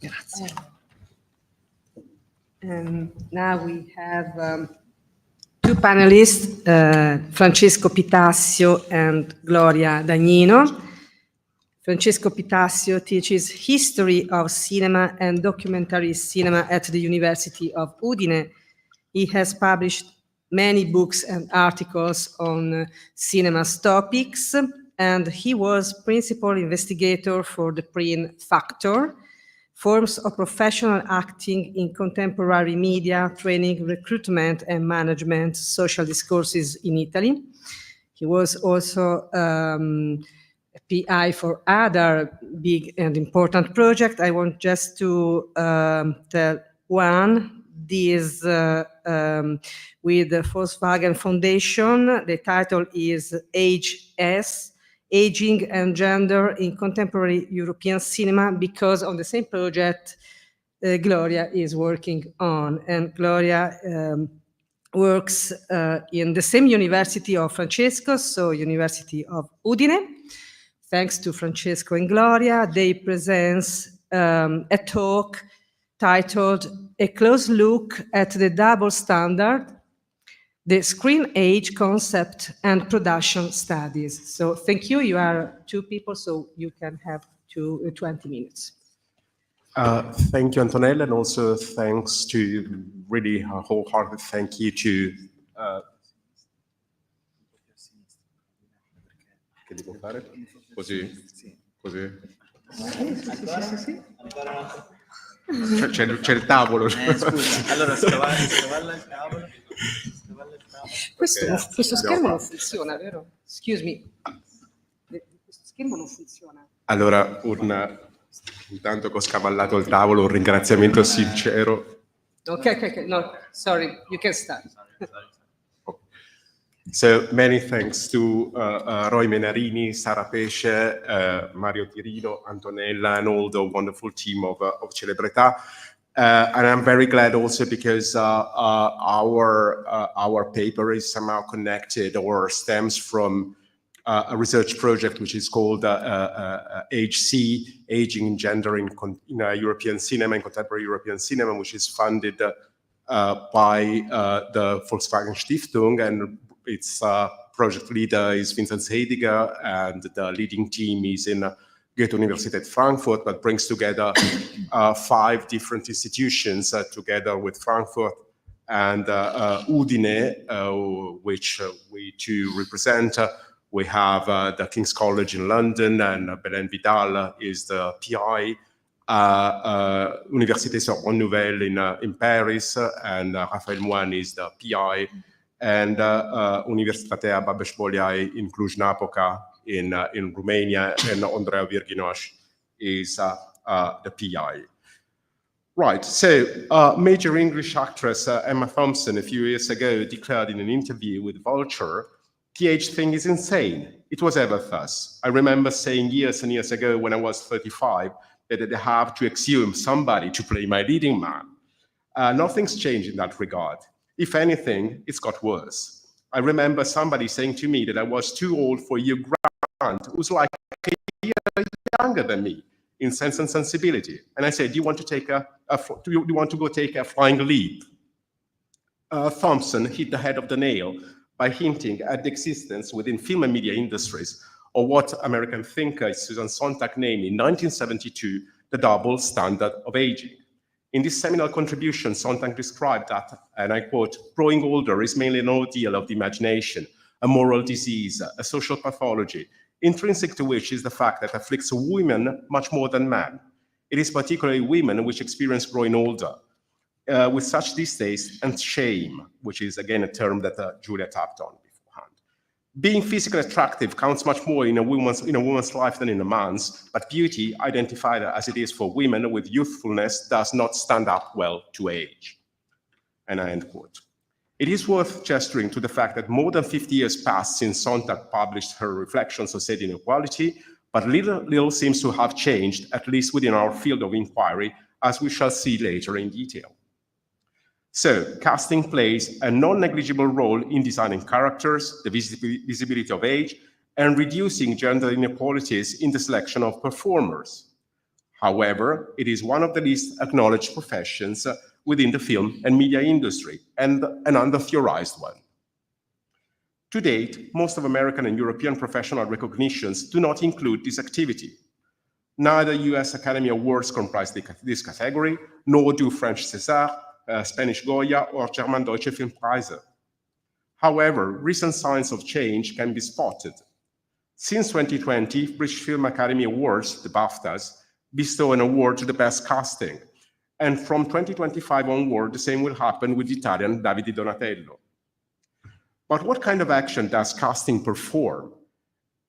Grazie. And now we have two panelists, Francesco Pitassio and Gloria Dagnino. Francesco Pitassio teaches history of cinema and documentary cinema at the University of Udine. He has published many books and articles on cinema topics, and he was principal investigator for the PRIN Factor, Forms of Professional Acting in Contemporary Media, Training, Recruitment and Management, Social Discourses in Italy. He was also a PI for other big and important projects. I want just to tell one. This with the Volkswagen Foundation. The title is AGE, Aging and Gender in Contemporary European Cinema, because on the same project Gloria is working on. And Gloria works in the same university of Francesco, so University of Udine. Thanks to Francesco and Gloria, they present a talk titled A Close Look at the Double Standard, the Screen Age Concept and Production Studies. So thank you. You are two people, so you can have 20 minutes. Thank you, Antonella, and also thanks to really a wholehearted thank you to che devo fare? Così? Così? Sì. C'è il tavolo. Scusa, allora scavalla il tavolo. Questo schermo non funziona, vero? Excuse me. Questo schermo non funziona. Allora, intanto che ho scavallato il tavolo, un ringraziamento sincero. Okay. No, sorry, you can start. So many thanks to Roy Menarini, Sara Pesce, Mario Tirino, Antonella, and all the wonderful team of Celebr-AGE. And I'm very glad also because our paper is somehow connected or stems from a research project which is called AGE, Aging and Gender in European Cinema, in Contemporary European Cinema, which is funded by the Volkswagen Stiftung, and its project leader is Vincent Heidiger, and the leading team is in Goethe-Universität Frankfurt, but brings together 5 different institutions together with Frankfurt and Udine, which we too represent. We have the King's College in London, and Belen Vidal is the PI. Université Sorbonne Nouvelle in Paris, and Raphaël Moine is the PI. And Universitatea Babeș-Bolyai in Cluj-Napoca in Romania, and Andrea Virginoș is the PI. Right, so major English actress Emma Thompson a few years ago declared in an interview with Vulture, "The age thing is insane. It was ever thus. I remember saying years and years ago when I was 35 that I'd have to exhume somebody to play my leading man. Nothing's changed in that regard. If anything, it's got worse. I remember somebody saying to me that I was too old for Hugh Grant, who's like a year younger than me in Sense and Sensibility. And I said, do you want to go take a flying leap? Thompson hit the head of the nail by hinting at the existence within film and media industries of what American thinker Susan Sontag named in 1972 the double standard of aging. In this seminal contribution, Sontag described that, and I quote, growing older is mainly an ordeal of the imagination, a moral disease, a social pathology, intrinsic to which is the fact that afflicts women much more than men. It is particularly women which experience growing older, with such distaste and shame, which is again a term that Julia tapped on beforehand. Being physically attractive counts much more in a woman's life than in a man's, but beauty, identified as it is for women with youthfulness, does not stand up well to age. And I end quote. It is worth gesturing to the fact that more than 50 years passed since Sontag published her reflections on said inequality, but little seems to have changed, at least within our field of inquiry, as we shall see later in detail. So, casting plays a non-negligible role in designing characters, the visibility of age, and reducing gender inequalities in the selection of performers. However, it is one of the least acknowledged professions within the film and media industry, and an under-theorized one. To date, most of American and European professional recognitions do not include this activity. Neither US Academy Awards comprise this category, nor do French César, Spanish Goya, or German Deutsche Filmpreise. However, recent signs of change can be spotted. Since 2020, British Film Academy Awards, the BAFTAs, bestow an award to the best casting. And from 2025 onward, the same will happen with Italian Davide Donatello. But what kind of action does casting perform?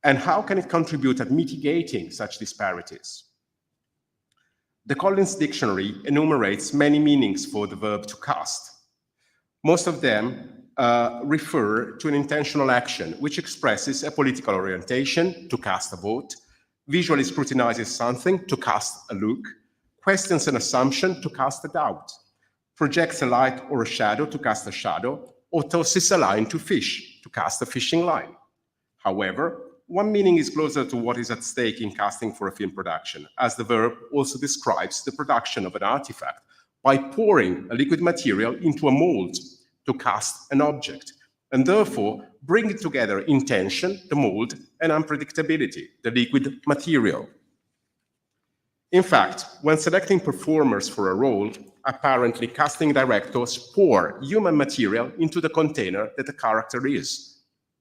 And how can it contribute at mitigating such disparities? The Collins Dictionary enumerates many meanings for the verb to cast. Most of them refer to an intentional action which expresses a political orientation, to cast a vote, visually scrutinizes something, to cast a look, questions an assumption, to cast a doubt, projects a light or a shadow, to cast a shadow, or tosses a line to fish, to cast a fishing line. However, one meaning is closer to what is at stake in casting for a film production, as the verb also describes the production of an artifact by pouring a liquid material into a mold to cast an object, and therefore bring it together in tension, the mold, and unpredictability, the liquid material. In fact, when selecting performers for a role, apparently casting directors pour human material into the container that the character is,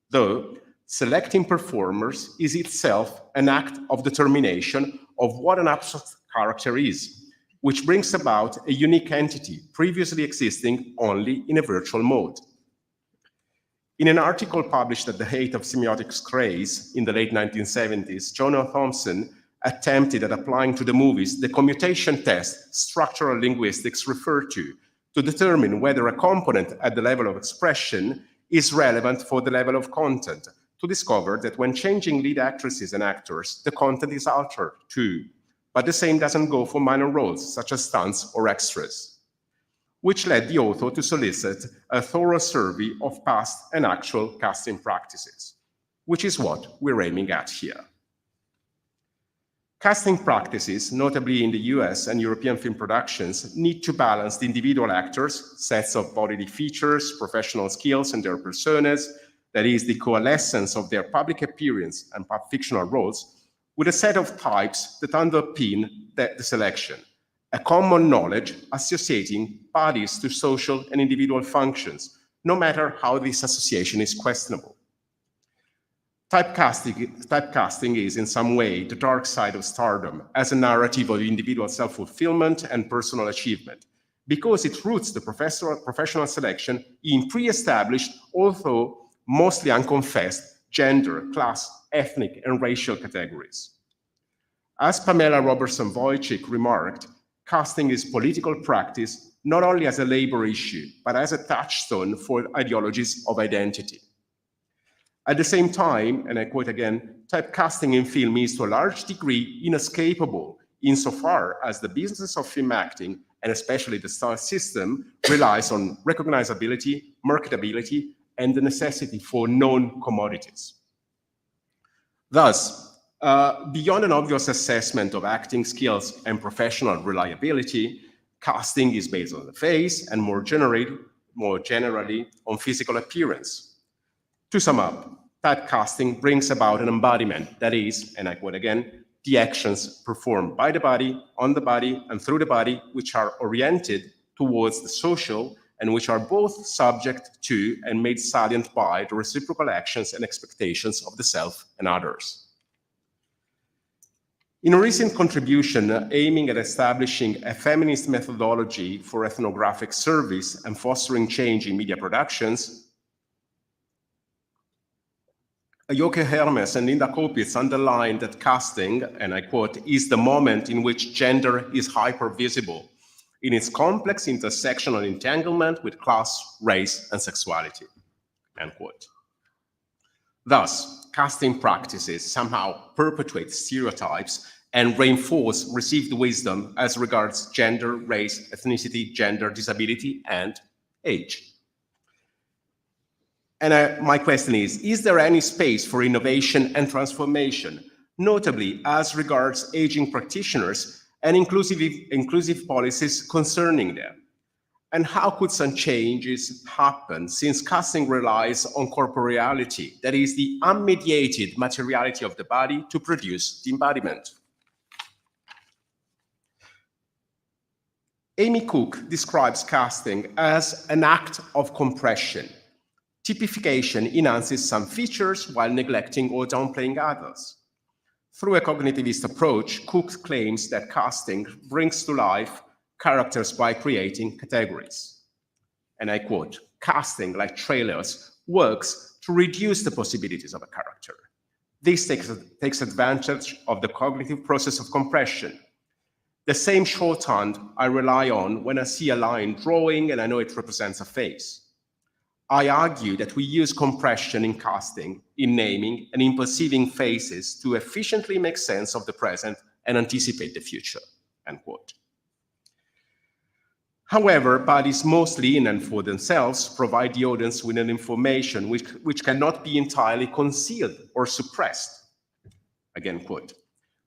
though selecting performers is itself an act of determination of what an abstract character is, which brings about a unique entity previously existing only in a virtual mode. In an article published at the height of semiotics craze in the late 1970s, John O. Thompson attempted at applying to the movies the commutation test structural linguistics refer to determine whether a component at the level of expression is relevant for the level of content, to discover that when changing lead actresses and actors, the content is altered too, but the same doesn't go for minor roles such as stunts or extras, which led the author to solicit a thorough survey of past and actual casting practices, which is what we're aiming at here. Casting practices, notably in the US and European film productions, need to balance the individual actors, sets of bodily features, professional skills, and their personas, that is, the coalescence of their public appearance and fictional roles, with a set of types that underpin the selection, a common knowledge associating bodies to social and individual functions, no matter how this association is questionable. Typecasting is, in some way, the dark side of stardom as a narrative of individual self-fulfillment and personal achievement, because it roots the professional selection in pre-established, although mostly unconfessed, gender, class, ethnic, and racial categories. As Pamela Robertson-Wojcik remarked, casting is political practice not only as a labor issue, but as a touchstone for ideologies of identity. At the same time, and I quote again, typecasting in film is to a large degree inescapable insofar as the business of film acting, and especially the star system, relies on recognizability, marketability, and the necessity for known commodities. Thus, Beyond an obvious assessment of acting skills and professional reliability, casting is based on the face and more generally on physical appearance. To sum up, typecasting brings about an embodiment that is, and I quote again, the actions performed by the body, on the body, and through the body, which are oriented towards the social and which are both subject to and made salient by the reciprocal actions and expectations of the self and others. In a recent contribution aiming at establishing a feminist methodology for ethnographic service and fostering change in media productions, Joke Hermes and Linda Kopitz underlined that casting, and I quote, is the moment in which gender is hyper-visible in its complex intersectional entanglement with class, race, and sexuality, end quote. Thus, casting practices somehow perpetuate stereotypes and reinforce received wisdom as regards gender, race, ethnicity, gender, disability, and age. And my question is there any space for innovation and transformation, notably as regards aging practitioners and inclusive policies concerning them? And how could some changes happen since casting relies on corporeality, that is the unmediated materiality of the body to produce the embodiment? Amy Cook describes casting as an act of compression. Typification enhances some features while neglecting or downplaying others. Through a cognitivist approach, Cook claims that casting brings to life characters by creating categories. And I quote, casting, like trailers, works to reduce the possibilities of a character. This takes advantage of the cognitive process of compression. The same shorthand I rely on when I see a line drawing and I know it represents a face. I argue that we use compression in casting, in naming, and in perceiving faces to efficiently make sense of the present and anticipate the future, end quote. However, bodies mostly in and for themselves provide the audience with an information which cannot be entirely concealed or suppressed, again quote.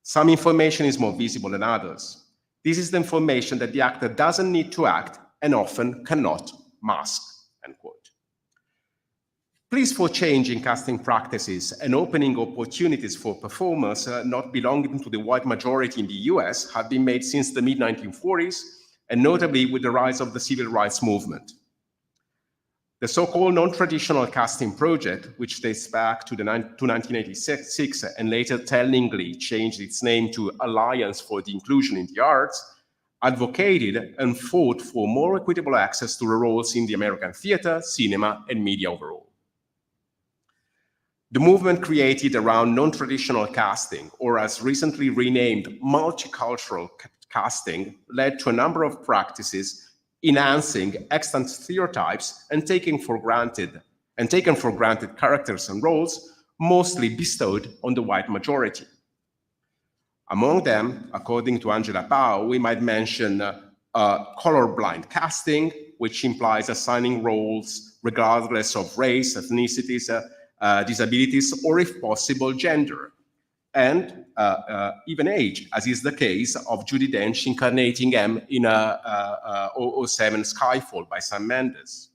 Some information is more visible than others. This is the information that the actor doesn't need to act and often cannot mask, end quote. Pleas for change in casting practices and opening opportunities for performers not belonging to the white majority in the US have been made since the mid-1940s, and notably with the rise of the civil rights movement. The so-called non-traditional casting project, which dates back to 1986 and later tellingly changed its name to Alliance for the Inclusion in the Arts, advocated and fought for more equitable access to the roles in the American theater, cinema, and media overall. The movement created around non-traditional casting, or as recently renamed multicultural casting, led to a number of practices enhancing extant stereotypes and taken for granted characters and roles mostly bestowed on the white majority. Among them, according to Angela Pao, we might mention colorblind casting, which implies assigning roles regardless of race, ethnicities, disabilities, or if possible, gender, and even age, as is the case of Judi Dench incarnating M in 007 Skyfall by Sam Mendes.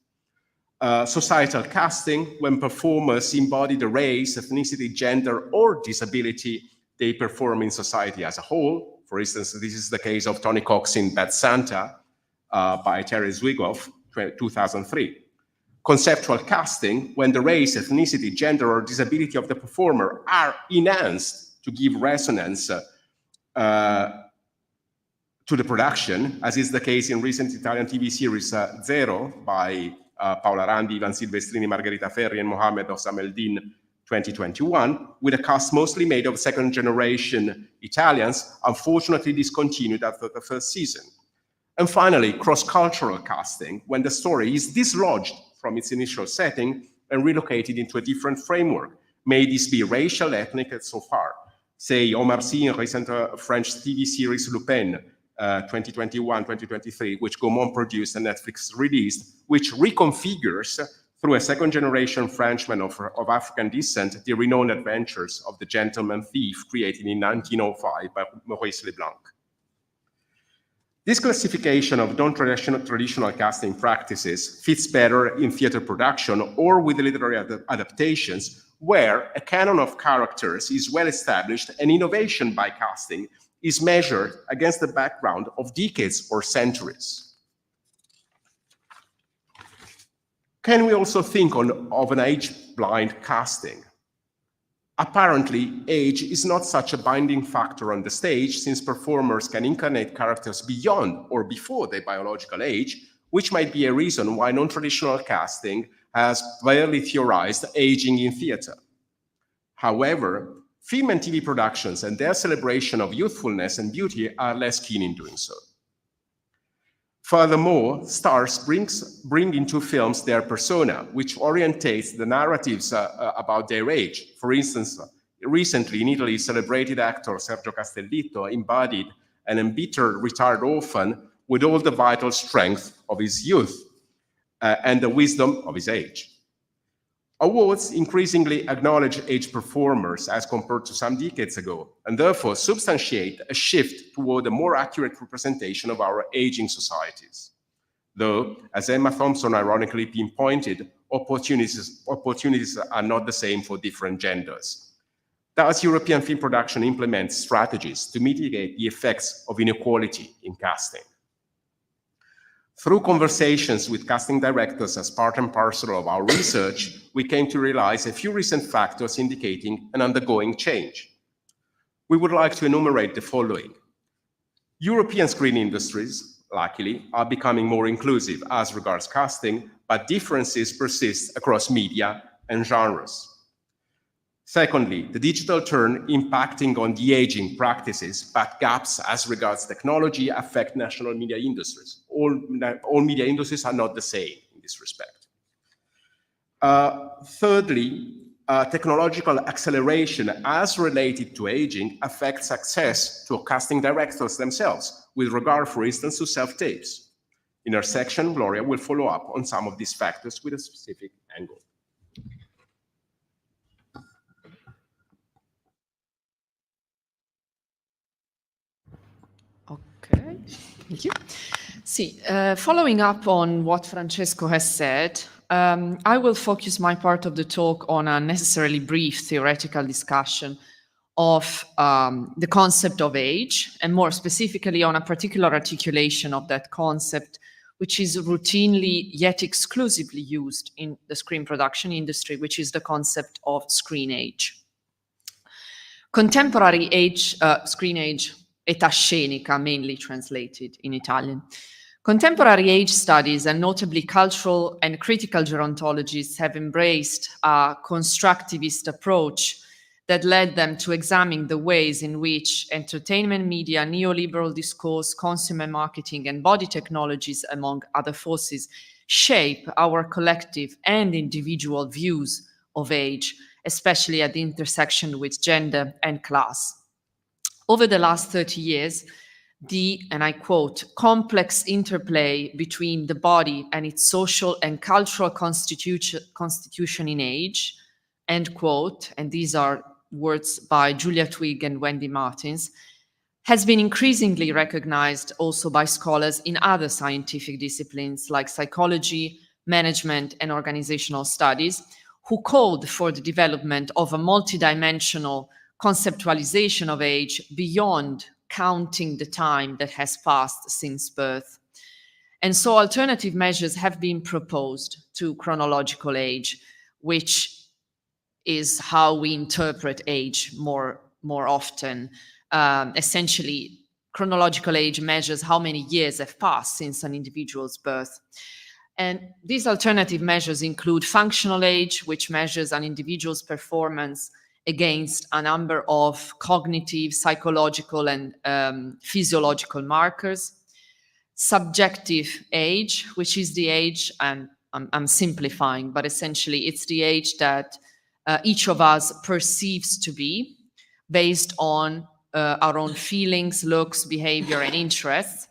Societal casting, when performers embody the race, ethnicity, gender, or disability they perform in society as a whole. For instance, this is the case of Tony Cox in Bad Santa by Terry Zwigoff, 2003. Conceptual casting, when the race, ethnicity, gender, or disability of the performer are enhanced to give resonance to the production, as is the case in recent Italian TV series Zero by Paola Randi, Ivan Silvestrini, Margherita Ferri, and Mohamed Osam Eldin, 2021, with a cast mostly made of second-generation Italians, unfortunately discontinued after the first season. And finally, cross-cultural casting, when the story is dislodged from its initial setting and relocated into a different framework. May this be racial, ethnic, and so far. Say Omar Sy in recent French TV series Lupin, 2021-2023, which Gaumont produced and Netflix released, which reconfigures through a second-generation Frenchman of African descent, the renowned adventures of the gentleman thief created in 1905 by Ottobre Celebr-AGE. This classification of non-traditional casting practices fits better in theater production or with literary adaptations, where a canon of characters is well established and innovation by casting is measured against the background of decades or centuries. Can we also think of an age-blind casting? Apparently, age is not such a binding factor on the stage, since performers can incarnate characters beyond or before their biological age, which might be a reason why non-traditional casting has barely theorized aging in theater. However, film and TV productions and their celebration of youthfulness and beauty are less keen in doing so. Furthermore, stars bring into films their persona, which orientates the narratives about their age. For instance, recently in Italy, celebrated actor Sergio Castellitto embodied an embittered retired orphan with all the vital strength of his youth and the wisdom of his age. Awards increasingly acknowledge age performers as compared to some decades ago, and therefore substantiate a shift toward a more accurate representation of our aging societies. Though, as Emma Thompson ironically pinpointed, opportunities are not the same for different genders. Thus, European film production implements strategies to mitigate the effects of inequality in casting. Through conversations with casting directors as part and parcel of our research, we came to realize a few recent factors indicating an undergoing change. We would like to enumerate the following. European screen industries, luckily, are becoming more inclusive as regards casting, but differences persist across media and genres. Secondly, the digital turn impacting on de-aging practices, but gaps as regards technology affect national media industries. All media industries are not the same in this respect. Thirdly, technological acceleration as related to aging affects access to casting directors themselves, with regard, for instance, to self-tapes. In our section, Gloria will follow up on some of these factors with a specific angle. Okay, thank you. See, following up on what Francesco has said, I will focus my part of the talk on a necessarily brief theoretical discussion of the concept of age, and more specifically on a particular articulation of that concept, which is routinely yet exclusively used in the screen production industry, which is the concept of screen age. Contemporary age, screen age, età scenica, mainly translated in Italian. Contemporary age studies, and notably cultural and critical gerontologists, have embraced a constructivist approach that led them to examine the ways in which entertainment media, neoliberal discourse, consumer marketing, and body technologies, among other forces, shape our collective and individual views of age, especially at the intersection with gender and class. Over the last 30 years, the, and I quote, complex interplay between the body and its social and cultural constitution in age, end quote, and these are words by Julia Twigg and Wendy Martins, has been increasingly recognized also by scholars in other scientific disciplines like psychology, management, and organizational studies, who called for the development of a multidimensional conceptualization of age beyond counting the time that has passed since birth. And so alternative measures have been proposed to chronological age, which is how we interpret age more often. Essentially, chronological age measures how many years have passed since an individual's birth. And these alternative measures include functional age, which measures an individual's performance against a number of cognitive, psychological, and physiological markers. Subjective age, which is the age, and I'm simplifying, but essentially it's the age that each of us perceives to be based on our own feelings, looks, behavior, and interests.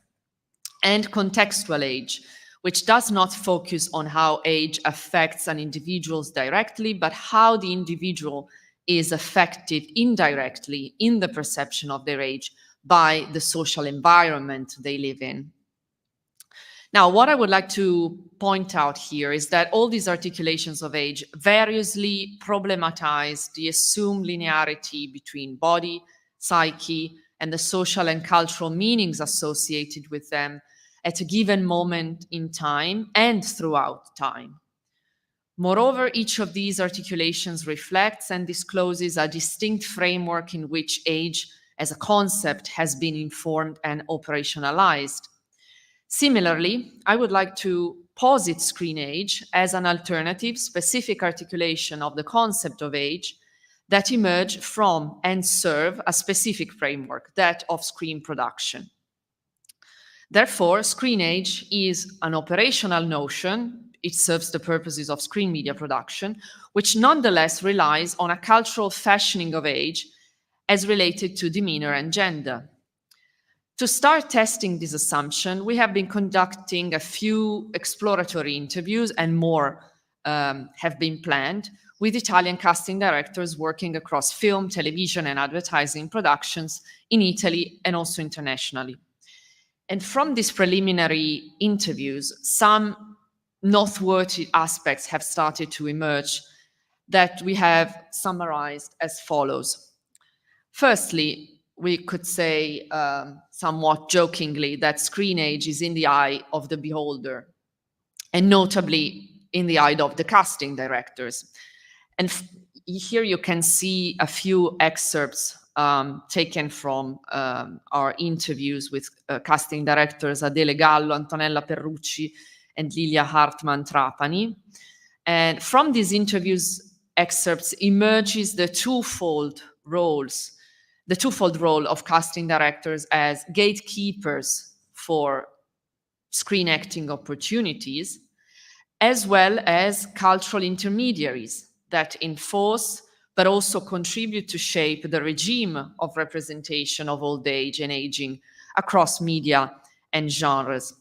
And contextual age, which does not focus on how age affects an individual directly, but how the individual is affected indirectly in the perception of their age by the social environment they live in. Now, what I would like to point out here is that all these articulations of age variously problematize the assumed linearity between body, psyche, and the social and cultural meanings associated with them at a given moment in time and throughout time. Moreover, each of these articulations reflects and discloses a distinct framework in which age as a concept has been informed and operationalized. Similarly, I would like to posit screen age as an alternative, specific articulation of the concept of age that emerge from and serve a specific framework, that of screen production. Therefore, screen age is an operational notion. It serves the purposes of screen media production, which nonetheless relies on a cultural fashioning of age as related to demeanor and gender. To start testing this assumption, we have been conducting a few exploratory interviews, and more have been planned, with Italian casting directors working across film, television, and advertising productions in Italy and also internationally. And from these preliminary interviews, some noteworthy aspects have started to emerge that we have summarized as follows. Firstly, we could say somewhat jokingly that screen age is in the eye of the beholder, and notably in the eye of the casting directors. And here you can see a few excerpts taken from our interviews with casting directors Adele Gallo, Antonella Perrucci, and Lilia Hartmann-Trapani. And from these interviews excerpts emerges the twofold role of casting directors as gatekeepers for screen acting opportunities, as well as cultural intermediaries that enforce but also contribute to shape the regime of representation of old age and aging across media and genres.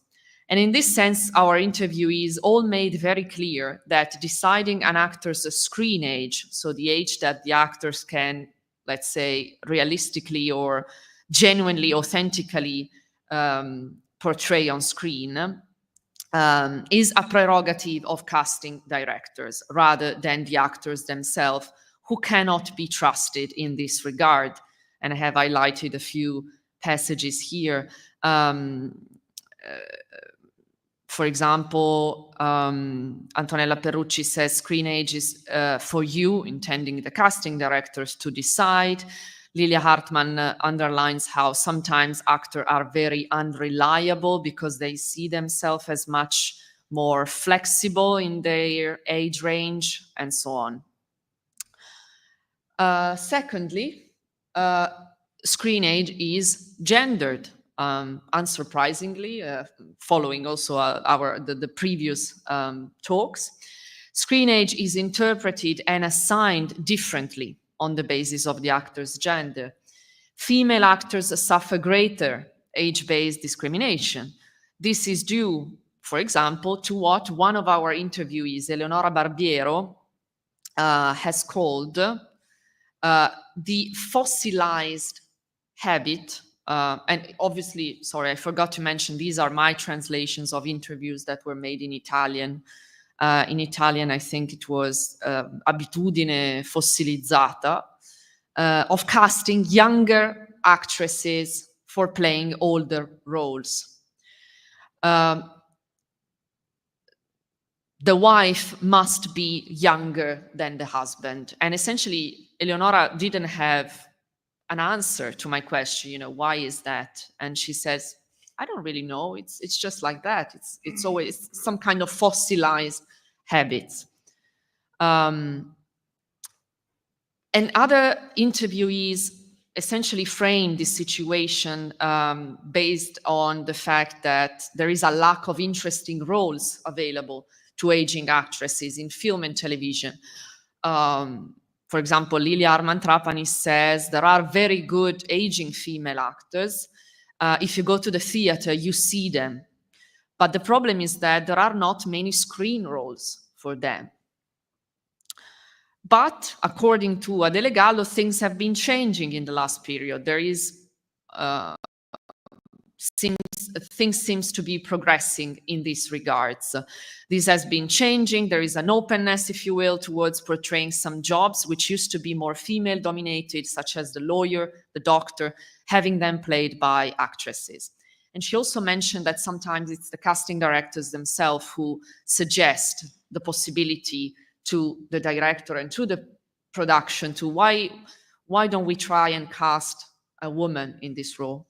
And in this sense, our interviewees all made very clear that deciding an actor's screen age, so the age that the actors can, let's say, realistically or genuinely, authentically portray on screen, is a prerogative of casting directors rather than the actors themselves, who cannot be trusted in this regard. And I have highlighted a few passages here. For example, Antonella Perrucci says screen age is for you, intending the casting directors to decide. Lilia Hartmann underlines how sometimes actors are very unreliable because they see themselves as much more flexible in their age range, and so on. Secondly, screen age is gendered. Unsurprisingly, following also the previous talks, screen age is interpreted and assigned differently on the basis of the actor's gender. Female actors suffer greater age-based discrimination. This is due, for example, to what one of our interviewees, Eleonora Barbiero, has called the fossilized habit. And obviously, sorry, I forgot to mention, these are my translations of interviews that were made in Italian. In Italian, I think it was abitudine fossilizzata of casting younger actresses for playing older roles. The wife must be younger than the husband. And essentially, Eleonora didn't have an answer to my question, why is that? And she says, I don't really know. It's just like that. It's always some kind of fossilized habits. And other interviewees essentially frame this situation based on the fact that there is a lack of interesting roles available to aging actresses in film and television. For example, Lilia Hartmann-Trapani says there are very good aging female actors. If you go to the theater, you see them. But the problem is that there are not many screen roles for them. But according to Adele Gallo, things have been changing in the last period. There is things seems to be progressing in these regards. This has been changing. There is an openness, if you will, towards portraying some jobs which used to be more female dominated, such as the lawyer, the doctor, having them played by actresses. And she also mentioned that sometimes it's the casting directors themselves who suggest the possibility to the director and to the production to why don't we try and cast a woman in this role?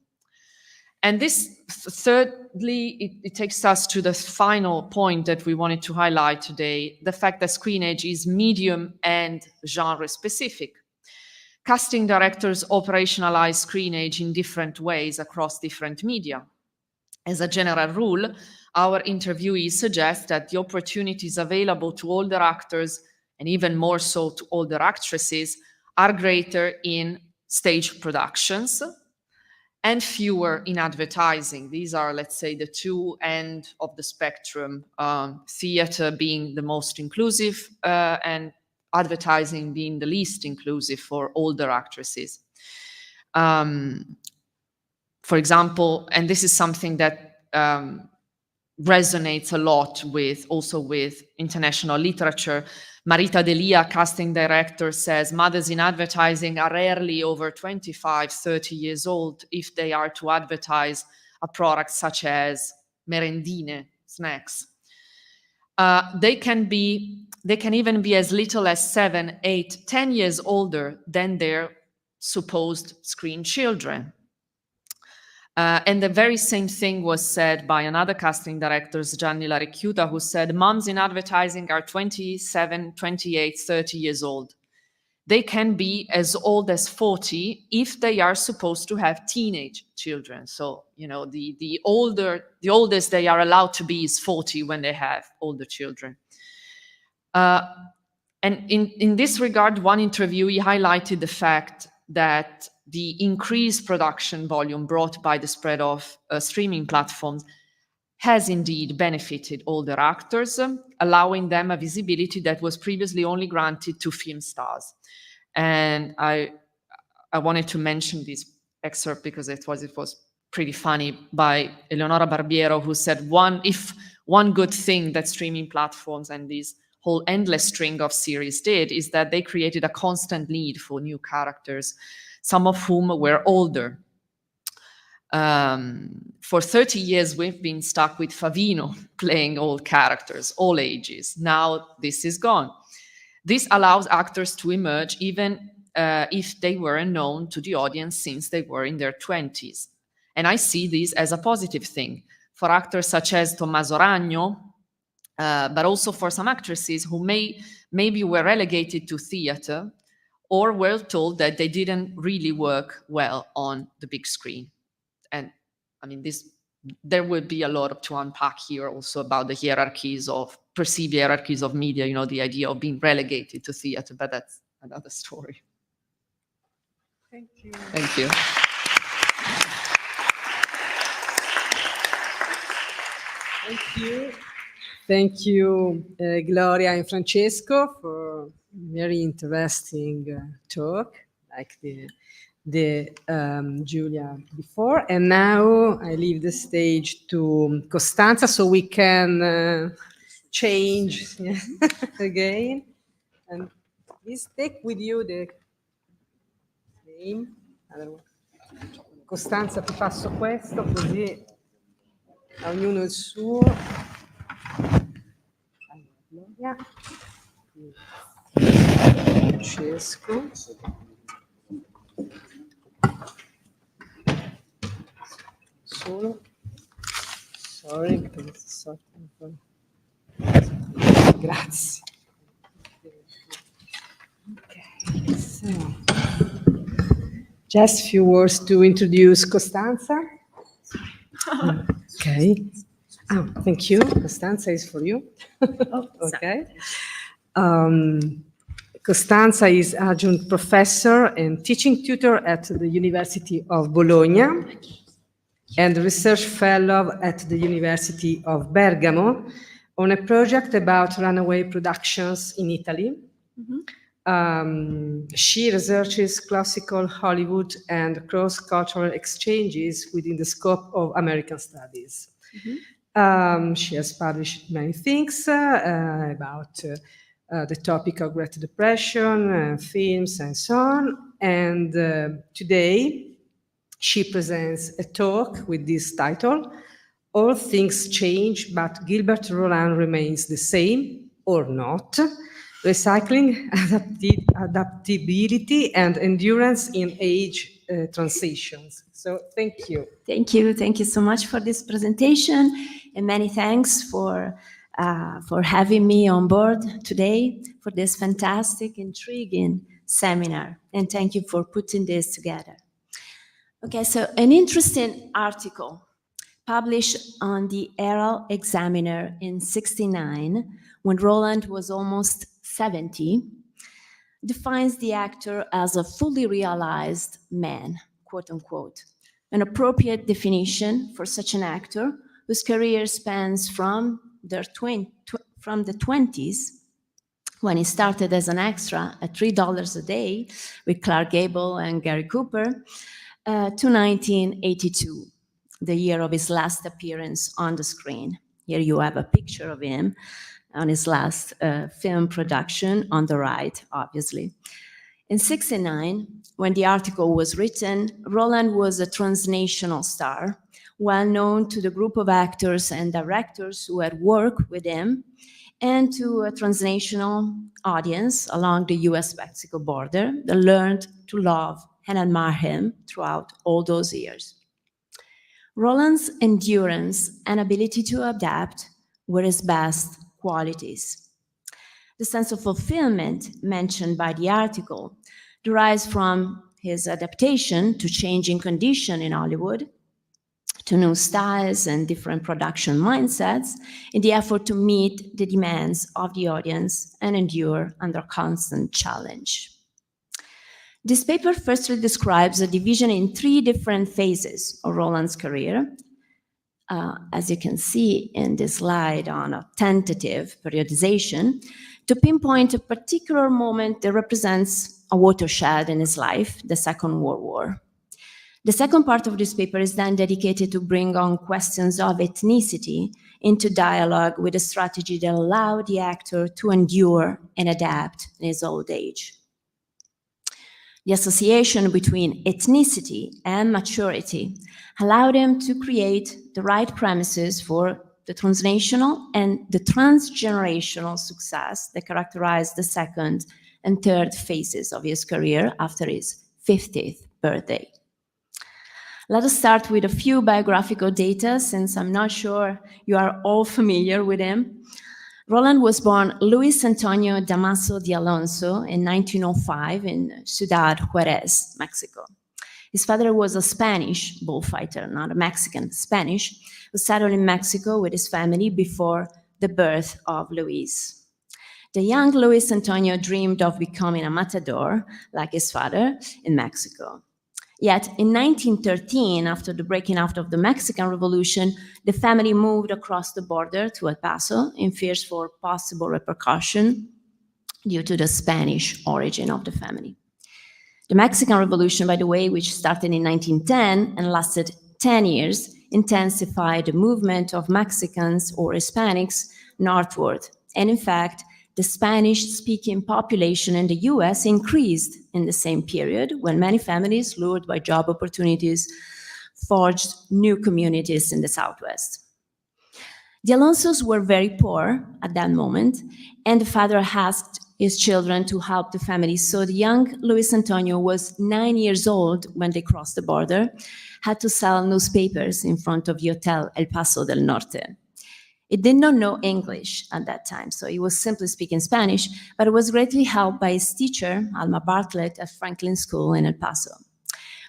And this, thirdly, it takes us to the final point that we wanted to highlight today, the fact that ScreenAge is medium and genre specific. Casting directors operationalize ScreenAge in different ways across different media. As a general rule, our interviewees suggest that the opportunities available to older actors, and even more so to older actresses, are greater in stage productions and fewer in advertising. These are, let's say, the two ends of the spectrum, theater being the most inclusive and advertising being the least inclusive for older actresses. For example, and this is something that resonates a lot with international literature. Marita Delia, casting director, says mothers in advertising are rarely over 25, 30 years old if they are to advertise a product such as merendine, snacks. They can even be as little as 7, 8, 10 years older than their supposed screen children. And the very same thing was said by another casting director, Gianni Larecchiuta, who said moms in advertising are 27, 28, 30 years old. They can be as old as 40 if they are supposed to have teenage children. So, you know, the oldest they are allowed to be is 40 when they have older children. And in this regard, one interviewee highlighted the fact that the increased production volume brought by the spread of streaming platforms has indeed benefited older actors, allowing them a visibility that was previously only granted to film stars. And I wanted to mention this excerpt because it was pretty funny, by Eleonora Barbiero, who said one good thing that streaming platforms and these whole endless string of series did is that they created a constant need for new characters, some of whom were older. For 30 years, we've been stuck with Favino playing old characters, all ages. Now this is gone. This allows actors to emerge even if they weren't known to the audience since they were in their 20s. And I see this as a positive thing for actors such as Tommaso Ragno, but also for some actresses who maybe were relegated to theater or were told that they didn't really work well on the big screen. And I mean, there would be a lot to unpack here also about the perceived hierarchies of media, you know, the idea of being relegated to theater, but that's another story. Thank you. Thank you. Thank you. Thank you, Gloria and Francesco, for very interesting talk, like the Giulia before. And now I leave the stage to Costanza so we can change again. And please take with you the name. Costanza, ti passo questo così a ognuno il suo. Gloria. Francesco. Solo. Sorry, because it's so grazie. Okay, so just a few words to introduce Costanza. Okay. Oh, thank you. Costanza is for you. Okay. Costanza is adjunct professor and teaching tutor at the University of Bologna. and research fellow at the University of Bergamo on a project about runaway productions in Italy. She researches classical Hollywood and cross-cultural exchanges within the scope of American studies. She has published many things about the topic of Great Depression, films, and so on. And today, she presents a talk with this title, All Things Change, but Gilbert Roland Remains the Same or Not, Recycling, Adaptability, and Endurance in Age Transitions. So thank you. Thank you. Thank you so much for this presentation, and many thanks for having me on board today for this fantastic, intriguing seminar. And thank you for putting this together. Okay, so an interesting article published on the Herald Examiner in '69, when Roland was almost 70, defines the actor as a fully realized man, quote unquote. An appropriate definition for such an actor whose career spans from the 20s, when he started as an extra at $3 a day with Clark Gable and Gary Cooper, to 1982, the year of his last appearance on the screen. Here you have a picture of him on his last film production on the right, obviously. In '69, when the article was written, Roland was a transnational star, well known to the group of actors and directors who had worked with him and to a transnational audience along the US-Mexico border that learned to love and admire him throughout all those years. Roland's endurance and ability to adapt were his best qualities. The sense of fulfillment mentioned by the article derives from his adaptation to changing conditions in Hollywood, to new styles and different production mindsets in the effort to meet the demands of the audience and endure under constant challenge. This paper firstly describes a division in 3 different phases of Roland's career, as you can see in this slide on a tentative periodization, to pinpoint a particular moment that represents a watershed in his life, the Second World War. The second part of this paper is then dedicated to bring on questions of ethnicity into dialogue with a strategy that allowed the actor to endure and adapt in his old age. The association between ethnicity and maturity allowed him to create the right premises for the transnational and the transgenerational success that characterized the second and third phases of his career after his 50th birthday. Let us start with a few biographical data, since I'm not sure you are all familiar with him. Roland was born Luis Antonio Damaso de Alonso in 1905 in Ciudad Juarez, Mexico. His father was a Spanish bullfighter, not a Mexican, Spanish, who settled in Mexico with his family before the birth of Luis. The young Luis Antonio dreamed of becoming a matador, like his father, in Mexico. Yet in 1913, after the breaking out of the Mexican Revolution, the family moved across the border to El Paso in fears for possible repercussion due to the Spanish origin of the family. The Mexican Revolution, by the way, which started in 1910 and lasted 10 years, intensified the movement of Mexicans or Hispanics northward. And in fact, the Spanish-speaking population in the US increased in the same period, when many families, lured by job opportunities, forged new communities in the Southwest. The Alonsos were very poor at that moment, and the father asked his children to help the family. So the young Luis Antonio was 9 years old when they crossed the border, had to sell newspapers in front of the Hotel El Paso del Norte. He did not know English at that time, so he was simply speaking Spanish, but was greatly helped by his teacher, Alma Bartlett, at Franklin School in El Paso.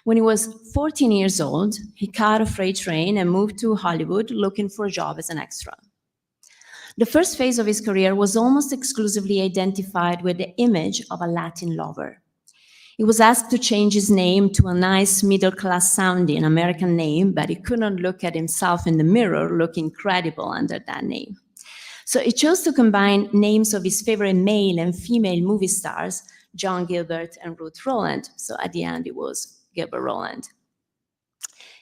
When he was 14 years old, he caught a freight train and moved to Hollywood looking for a job as an extra. The first phase of his career was almost exclusively identified with the image of a Latin lover. He was asked to change his name to a nice middle-class sounding American name, but he couldn't look at himself in the mirror looking credible under that name. So he chose to combine names of his favorite male and female movie stars, John Gilbert and Ruth Roland. So at the end, it was Gilbert Roland.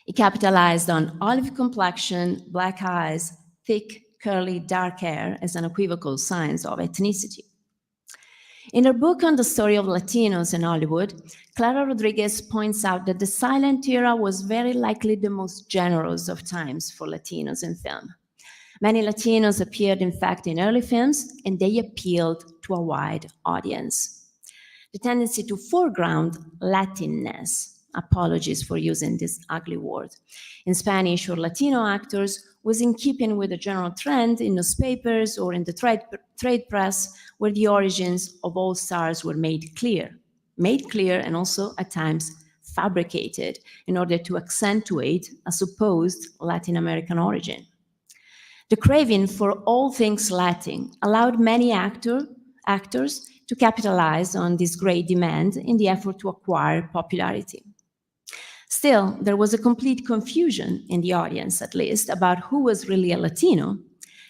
He capitalized on olive complexion, black eyes, thick, curly, dark hair as unequivocal signs of ethnicity. In her book on the story of Latinos in Hollywood, Clara Rodriguez points out that the silent era was very likely the most generous of times for Latinos in film. Many Latinos appeared, in fact, in early films, and they appealed to a wide audience. The tendency to foreground Latinness, apologies for using this ugly word, in Spanish or Latino actors was in keeping with the general trend in newspapers or in the trade press, where the origins of all stars were made clear and also at times fabricated in order to accentuate a supposed Latin American origin. The craving for all things Latin allowed many actors to capitalize on this great demand in the effort to acquire popularity. Still, there was a complete confusion in the audience, at least, about who was really a Latino.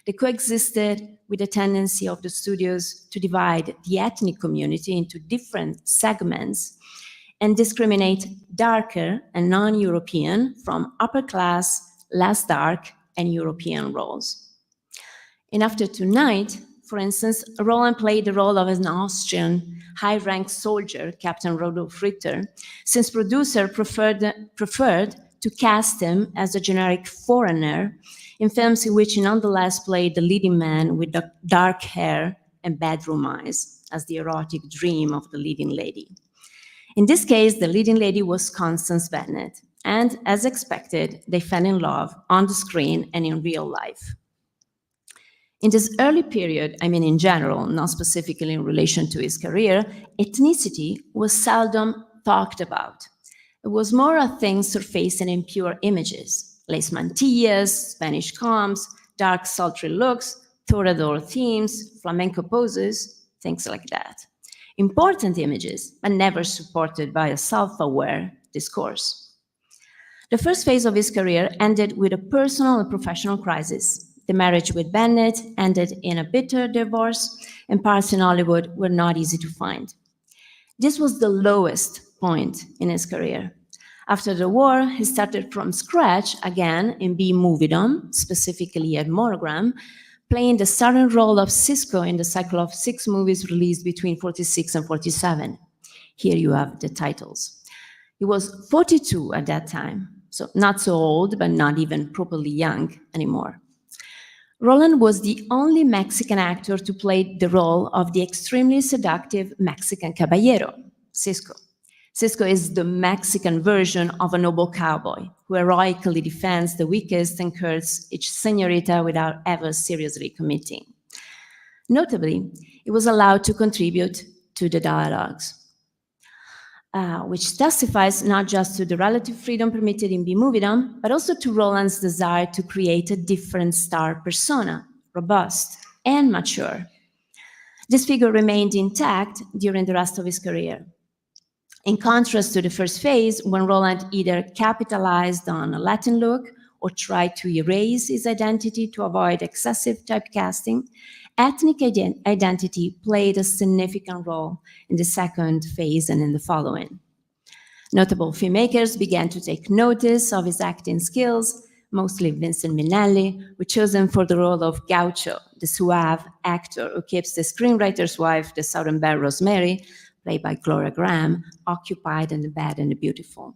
They coexisted with the tendency of the studios to divide the ethnic community into different segments and discriminate darker and non-European from upper class, less dark, and European roles. In After Tonight, for instance, Roland played the role of an Austrian high-ranked soldier, Captain Rodolph Ritter, since producer preferred to cast him as a generic foreigner in films in which he nonetheless played the leading man with the dark hair and bedroom eyes as the erotic dream of the leading lady. In this case, the leading lady was Constance Bennett, and as expected, they fell in love on the screen and in real life. In this early period, I mean in general, not specifically in relation to his career, ethnicity was seldom talked about. It was more a thing surfacing in pure images, lace mantillas, Spanish combs, dark sultry looks, toreador themes, flamenco poses, things like that. Important images, but never supported by a self-aware discourse. The first phase of his career ended with a personal and professional crisis. The marriage with Bennett ended in a bitter divorce, and parts in Hollywood were not easy to find. This was the lowest point in his career. After the war, he started from scratch again in B-Moviedom, specifically at Monogram, playing the starring role of Cisco in the cycle of 6 movies released between 46 and 47. Here you have the titles. He was 42 at that time, so not so old, but not even properly young anymore. Roland was the only Mexican actor to play the role of the extremely seductive Mexican caballero, Cisco. Cisco is the Mexican version of a noble cowboy who heroically defends the weakest and courts each señorita without ever seriously committing. Notably, he was allowed to contribute to the dialogues, which testifies not just to the relative freedom permitted in B-Moviedom, but also to Roland's desire to create a different star persona, robust and mature. This figure remained intact during the rest of his career. In contrast to the first phase, when Roland either capitalized on a Latin look or tried to erase his identity to avoid excessive typecasting, ethnic identity played a significant role in the second phase and in the following. Notable filmmakers began to take notice of his acting skills, mostly Vincent Minnelli, who chose him for the role of Gaucho, the suave actor who keeps the screenwriter's wife, the Southern Belle Rosemary, played by Gloria Graham, occupied in The Bad and the Beautiful.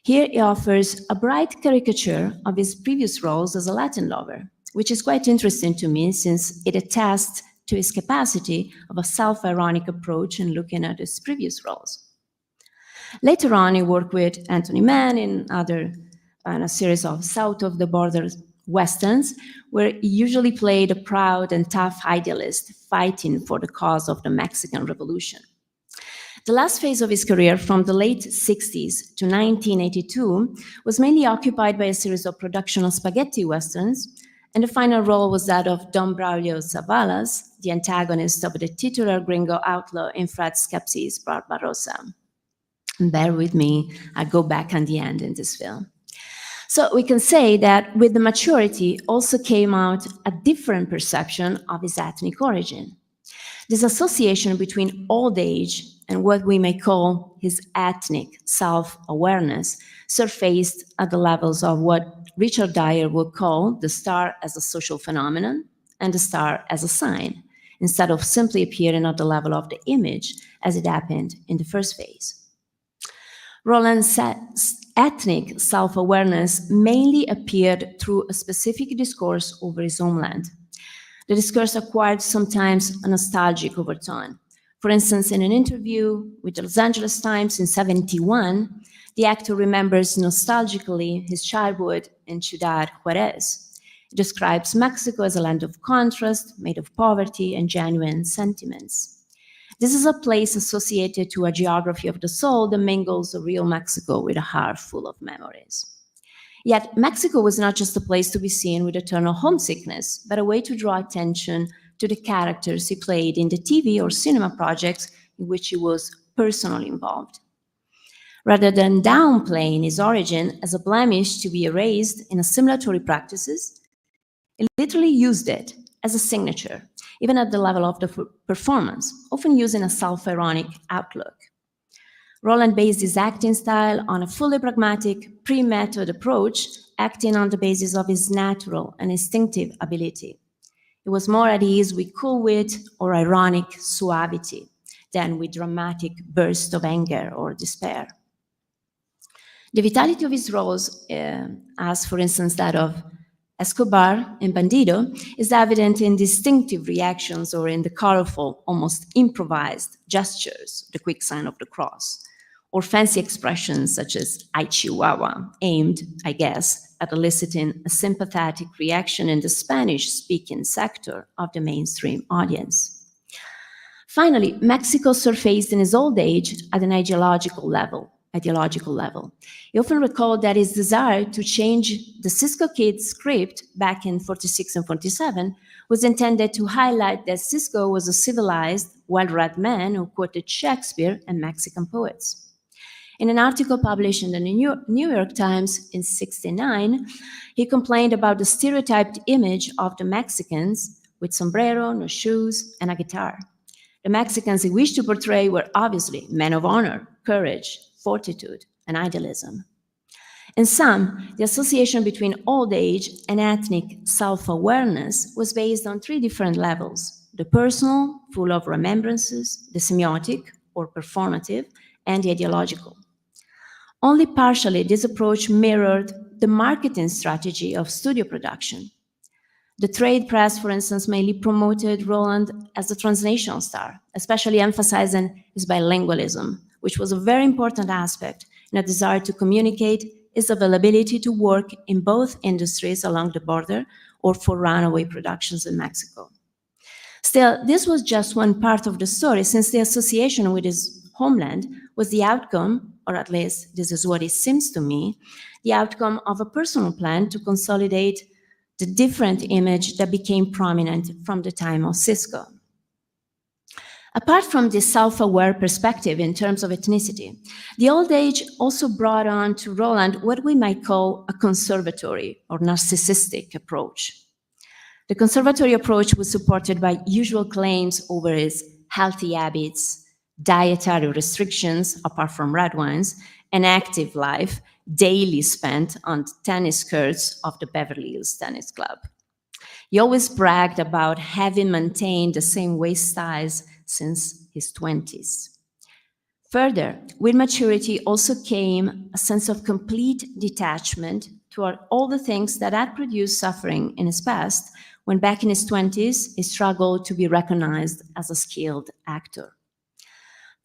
Here he offers a bright caricature of his previous roles as a Latin lover, which is quite interesting to me since it attests to his capacity of a self-ironic approach in looking at his previous roles. Later on, he worked with Anthony Mann in a series of south-of-the-border westerns, where he usually played a proud and tough idealist fighting for the cause of the Mexican Revolution. The last phase of his career, from the late 60s to 1982, was mainly occupied by a series of production of spaghetti westerns, and the final role was that of Don Braulio Zavalas, the antagonist of the titular gringo outlaw in Fred Skepsi's Barbarossa. And bear with me, I go back on the end in this film. So we can say that with the maturity also came out a different perception of his ethnic origin. This association between old age and what we may call his ethnic self-awareness surfaced at the levels of what Richard Dyer would call the star as a social phenomenon and the star as a sign, instead of simply appearing at the level of the image as it happened in the first phase. Roland's ethnic self-awareness mainly appeared through a specific discourse over his homeland. The discourse acquired sometimes a nostalgic overtone. For instance, in an interview with the Los Angeles Times in '71, the actor remembers nostalgically his childhood in Ciudad Juarez. It describes Mexico as a land of contrast, made of poverty and genuine sentiments. This is a place associated to a geography of the soul that mingles a real Mexico with a heart full of memories. Yet Mexico was not just a place to be seen with eternal homesickness, but a way to draw attention to the characters he played in the TV or cinema projects in which he was personally involved. Rather than downplaying his origin as a blemish to be erased in assimilatory practices, he literally used it as a signature, even at the level of the performance, often using a self-ironic outlook. Roland based his acting style on a fully pragmatic, pre-method approach, acting on the basis of his natural and instinctive ability. He was more at ease with cool wit or ironic suavity than with dramatic bursts of anger or despair. The vitality of his roles, as for instance that of Escobar in Bandido, is evident in distinctive reactions or in the colorful, almost improvised gestures, the quick sign of the cross, or fancy expressions such as "ay chihuahua," aimed, I guess, at eliciting a sympathetic reaction in the Spanish-speaking sector of the mainstream audience. Finally, Mexico surfaced in his old age at an ideological level. He often recalled that his desire to change the Cisco Kid script back in '46 and '47 was intended to highlight that Cisco was a civilized, well-read man who quoted Shakespeare and Mexican poets. In an article published in the New York Times in '69, he complained about the stereotyped image of the Mexicans with sombrero, no shoes, and a guitar. The Mexicans he wished to portray were obviously men of honor, courage, fortitude, and idealism. In sum, the association between old age and ethnic self-awareness was based on three different levels: the personal, full of remembrances, the semiotic, or performative, and the ideological. Only partially this approach mirrored the marketing strategy of studio production. The trade press, for instance, mainly promoted Roland as a transnational star, especially emphasizing his bilingualism, which was a very important aspect in a desire to communicate his availability to work in both industries along the border or for runaway productions in Mexico. Still, this was just one part of the story, since the association with his homeland was the outcome, or at least this is what it seems to me, the outcome of a personal plan to consolidate the different image that became prominent from the time of Cisco. Apart from this self-aware perspective in terms of ethnicity, the old age also brought on to Roland what we might call a conservatory or narcissistic approach. The conservatory approach was supported by usual claims over his healthy habits, dietary restrictions, apart from red wines, an active life daily spent on tennis courts of the Beverly Hills Tennis Club. He always bragged about having maintained the same waist size since his 20s. Further, with maturity also came a sense of complete detachment toward all the things that had produced suffering in his past, when back in his 20s, he struggled to be recognized as a skilled actor.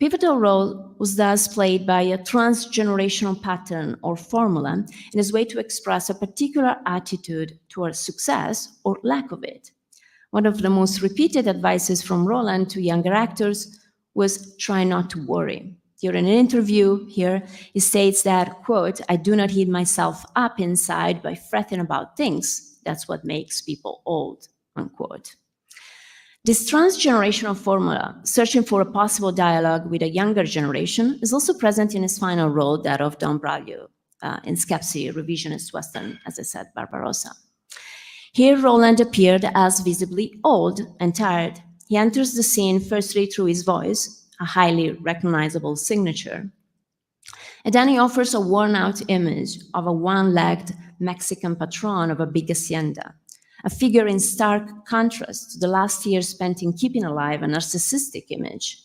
Pivotal role was thus played by a transgenerational pattern or formula in his way to express a particular attitude towards success or lack of it. One of the most repeated advices from Roland to younger actors was try not to worry. During an interview here, he states that, quote, "I do not heat myself up inside by fretting about things. That's what makes people old," unquote. This transgenerational formula, searching for a possible dialogue with a younger generation, is also present in his final role, that of Don Braulio, in Skepsi, revisionist Western, as I said, Barbarossa. Here, Roland appeared as visibly old and tired. He enters the scene firstly through his voice, a highly recognizable signature, and then he offers a worn-out image of a one-legged Mexican patron of a big hacienda, a figure in stark contrast to the last year spent in keeping alive a narcissistic image.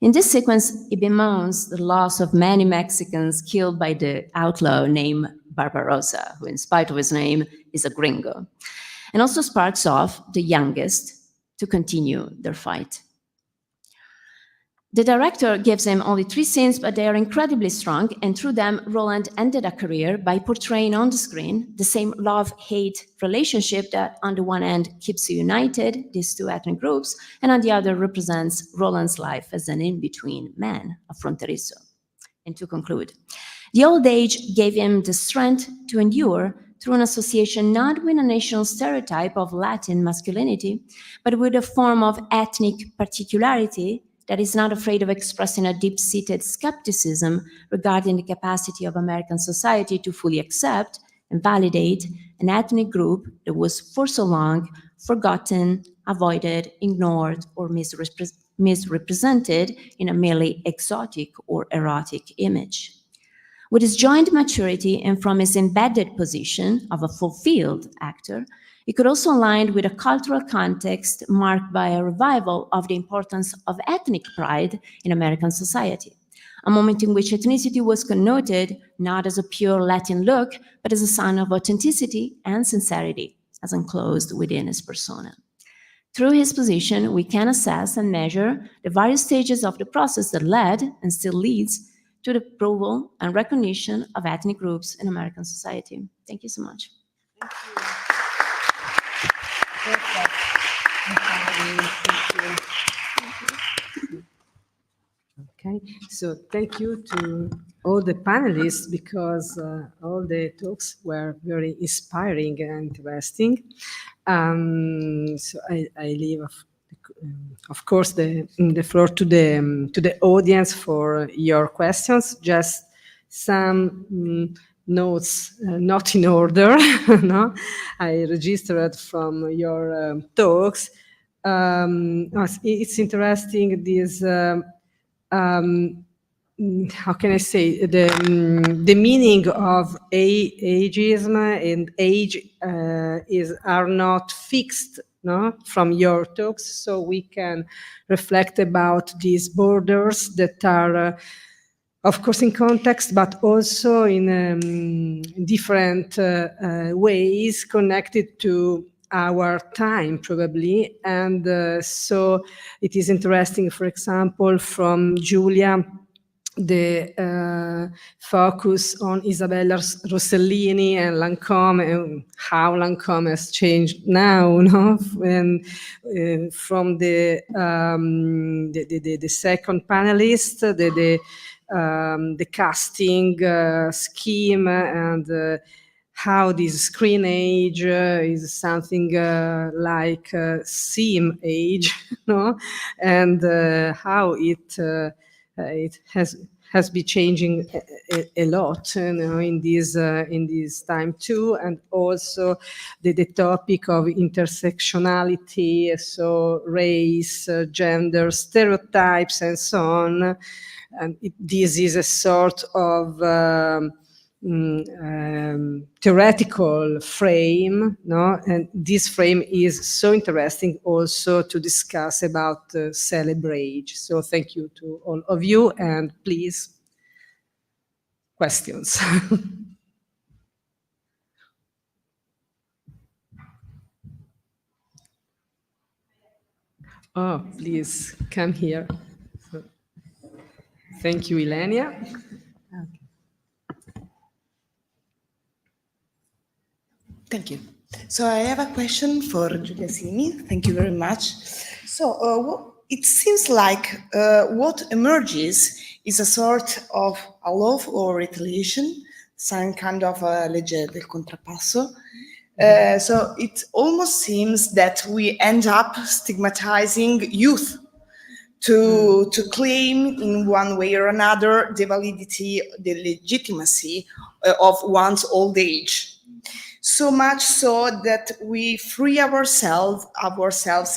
In this sequence, he bemoans the loss of many Mexicans killed by the outlaw named Barbarossa, who in spite of his name is a gringo, and also sparks off the youngest to continue their fight. The director gives him only 3 scenes, but they are incredibly strong, and through them, Roland ended a career by portraying on the screen the same love-hate relationship that on the one hand keeps united these two ethnic groups, and on the other represents Roland's life as an in-between man, a fronterizo. And to conclude, the old age gave him the strength to endure through an association not with a national stereotype of Latin masculinity, but with a form of ethnic particularity that is not afraid of expressing a deep-seated skepticism regarding the capacity of American society to fully accept and validate an ethnic group that was for so long forgotten, avoided, ignored, or misrepresented in a merely exotic or erotic image. With his joint maturity and from his embedded position of a fulfilled actor, he could also align with a cultural context marked by a revival of the importance of ethnic pride in American society, a moment in which ethnicity was connoted not as a pure Latin look, but as a sign of authenticity and sincerity, as enclosed within his persona. Through his position, we can assess and measure the various stages of the process that led and still leads to the approval and recognition of ethnic groups in American society. Thank you so much. Thank you. Perfect. Okay, so thank you to all the panelists because all the talks were very inspiring and interesting. So I leave, of course, the floor to the audience for your questions. Just some notes, not in order. No, I registered from your talks. It's interesting this. How can I say the meaning of ageism and age are not fixed, no, from your talks, so we can reflect about these borders that are, of course, in context, but also in different ways connected to our time, probably. And so it is interesting, for example, from Giulia, the focus on Isabella Rossellini and Lancôme, and how Lancôme has changed now, no? And from the second panelist, the casting scheme and how this screen age is something like sim age, no? And how it has been changing a lot, you know, in this time too, and also the topic of intersectionality, so race, gender, stereotypes, and so on. And this is a sort of theoretical frame, no? And this frame is so interesting also to discuss about Celebr-AGE. So thank you to all of you, and please, questions. Oh, please come here. Thank you, Ilenia. Thank you. So I have a question for Giulia Simi. Thank you very much. So it seems like what emerges is a sort of a love or retaliation, some kind of a legge del contrappasso, So it almost seems that we end up stigmatizing youth to claim in one way or another the validity, the legitimacy of one's old age. So much so that we free ourselves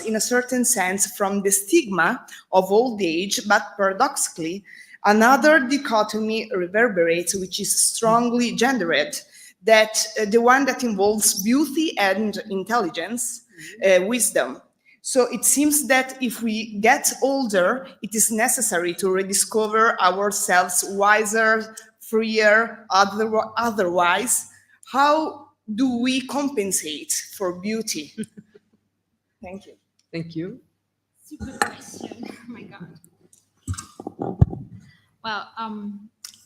in a certain sense from the stigma of old age, but paradoxically, another dichotomy reverberates, which is strongly gendered, that the one that involves beauty and intelligence, wisdom. So it seems that if we get older, it is necessary to rediscover ourselves wiser, freer, otherwise. How do we compensate for beauty? Thank you. Thank you. Super question. Oh my God. Well,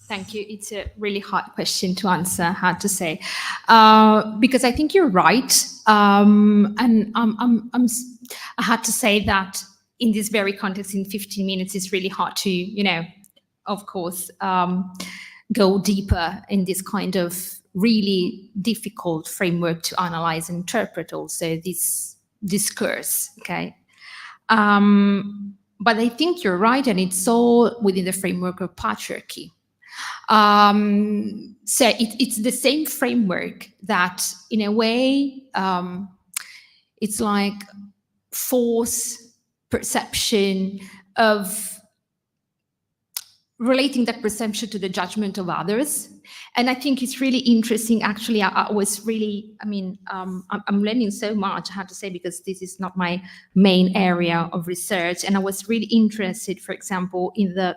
thank you. It's a really hard question to answer, hard to say, because I think you're right. And I had to say that in this very context, in 15 minutes, it's really hard to, you know, of course, go deeper in this kind of really difficult framework to analyze and interpret also this discourse, okay? But I think you're right, and it's all within the framework of patriarchy. So it's the same framework that, in a way, it's like false perception of relating that perception to the judgment of others. And I think it's really interesting. Actually, I was really, I mean, I'm learning so much, I have to say, because this is not my main area of research. And I was really interested, for example, in the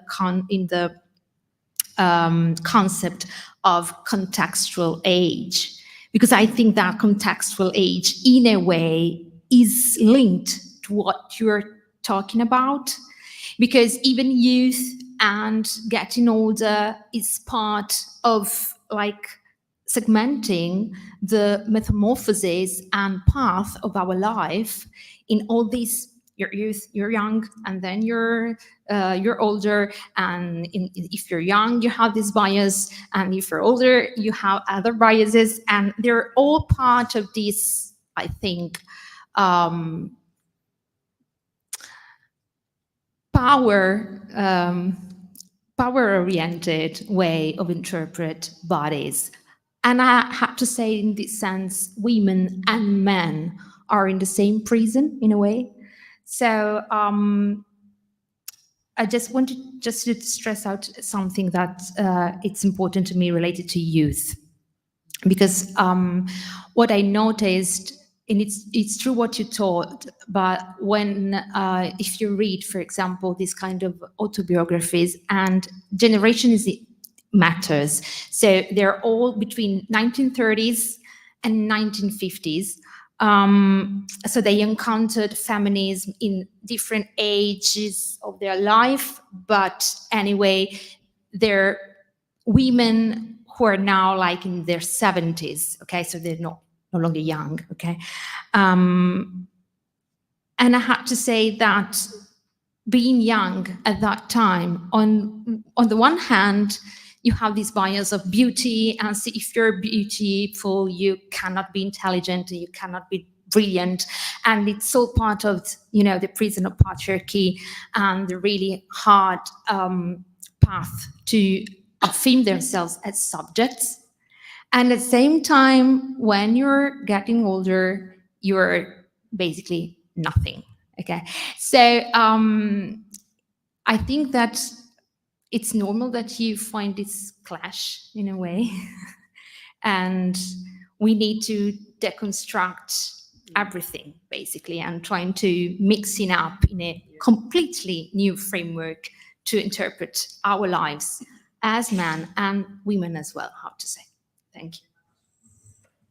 concept of contextual age, because I think that contextual age, in a way, is linked to what you're talking about, because even youth and getting older is part of like segmenting the metamorphosis and path of our life in all these. You're youth, you're young, and then you're older. And if you're young, you have this bias, and if you're older, you have other biases, and they're all part of this, I think, power-oriented way of interpret bodies. And I have to say, in this sense, women and men are in the same prison, in a way. So I just wanted to stress out something that it's important to me related to youth. Because what I noticed, and it's true what you taught, but when if you read, for example, this kind of autobiographies, and generations matters. So they're all between 1930s and 1950s. So they encountered feminism in different ages of their life, but anyway, they're women who are now like in their 70s, okay? So they're no longer young, okay? And I have to say that being young at that time, on the one hand, you have this bias of beauty, and see, if you're beautiful, you cannot be intelligent, you cannot be brilliant, and it's all part of, you know, the prison of patriarchy and the really hard path to affirm themselves as subjects. And at the same time, when you're getting older, you're basically nothing. Okay, so I think that it's normal that you find this clash in a way, and we need to deconstruct everything basically, and trying to mixing up in a completely new framework to interpret our lives as men and women as well, how to say. Thank you.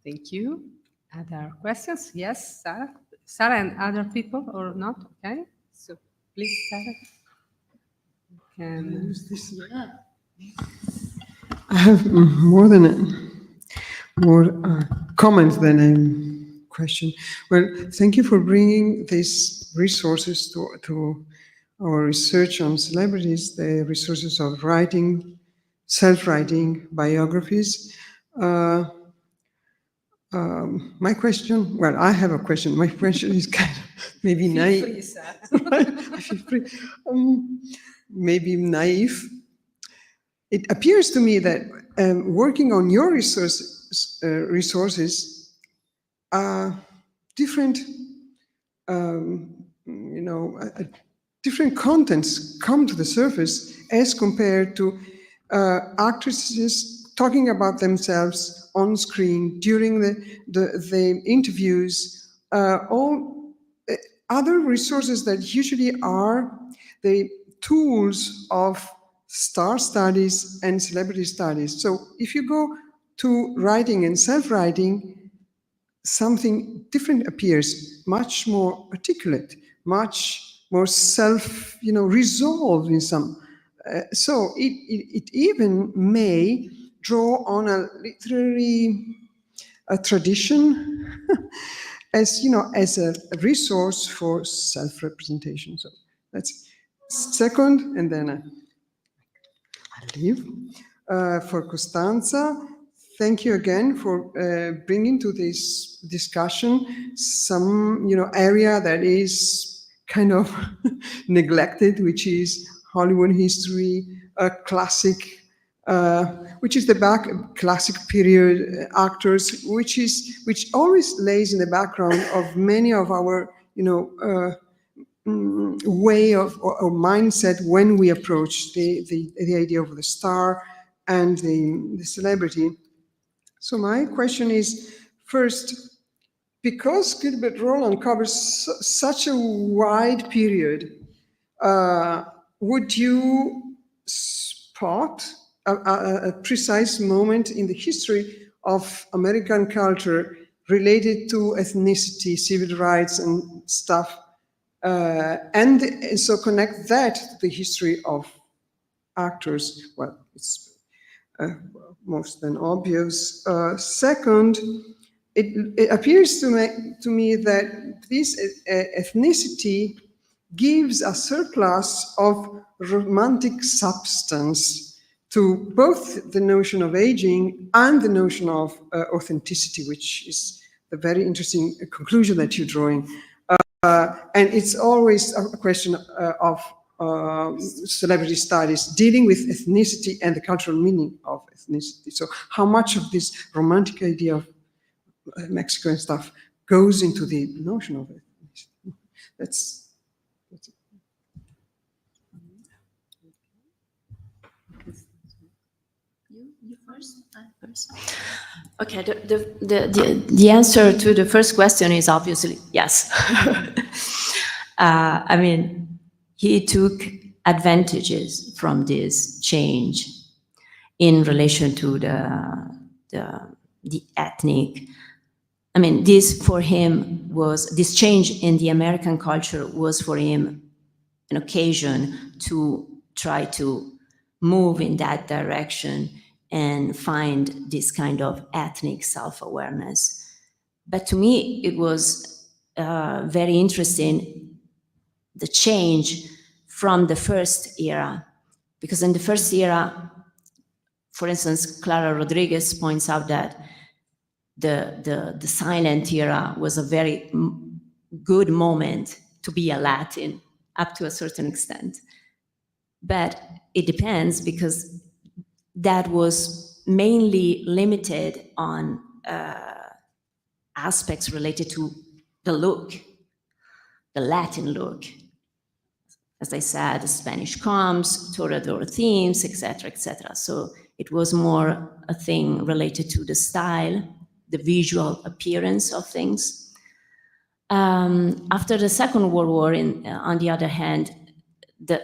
Thank you. Other questions? Yes, Sarah? Sarah and other people or not? Okay. So please, Sarah. Can use this. I have more comments than a question. Well, thank you for bringing these resources to our research on celebrities, the resources of writing, self-writing biographies. My question, well, I have a question. My question is kind of maybe naive. I feel free. Maybe naive. It appears to me that working on your resources, different, different contents come to the surface as compared to actresses talking about themselves on screen during the interviews, all other resources that usually are the tools of star studies and celebrity studies. So if you go to writing and self-writing, something different appears, much more articulate, much more resolved in some. So it even may draw on a literary tradition as as a resource for self-representation. So that's second, and then I leave. For Costanza, thank you again for bringing to this discussion some area that is kind of neglected, which is Hollywood history, classic, which is the classic period actors, which always lays in the background of many of our way of or mindset when we approach the idea of the star and the celebrity. So my question is, first, because Gilbert Roland covers such a wide period, would you spot a precise moment in the history of American culture related to ethnicity, civil rights, and stuff, and so connect that to the history of actors? Well, it's most than obvious. Second, it appears to me that this ethnicity gives a surplus of romantic substance to both the notion of aging and the notion of authenticity, which is a very interesting conclusion that you're drawing. And it's always a question of celebrity studies dealing with ethnicity and the cultural meaning of ethnicity. So how much of this romantic idea of Mexico and stuff goes into the notion of ethnicity? That's it. You first? First. Okay, the answer to the first question is obviously yes. I mean, he took advantages from this change in relation to the ethnic. I mean, this for him was, this change in the American culture was for him an occasion to try to move in that direction and find this kind of ethnic self-awareness. But to me, it was very interesting, the change from the first era, because in the first era, for instance, Clara Rodriguez points out that the silent era was a very good moment to be a Latin up to a certain extent. But it depends, because that was mainly limited on aspects related to the look, the Latin look. As I said, the Spanish comps, Toreador themes, etc., etc. So it was more a thing related to the style, the visual appearance of things. After the Second World War, on the other hand, the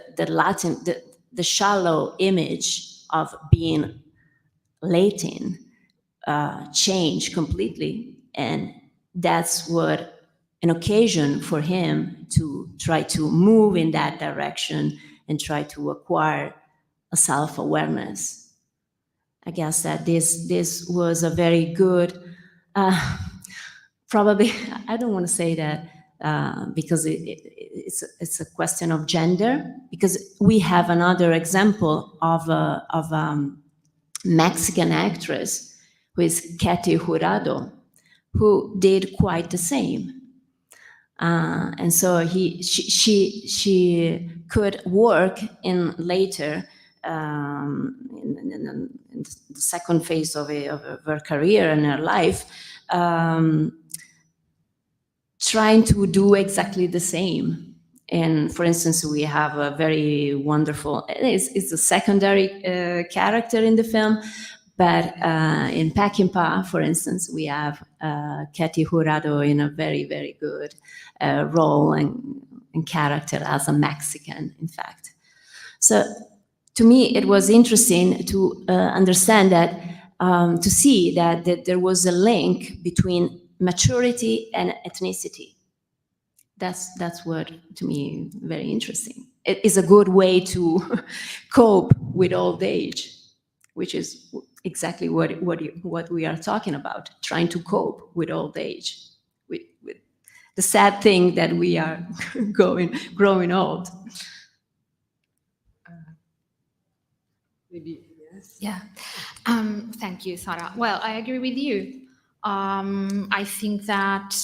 shallow image of being Latin changed completely, and that's what an occasion for him to try to move in that direction and try to acquire a self-awareness. I guess that this was a very good, probably, I don't want to say that because it's a question of gender, because we have another example of a Mexican actress who is Katy Jurado, who did quite the same. And so she could work in later, in the second phase of her career and her life, trying to do exactly the same. And for instance, we have a very wonderful, it's a secondary character in the film, but in Peckinpah, for instance, we have Katy Jurado in a very, very good role and character as a Mexican, in fact. So to me, it was interesting to understand that, to see that there was a link between maturity and ethnicity. That's what, to me, very interesting. It is a good way to cope with old age, which is exactly what we are talking about, trying to cope with old age, with the sad thing that we are growing old. Maybe, yes. Yeah. Thank you, Sara. Well, I agree with you. I think that,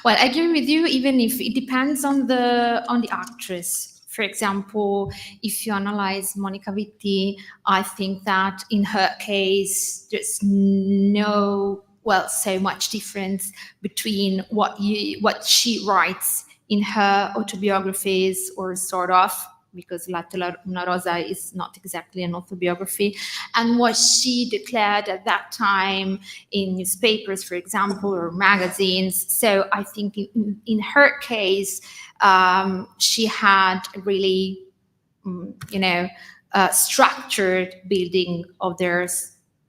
well, I agree with you, even if it depends on the actress. For example, if you analyze Monica Vitti, I think that in her case, there's no, well, so much difference between what she writes in her autobiographies, or sort of, because Latte una Rosa is not exactly an autobiography, and what she declared at that time in newspapers, for example, or magazines. So I think in her case, she had a really, structured building of their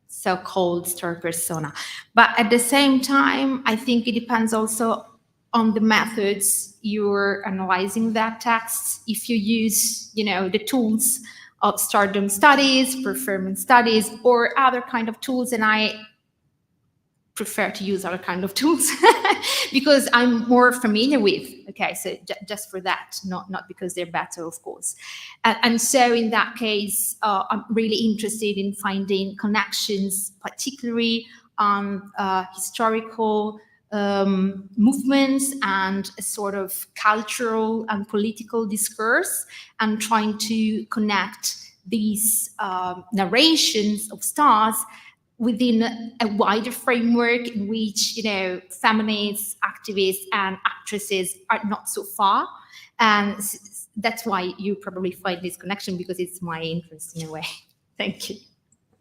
so-called star persona. But at the same time, I think it depends also on the methods you're analyzing that text. If you use, the tools of stardom studies, performance studies, or other kind of tools, and I prefer to use other kind of tools because I'm more familiar with. Okay, so just for that, not because they're better, of course. And so in that case, I'm really interested in finding connections, particularly on historical movements and a sort of cultural and political discourse, and trying to connect these narrations of stars within a wider framework in which, feminists, activists, and actresses are not so far. And that's why you probably find this connection, because it's my interest in a way. Thank you.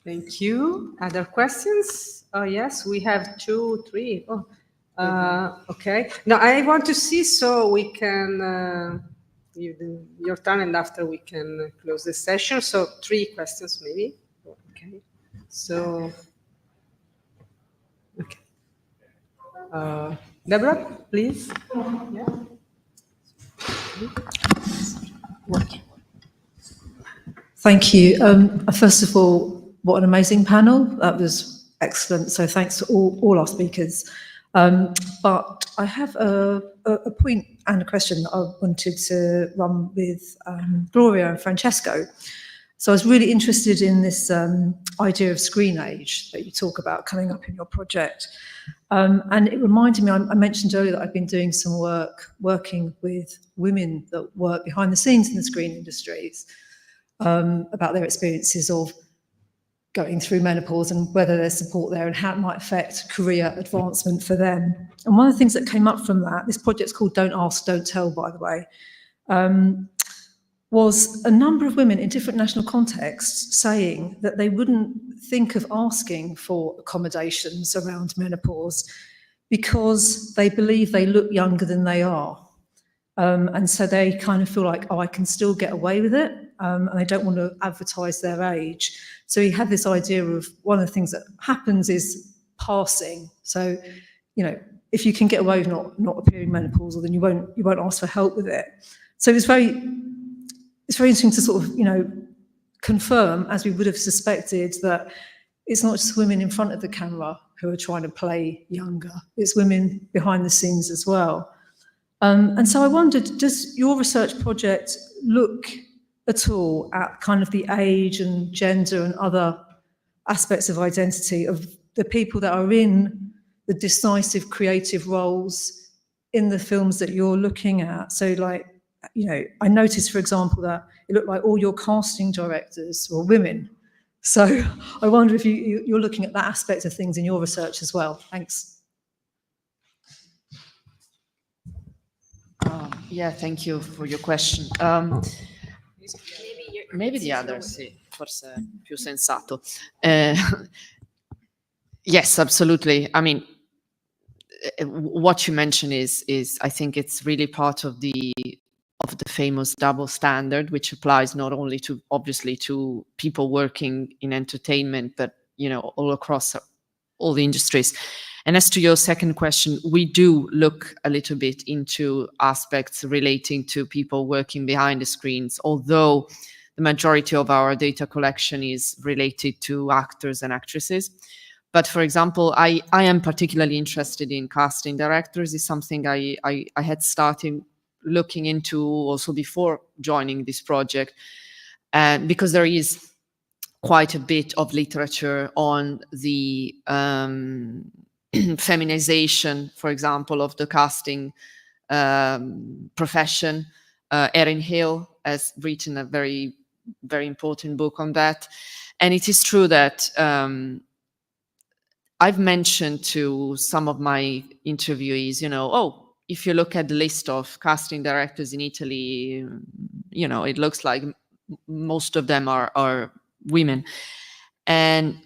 Thank you. Other questions? Oh, yes, we have 2, 3. Oh, okay. No, I want to see, so we can, your turn, and after we can close the session. So 3 questions, maybe. Okay. So, okay. Deborah, please. Yeah. Thank you. First of all, what an amazing panel. That was excellent. So thanks to all our speakers. But I have a point and a question that I wanted to run with Gloria and Francesco. So I was really interested in this idea of screen age that you talk about coming up in your project. And it reminded me, I mentioned earlier that I've been doing some working with women that work behind the scenes in the screen industries, about their experiences of going through menopause and whether there's support there and how it might affect career advancement for them. And one of the things that came up from that, this project's called Don't Ask, Don't Tell, by the way, was a number of women in different national contexts saying that they wouldn't think of asking for accommodations around menopause because they believe they look younger than they are. And so they kind of feel like, oh, I can still get away with it, and they don't want to advertise their age. So he had this idea of one of the things that happens is passing. So, if you can get away with not appearing menopausal, then you won't ask for help with it. So it's very interesting to sort of, confirm, as we would have suspected, that it's not just women in front of the camera who are trying to play younger. It's women behind the scenes as well. And so I wondered, does your research project look at all at kind of the age and gender and other aspects of identity of the people that are in the decisive creative roles in the films that you're looking at. So like, you know, I noticed, for example, that it looked like all your casting directors were women. So I wonder if you're looking at that aspect of things in your research as well. Thanks. Yeah, thank you for your question. Maybe the other, sì, forse è più sensato. Yes, absolutely. I mean, what you mentioned is I think it's really part of the famous double standard, which applies not only to, obviously, to people working in entertainment, but, you know, all across all the industries. And as to your second question, we do look a little bit into aspects relating to people working behind the screens, although the majority of our data collection is related to actors and actresses. But for example, I am particularly interested in casting directors. It's something I had started looking into also before joining this project, because there is quite a bit of literature on the feminization, for example, of the casting profession. Erin Hill has written a very, very important book on that. And it is true that I've mentioned to some of my interviewees, you know, oh, if you look at the list of casting directors in Italy, you know, it looks like most of them are women. And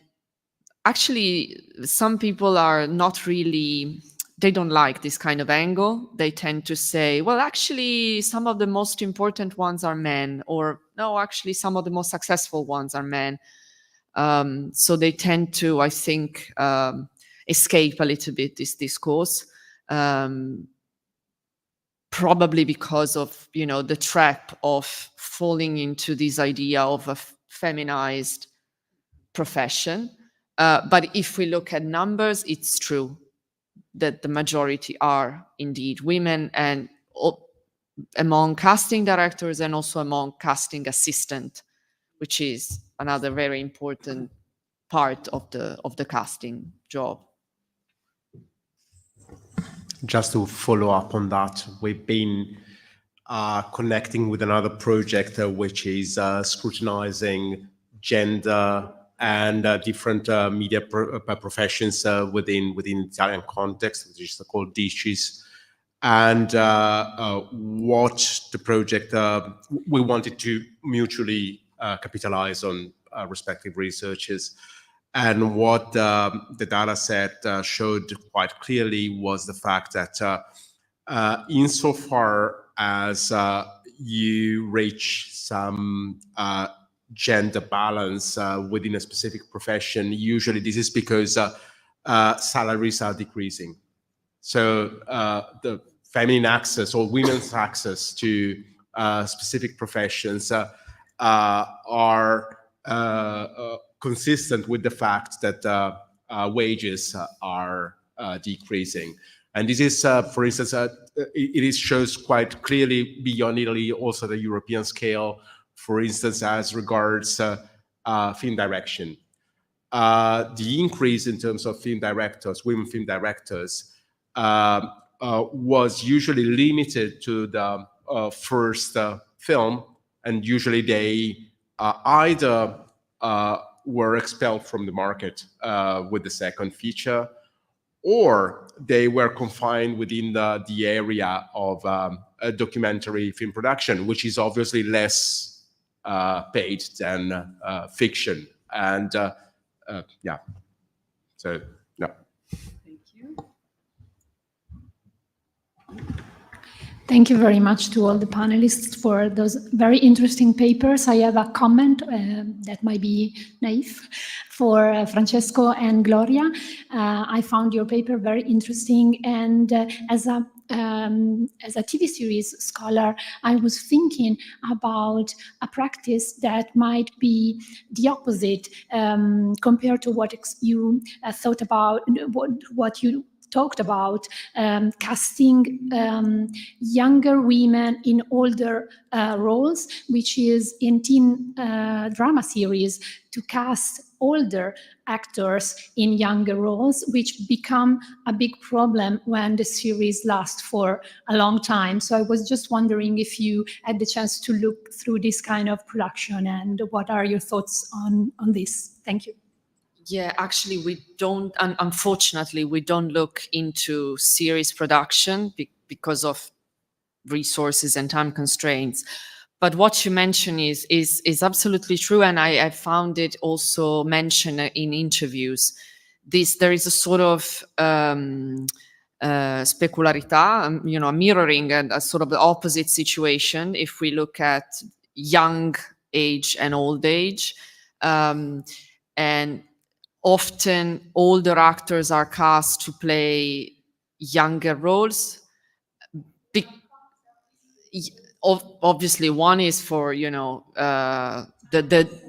actually, some people are not really, they don't like this kind of angle. They tend to say, well, actually, some of the most important ones are men, or no, actually, some of the most successful ones are men. So they tend to, I think, escape a little bit this discourse, probably because of, you know, the trap of falling into this idea of a feminized profession. But if we look at numbers, it's true that the majority are indeed women, and among casting directors and also among casting assistant, which is another very important part of the casting job. Just to follow up on that, we've been connecting with another project which is scrutinizing gender and different media professions within Italian context, which is called DICIS. And what the project, we wanted to mutually capitalize on respective researches. And what the data set showed quite clearly was the fact that insofar as you reach some gender balance within a specific profession, usually this is because salaries are decreasing. So the feminine access or women's access to specific professions are consistent with the fact that wages are decreasing. And this is, for instance, it shows quite clearly beyond Italy, also the European scale, for instance, as regards film direction. The increase in terms of film directors, women film directors, was usually limited to the first film, and usually they either were expelled from the market with the second feature, or they were confined within the area of a documentary film production, which is obviously less paid than fiction. And yeah, so no. Thank you. Thank you very much to all the panelists for those very interesting papers. I have a comment that might be naive for Francesco and Gloria. I found your paper very interesting, and as a TV series scholar, I was thinking about a practice that might be the opposite compared to what you thought about, what you talked about, casting younger women in older roles, which is in teen drama series, to cast older actors in younger roles, which become a big problem when the series lasts for a long time. So I was just wondering if you had the chance to look through this kind of production, and what are your thoughts on this? Thank you. Yeah, actually, we don't, unfortunately, we don't look into series production because of resources and time constraints. But what you mentioned is absolutely true, and I found it also mentioned in interviews. There is a sort of specularità, a mirroring and a sort of the opposite situation if we look at young age and old age. And often older actors are cast to play younger roles. Obviously, one is for the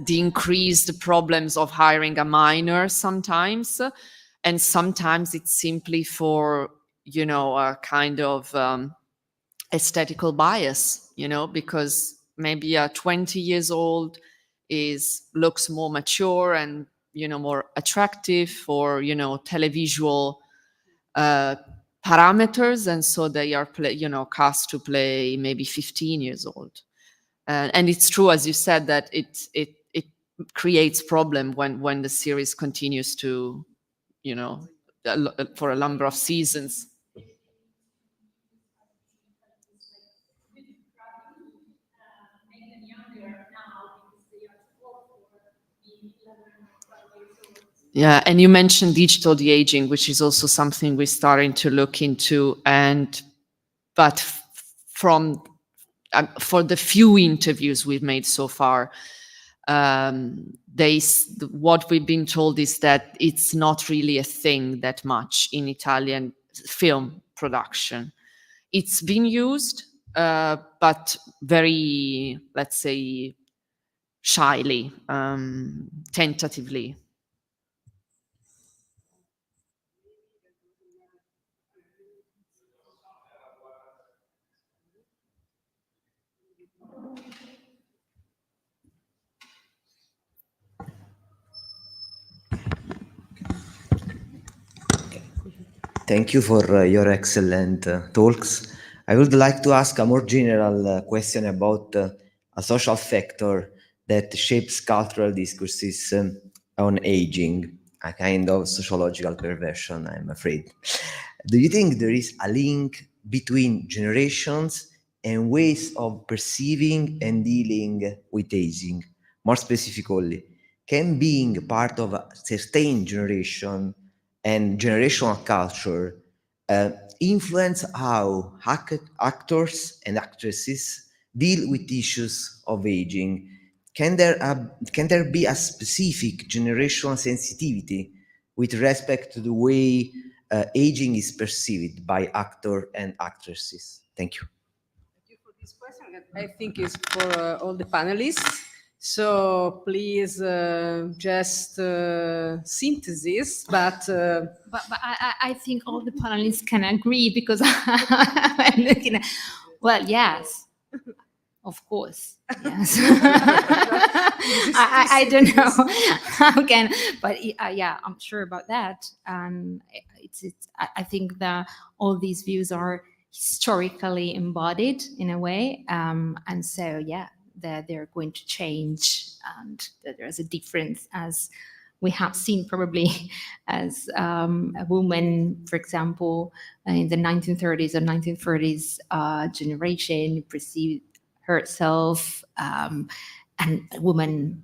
increased problems of hiring a minor sometimes, and sometimes it's simply for a kind of aesthetical bias, because maybe a 20 years old looks more mature and more attractive for televisual parameters, and so they are cast to play maybe 15 years old. And it's true, as you said, that it creates problem when the series continues to for a number of seasons. Yeah, and you mentioned digital de-aging, which is also something we're starting to look into. But for the few interviews we've made so far, what we've been told is that it's not really a thing that much in Italian film production. It's been used, but very, let's say, shyly, tentatively. Thank you for your excellent talks. I would like to ask a more general question about a social factor that shapes cultural discourses on aging, a kind of sociological perversion, I'm afraid. Do you think there is a link between generations and ways of perceiving and dealing with aging? More specifically, can being part of a certain generation and generational culture influence how actors and actresses deal with issues of aging? Can there be a specific generational sensitivity with respect to the way aging is perceived by actors and actresses? Thank you. Thank you for this question. I think it's for all the panelists. So please just synthesis, but I think all the panelists can agree, because I'm looking at, well, yes, of course, yes. I don't know how can, but yeah, I'm sure about that. And I think that all these views are historically embodied in a way, and so yeah, that they're going to change, and that there's a difference, as we have seen probably as a woman, for example, in the 1930s or 1940s generation perceived herself, and a woman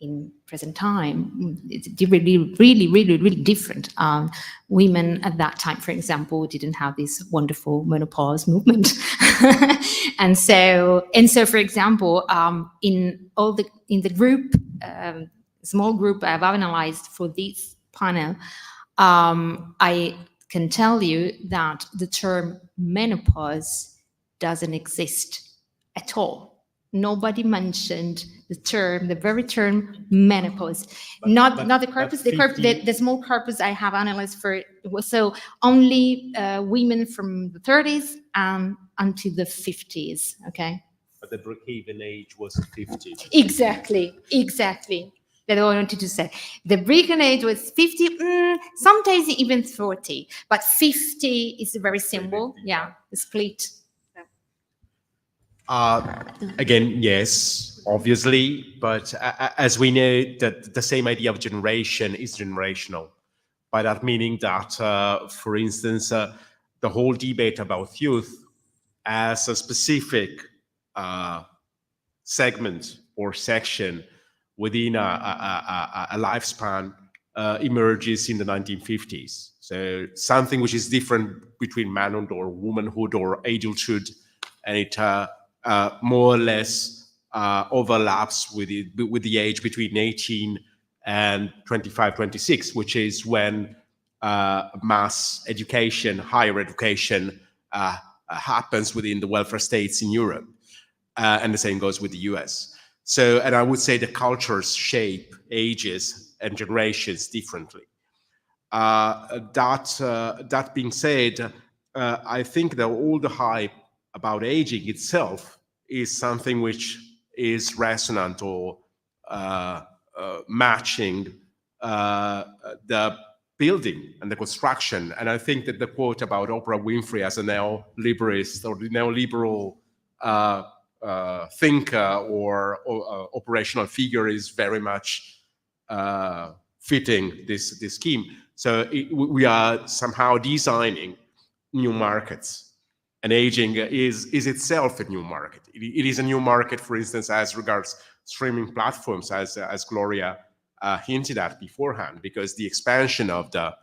in present time, it's really different. Women at that time, for example, didn't have this wonderful menopause movement. and so, for example, in the group, small group I've analyzed for this panel, I can tell you that the term menopause doesn't exist at all. Nobody mentioned the very term menopause. Not the corpus. The small corpus I have analyzed for it was so only women from the 30s until the 50s. Okay. But the Brookhaven age was 50. Exactly. that I wanted to say. The Breaking age was 50, sometimes even 40, but 50 is very simple. Yeah, the split. Again, yes, obviously, but as we know, that the same idea of generation is generational. By that meaning that, for instance, the whole debate about youth as a specific segment or section within a lifespan emerges in the 1950s. So something which is different between manhood or womanhood or adulthood, and it more or less overlaps with the age between 18 and 25, 26, which is when mass education, higher education happens within the welfare states in Europe. And the same goes with the US. So, and I would say the cultures shape ages and generations differently. That being said, I think that all the hype about aging itself is something which is resonant or matching the building and the construction. And I think that the quote about Oprah Winfrey as a neoliberalist or the neoliberal thinker or operational figure is very much fitting this scheme. So we are somehow designing new markets, and aging is itself a new market. It is a new market, for instance, as regards streaming platforms, as Gloria hinted at beforehand, because the expansion of the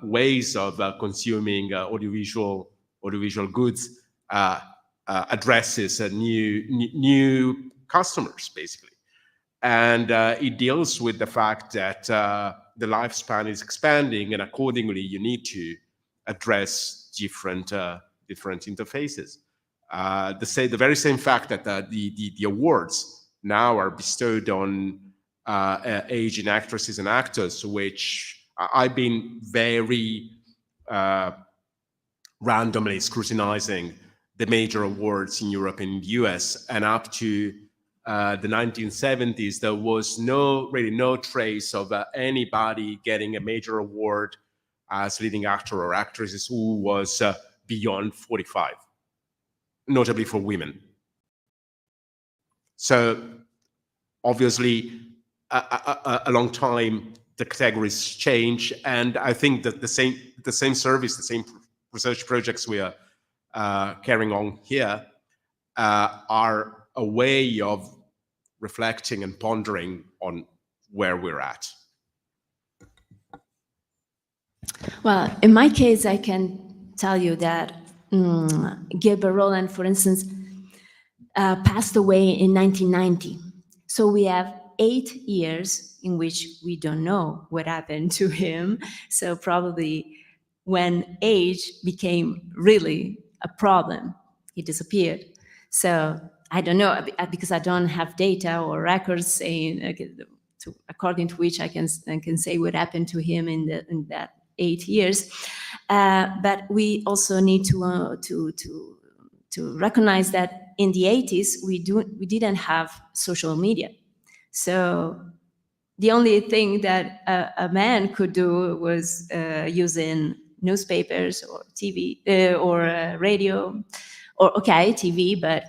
ways of consuming audiovisual goods addresses new customers, basically. And it deals with the fact that the lifespan is expanding, and accordingly, you need to address different interfaces. The very same fact that the awards now are bestowed on aging actresses and actors, which I've been very randomly scrutinizing the major awards in Europe and the US, and up to the 1970s, there was really no trace of anybody getting a major award as leading actor or actresses who was beyond 45, notably for women. So obviously, a long time, the categories change, and I think that the same service, the same research projects we are carrying on here are a way of reflecting and pondering on where we're at. Well, in my case, I can tell you that Gilbert Roland, for instance, passed away in 1990. So we have 8 years in which we don't know what happened to him. So probably when age became really a problem, he disappeared. So I don't know, because I don't have data or records saying, according to which I can say what happened to him in that 8 years. But we also need to recognize that in the 80s we didn't have social media. So the only thing that a man could do was using newspapers or TV or radio, or okay, TV, but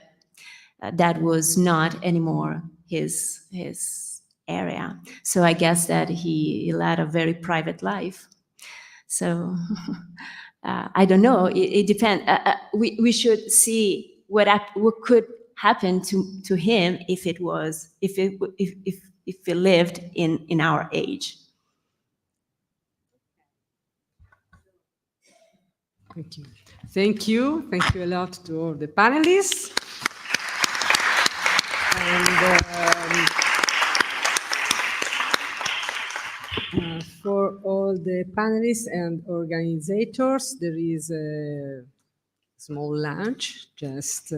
that was not anymore his area. So I guess that he led a very private life. So I don't know. It depends. We should see what could happen to him if he lived in our age. Thank you. Thank you. Thank you a lot to all the panelists. And for all the panelists and organizers, there is a small lunch just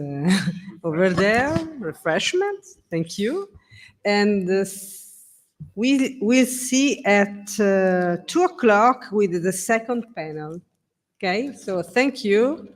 over there, refreshments. Thank you. And we'll see at 2 o'clock with the second panel. Okay, so thank you.